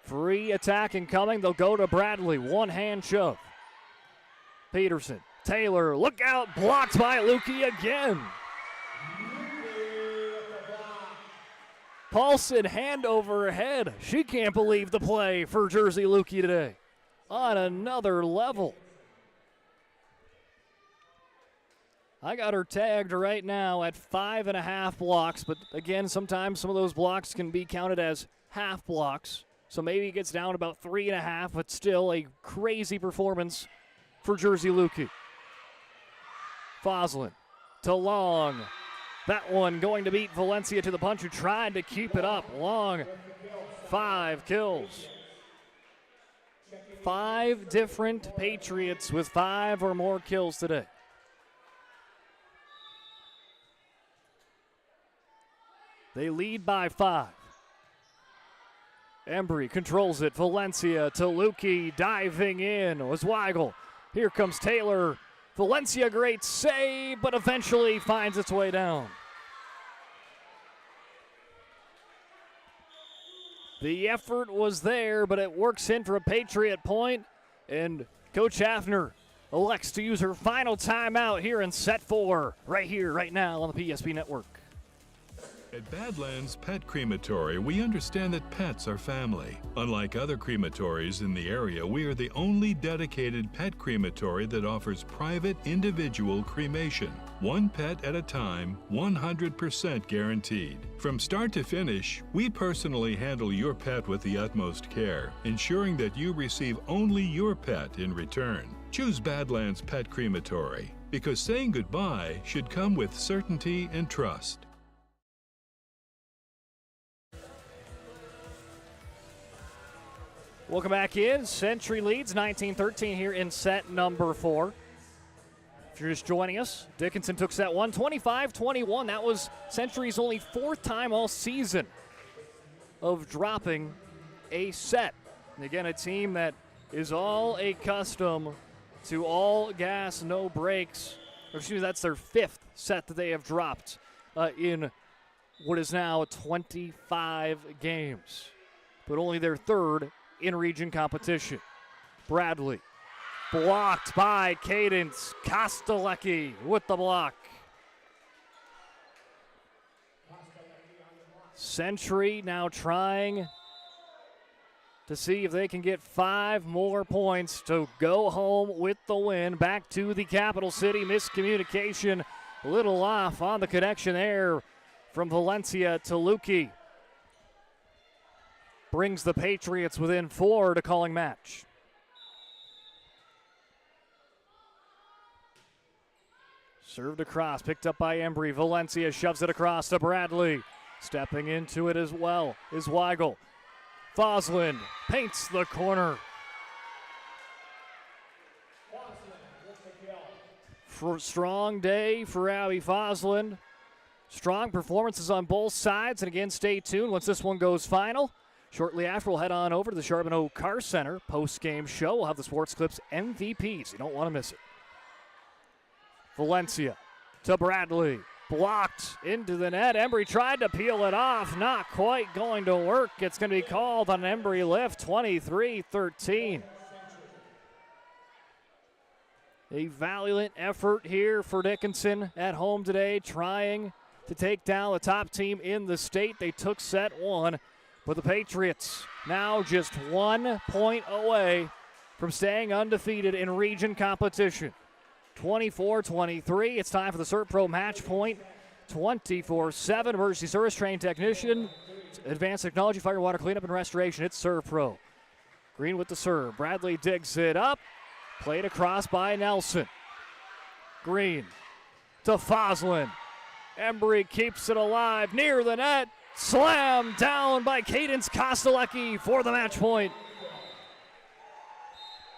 Speaker 10: Free attack incoming. They'll go to Bradley. One-hand shove. Peterson. Taylor, look out. Blocked by Lukey again. Paulson, hand over head. She can't believe the play for Jersey Lukey today. On another level. I got her tagged right now at 5.5 blocks, but again, sometimes some of those blocks can be counted as half blocks. So maybe it gets down about 3.5, but still a crazy performance for Jersey Lukey. Foslin to Long. That one going to beat Valencia to the punch, who tried to keep it up. Long, 5 kills. 5 different Patriots with 5 or more kills today. They lead by 5. Embry controls it. Valencia to Lukey. Diving in was Weigel. Here comes Taylor. Valencia, great save, but eventually finds its way down. The effort was there, but it works in for a Patriot point, and Coach Hafner elects to use her final timeout here in set 4, right here, right now on the PSP Network.
Speaker 6: At Badlands Pet Crematory, we understand that pets are family. Unlike other crematories in the area, we are the only dedicated pet crematory that offers private individual cremation. One pet at a time, 100% guaranteed. From start to finish, we personally handle your pet with the utmost care, ensuring that you receive only your pet in return. Choose Badlands Pet Crematory, because saying goodbye should come with certainty and trust.
Speaker 10: Welcome back in. Century leads 19-13 here in set number 4. If you're just joining us, Dickinson took set 1, 25-21. That was Century's only 4th time all season of dropping a set. And again, a team that is all accustomed to all gas, no brakes. Or excuse me, that's their 5th set that they have dropped in what is now 25 games. But only their 3rd in-region competition. Bradley, blocked by Cadence. Kostelecki with the block. Century now trying to see if they can get 5 more points to go home with the win. Back to the capital city. Miscommunication, a little off on the connection there from Valencia to Lukey. Brings the Patriots within 4 to calling match. Served across, picked up by Embry. Valencia shoves it across to Bradley. Stepping into it as well is Weigel. Foslin paints the corner. Strong day for Abby Foslin. Strong performances on both sides, and again, stay tuned once this one goes final. Shortly after, we'll head on over to the Charbonneau Car Center post-game show. We'll have the Sports Clips MVPs. You don't want to miss it. Valencia to Bradley. Blocked into the net. Embry tried to peel it off. Not quite going to work. It's going to be called on an Embry lift, 23-13. A valiant effort here for Dickinson at home today, trying to take down the top team in the state. They took set 1, but the Patriots now just 1 point away from staying undefeated in region competition. 24-23. It's time for the ServPro match point. 24/7 emergency service trained technician, advanced technology, fire, water cleanup, and restoration. It's ServPro. Green with the serve. Bradley digs it up. Played across by Nelson. Green to Foslin. Embry keeps it alive near the net. Slam down by Cadence Kostelecki for the match point.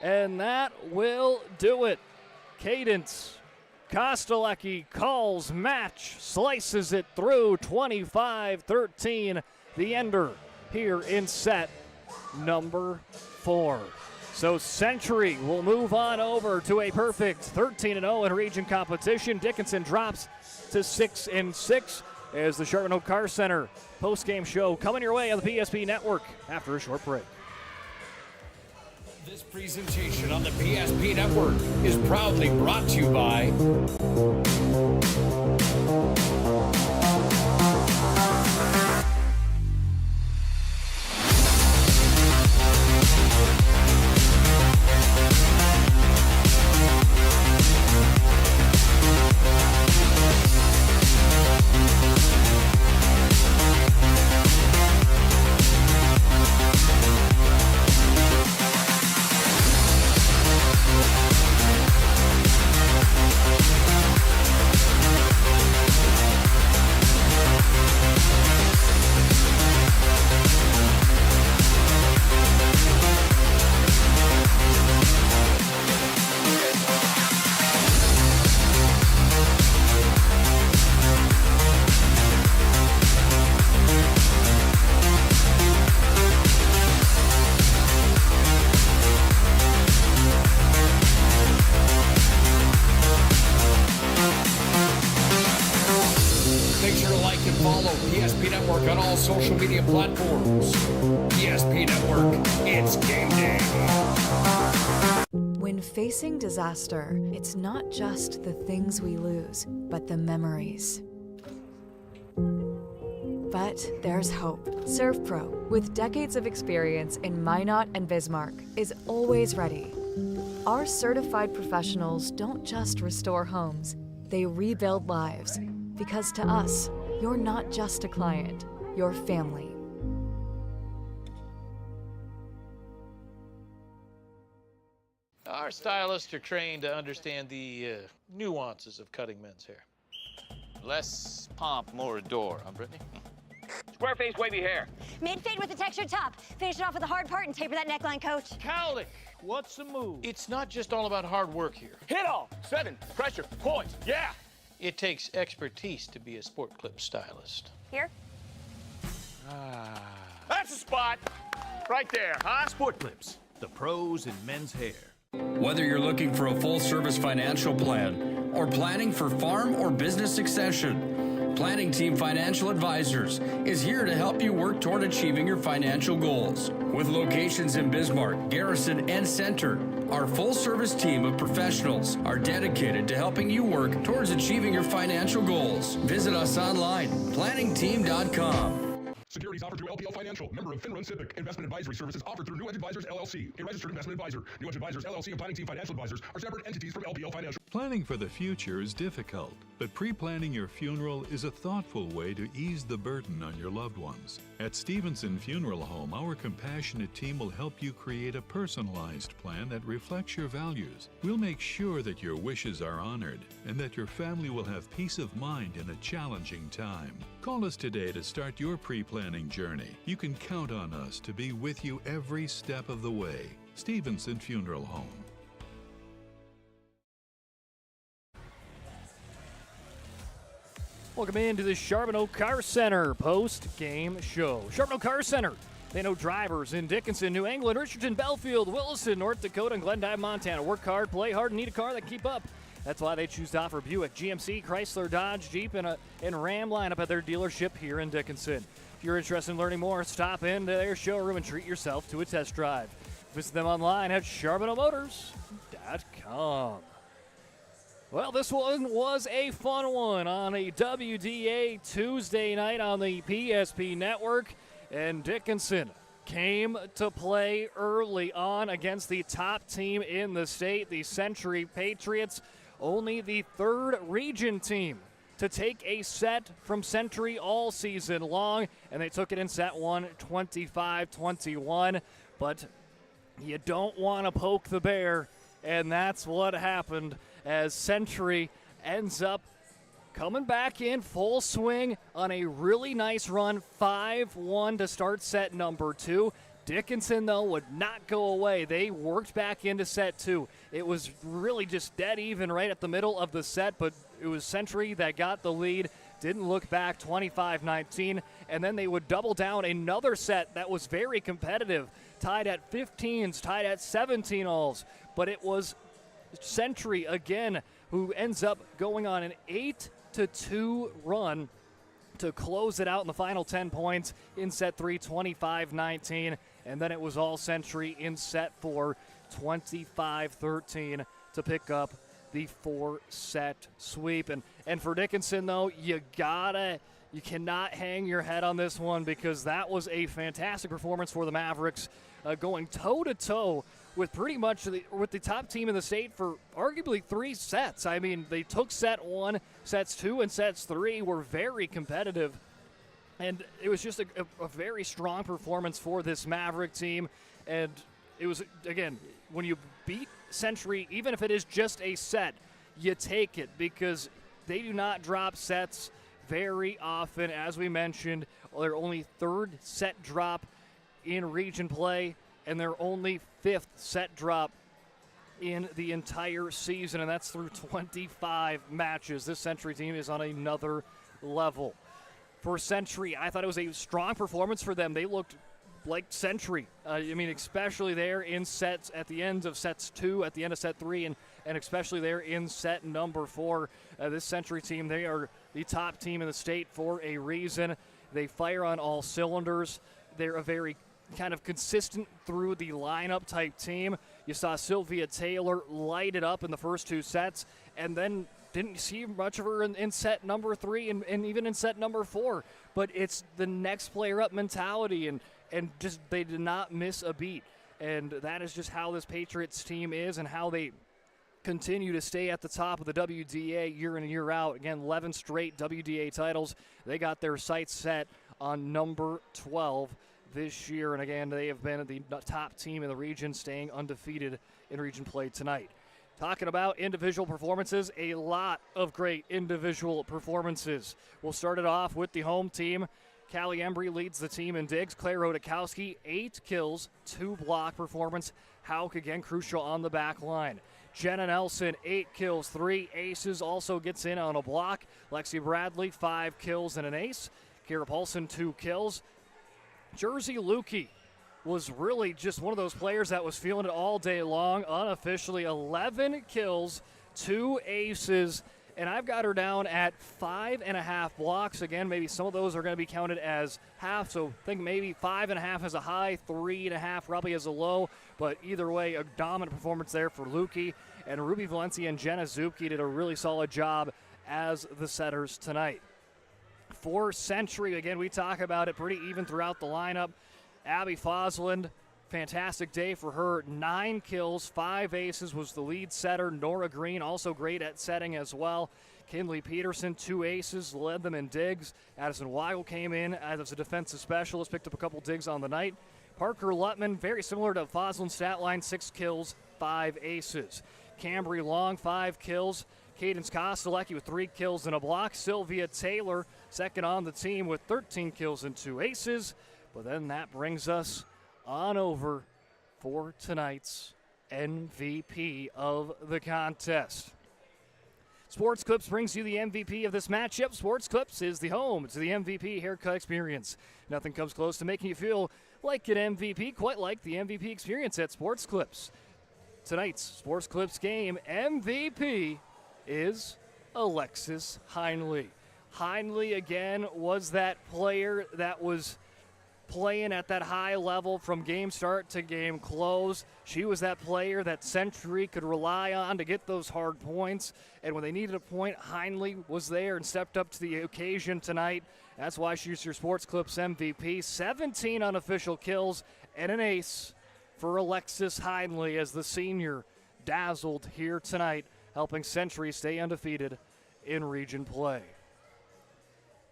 Speaker 10: And that will do it. Cadence Kostelecki calls match, slices it through 25-13, the ender here in set number 4. So Century will move on over to a perfect 13-0 in region competition. Dickinson drops to 6-6 as the Charbonneau Car Center postgame show coming your way on the PSP Network after a short break.
Speaker 5: This presentation on the PSP Network is proudly brought to you by social media platforms. PSP Network, it's game day.
Speaker 2: When facing disaster, it's not just the things we lose, but the memories. But there's hope. ServPro, with decades of experience in Minot and Bismarck, is always ready. Our certified professionals don't just restore homes, they rebuild lives. Because to us, you're not just a client, you're family.
Speaker 7: Our stylists are trained to understand the nuances of cutting men's hair. Less pomp, more adore, huh, Brittany?
Speaker 8: Square face, wavy hair. Mid-fade with a textured top. Finish it off with a hard part and taper that neckline, coach.
Speaker 7: Cowlick, what's the move? It's not just all about hard work here.
Speaker 8: Hit all.
Speaker 7: 7, pressure, points, yeah! It takes expertise to be a sport clip stylist.
Speaker 8: Here?
Speaker 7: That's the spot! Right there, huh?
Speaker 11: Sport Clips, the pros in men's hair.
Speaker 5: Whether you're looking for a full-service financial plan or planning for farm or business succession, Planning Team Financial Advisors is here to help you work toward achieving your financial goals. With locations in Bismarck, Garrison, and Center, our full-service team of professionals are dedicated to helping you work towards achieving your financial goals. Visit us online, planningteam.com.
Speaker 9: Securities offered through LPL Financial, member of Finrun Civic. Investment advisory services offered through New Edge Advisors LLC, a registered investment advisor. New Edge Advisors LLC and Planning Team Financial Advisors are separate entities from LPL Financial.
Speaker 6: Planning for the future is difficult, but pre-planning your funeral is a thoughtful way to ease the burden on your loved ones. At Stevenson Funeral Home, our compassionate team will help you create a personalized plan that reflects your values. We'll make sure that your wishes are honored and that your family will have peace of mind in a challenging time. Call us today to start your pre-planning journey. You can count on us to be with you every step of the way. Stevenson Funeral Home.
Speaker 10: Welcome into the Charbonneau Car Center post-game show. Charbonneau Car Center. They know drivers in Dickinson, New England, Richardson, Belfield, Williston, North Dakota, and Glendive, Montana. Work hard, play hard, and need a car that can keep up. That's why they choose to offer Buick, GMC, Chrysler, Dodge, Jeep, and Ram lineup at their dealership here in Dickinson. If you're interested in learning more, stop into their showroom and treat yourself to a test drive. Visit them online at CharbonneauMotors.com. Well, this one was a fun one on a WDA Tuesday night on the PSP Network, and Dickinson came to play early on against the top team in the state, the Century Patriots, only the third region team to take a set from Century all season long, and they took it in set one, 25-21, but you don't want to poke the bear, and that's what happened as Century ends up coming back in full swing on a really nice run, 5-1 to start set number 2. Dickinson, though, would not go away. They worked back into set 2. It was really just dead even right at the middle of the set, but it was Century that got the lead, didn't look back, 25-19, and then they would double down another set that was very competitive, tied at 15s, tied at 17 alls, but it was Century again who ends up going on an 8-2 run to close it out in the final 10 points in set 3, 25-19, and then it was all Century in set 4, 25-13 to pick up the 4-set sweep. And for Dickinson, though, you cannot hang your head on this one, because that was a fantastic performance for the Mavericks, going toe-to-toe with pretty much with the top team in the state for arguably 3 sets. I mean, they took set 1, sets 2, and sets 3 were very competitive. And it was just a very strong performance for this Maverick team. And it was, again, when you beat Century, even if it is just a set, you take it, because they do not drop sets very often. As we mentioned, their only 3rd set drop in region play, and their only 5th set drop in the entire season, and that's through 25 matches. This Century team is on another level. For Century, I thought it was a strong performance for them. They looked like Century. Especially there in sets at the end of sets 2, at the end of set 3, and especially there in set number 4. This Century team, they are the top team in the state for a reason. They fire on all cylinders. They're a very kind of consistent through the lineup type team. You saw Sylvia Taylor light it up in the first 2 sets, and then didn't see much of her in set number 3 and even in set number 4. But it's the next player up mentality, and just they did not miss a beat. And that is just how this Patriots team is, and how they continue to stay at the top of the WDA year in and year out. Again, 11 straight WDA titles. They got their sights set on number 12 this year, and again, they have been the top team in the region, staying undefeated in region play tonight. Talking about individual performances, a lot of great individual performances. We'll start it off with the home team. Callie Embry leads the team in digs. Claire Rodakowski, 8 kills, 2 block performance. Hauk again crucial on the back line. Jenna Nelson, 8 kills, 3 aces, also gets in on a block. Lexi Bradley, 5 kills and an ace. Kira Paulson, 2 kills. Jersey Lukey was really just one of those players that was feeling it all day long. Unofficially, 11 kills, 2 aces, and I've got her down at 5.5 blocks. Again, maybe some of those are going to be counted as half, so think maybe 5.5 as a high, 3.5 probably as a low, but either way, a dominant performance there for Lukey. And Ruby Valencia and Jenna Zupke did a really solid job as the setters tonight. For Century, again, we talk about it pretty even throughout the lineup. Abby Fosland, fantastic day for her. 9 kills, 5 aces, was the lead setter. Nora Green, also great at setting as well. Kinley Peterson, 2 aces, led them in digs. Addison Weigel came in as a defensive specialist, picked up a couple digs on the night. Parker Lutman, very similar to Fosland's stat line, 6 kills, 5 aces. Cambry Long, 5 kills. Cadence Kostelecki with 3 kills and a block. Sylvia Taylor, second on the team with 13 kills and 2 aces. But then that brings us on over for tonight's MVP of the contest. Sports Clips brings you the MVP of this matchup. Sports Clips is the home to the MVP haircut experience. Nothing comes close to making you feel like an MVP, quite like the MVP experience at Sports Clips. Tonight's Sports Clips game MVP is Alexis Heinley. Heinley, again, was that player that was playing at that high level from game start to game close. She was that player that Century could rely on to get those hard points. And when they needed a point, Heinley was there and stepped up to the occasion tonight. That's why she's your Sports Clips MVP. 17 unofficial kills and an ace for Alexis Heinley as the senior dazzled here tonight, helping Century stay undefeated in region play.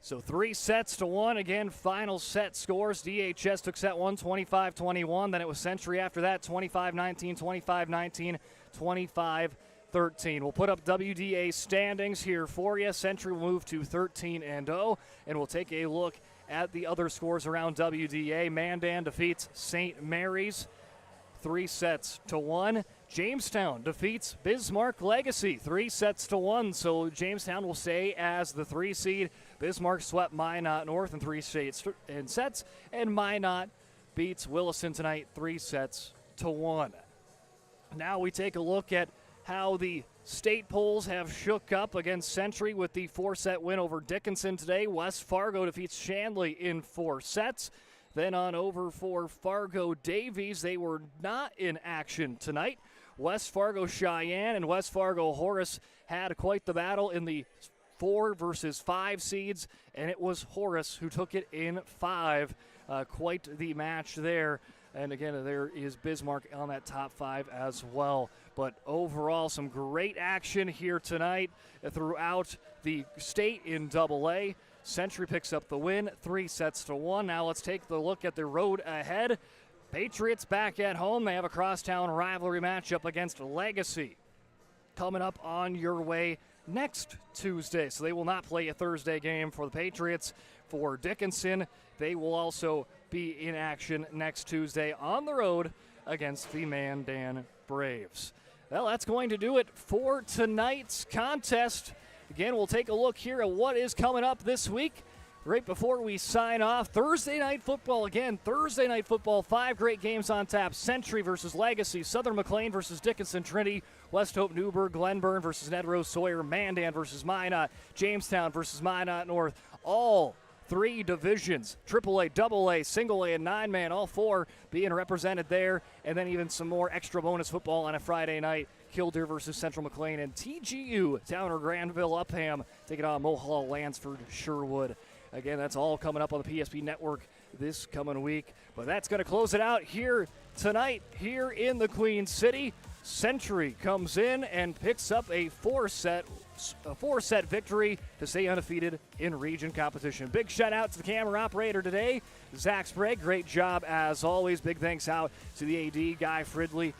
Speaker 10: So 3-1 again, final set scores. DHS took set 1, 25-21. Then it was Century after that, 25-19, 25-19, 25-13. We'll put up WDA standings here for you. Century will move to 13-0, and we'll take a look at the other scores around WDA. Mandan defeats St. Mary's 3-1. Jamestown defeats Bismarck Legacy 3-1. So Jamestown will stay as the 3 seed. Bismarck swept Minot North in 3 sets, and Minot beats Williston tonight 3-1. Now we take a look at how the state polls have shook up against Century with the 4-set win over Dickinson today. West Fargo defeats Shanley in 4 sets. Then on over for Fargo Davies, they were not in action tonight. West Fargo Cheyenne and West Fargo Horace had quite the battle in the 4 versus 5 seeds, and it was Horace who took it in 5. Quite the match there. And again, there is Bismarck on that top 5 as well. But overall, some great action here tonight throughout the state in AA. Century picks up the win, 3-1. Now let's take the look at the road ahead. Patriots back at home. They have a crosstown rivalry matchup against Legacy coming up on your way next Tuesday. So they will not play a Thursday game for the Patriots. For Dickinson, they will also be in action next Tuesday on the road against the Mandan Braves. Well, that's going to do it for tonight's contest. Again, we'll take a look here at what is coming up this week. Right before we sign off, Thursday Night Football again. Thursday Night Football, 5 great games on tap. Century versus Legacy, Southern McLean versus Dickinson Trinity, West Hope Newburgh, Glenburn versus Ned Rose Sawyer, Mandan versus Minot, Jamestown versus Minot North. All 3 divisions, AAA, AA, single A, and 9-man, all 4 being represented there. And then even some more extra bonus football on a Friday night. Killdeer versus Central McLean, and TGU, Towner Granville Upham, taking on Mulhall Lansford Sherwood. Again, that's all coming up on the PSP Network this coming week. But that's going to close it out here tonight, here in the Queen City. Century comes in and picks up a 4-set victory to stay undefeated in region competition. Big shout out to the camera operator today, Zach Sprague. Great job as always. Big thanks out to the AD, Guy Fridley,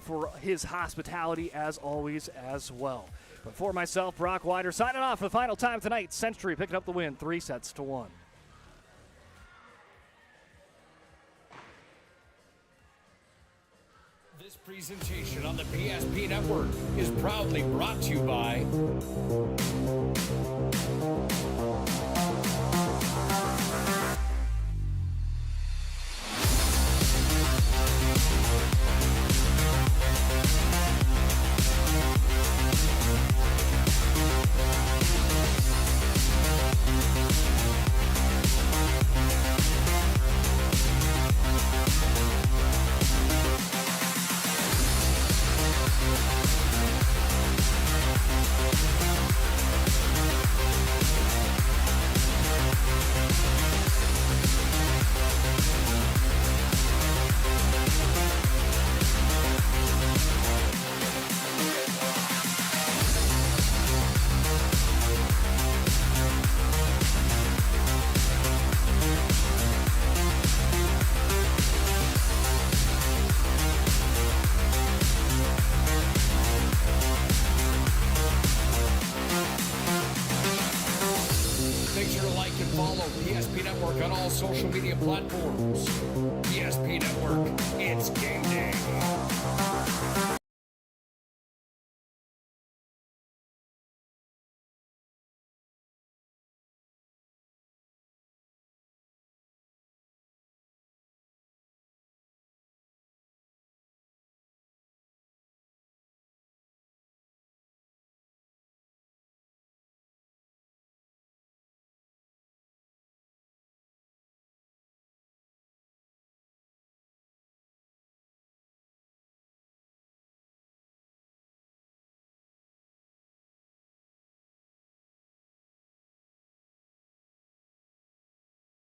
Speaker 10: for his hospitality as always as well. But for myself, Brock Wider, signing off for the final time tonight. Century picking up the win, 3-1.
Speaker 5: This presentation on the PSP Network is proudly brought to you by PSP Network on all social media platforms. PSP Network, it's game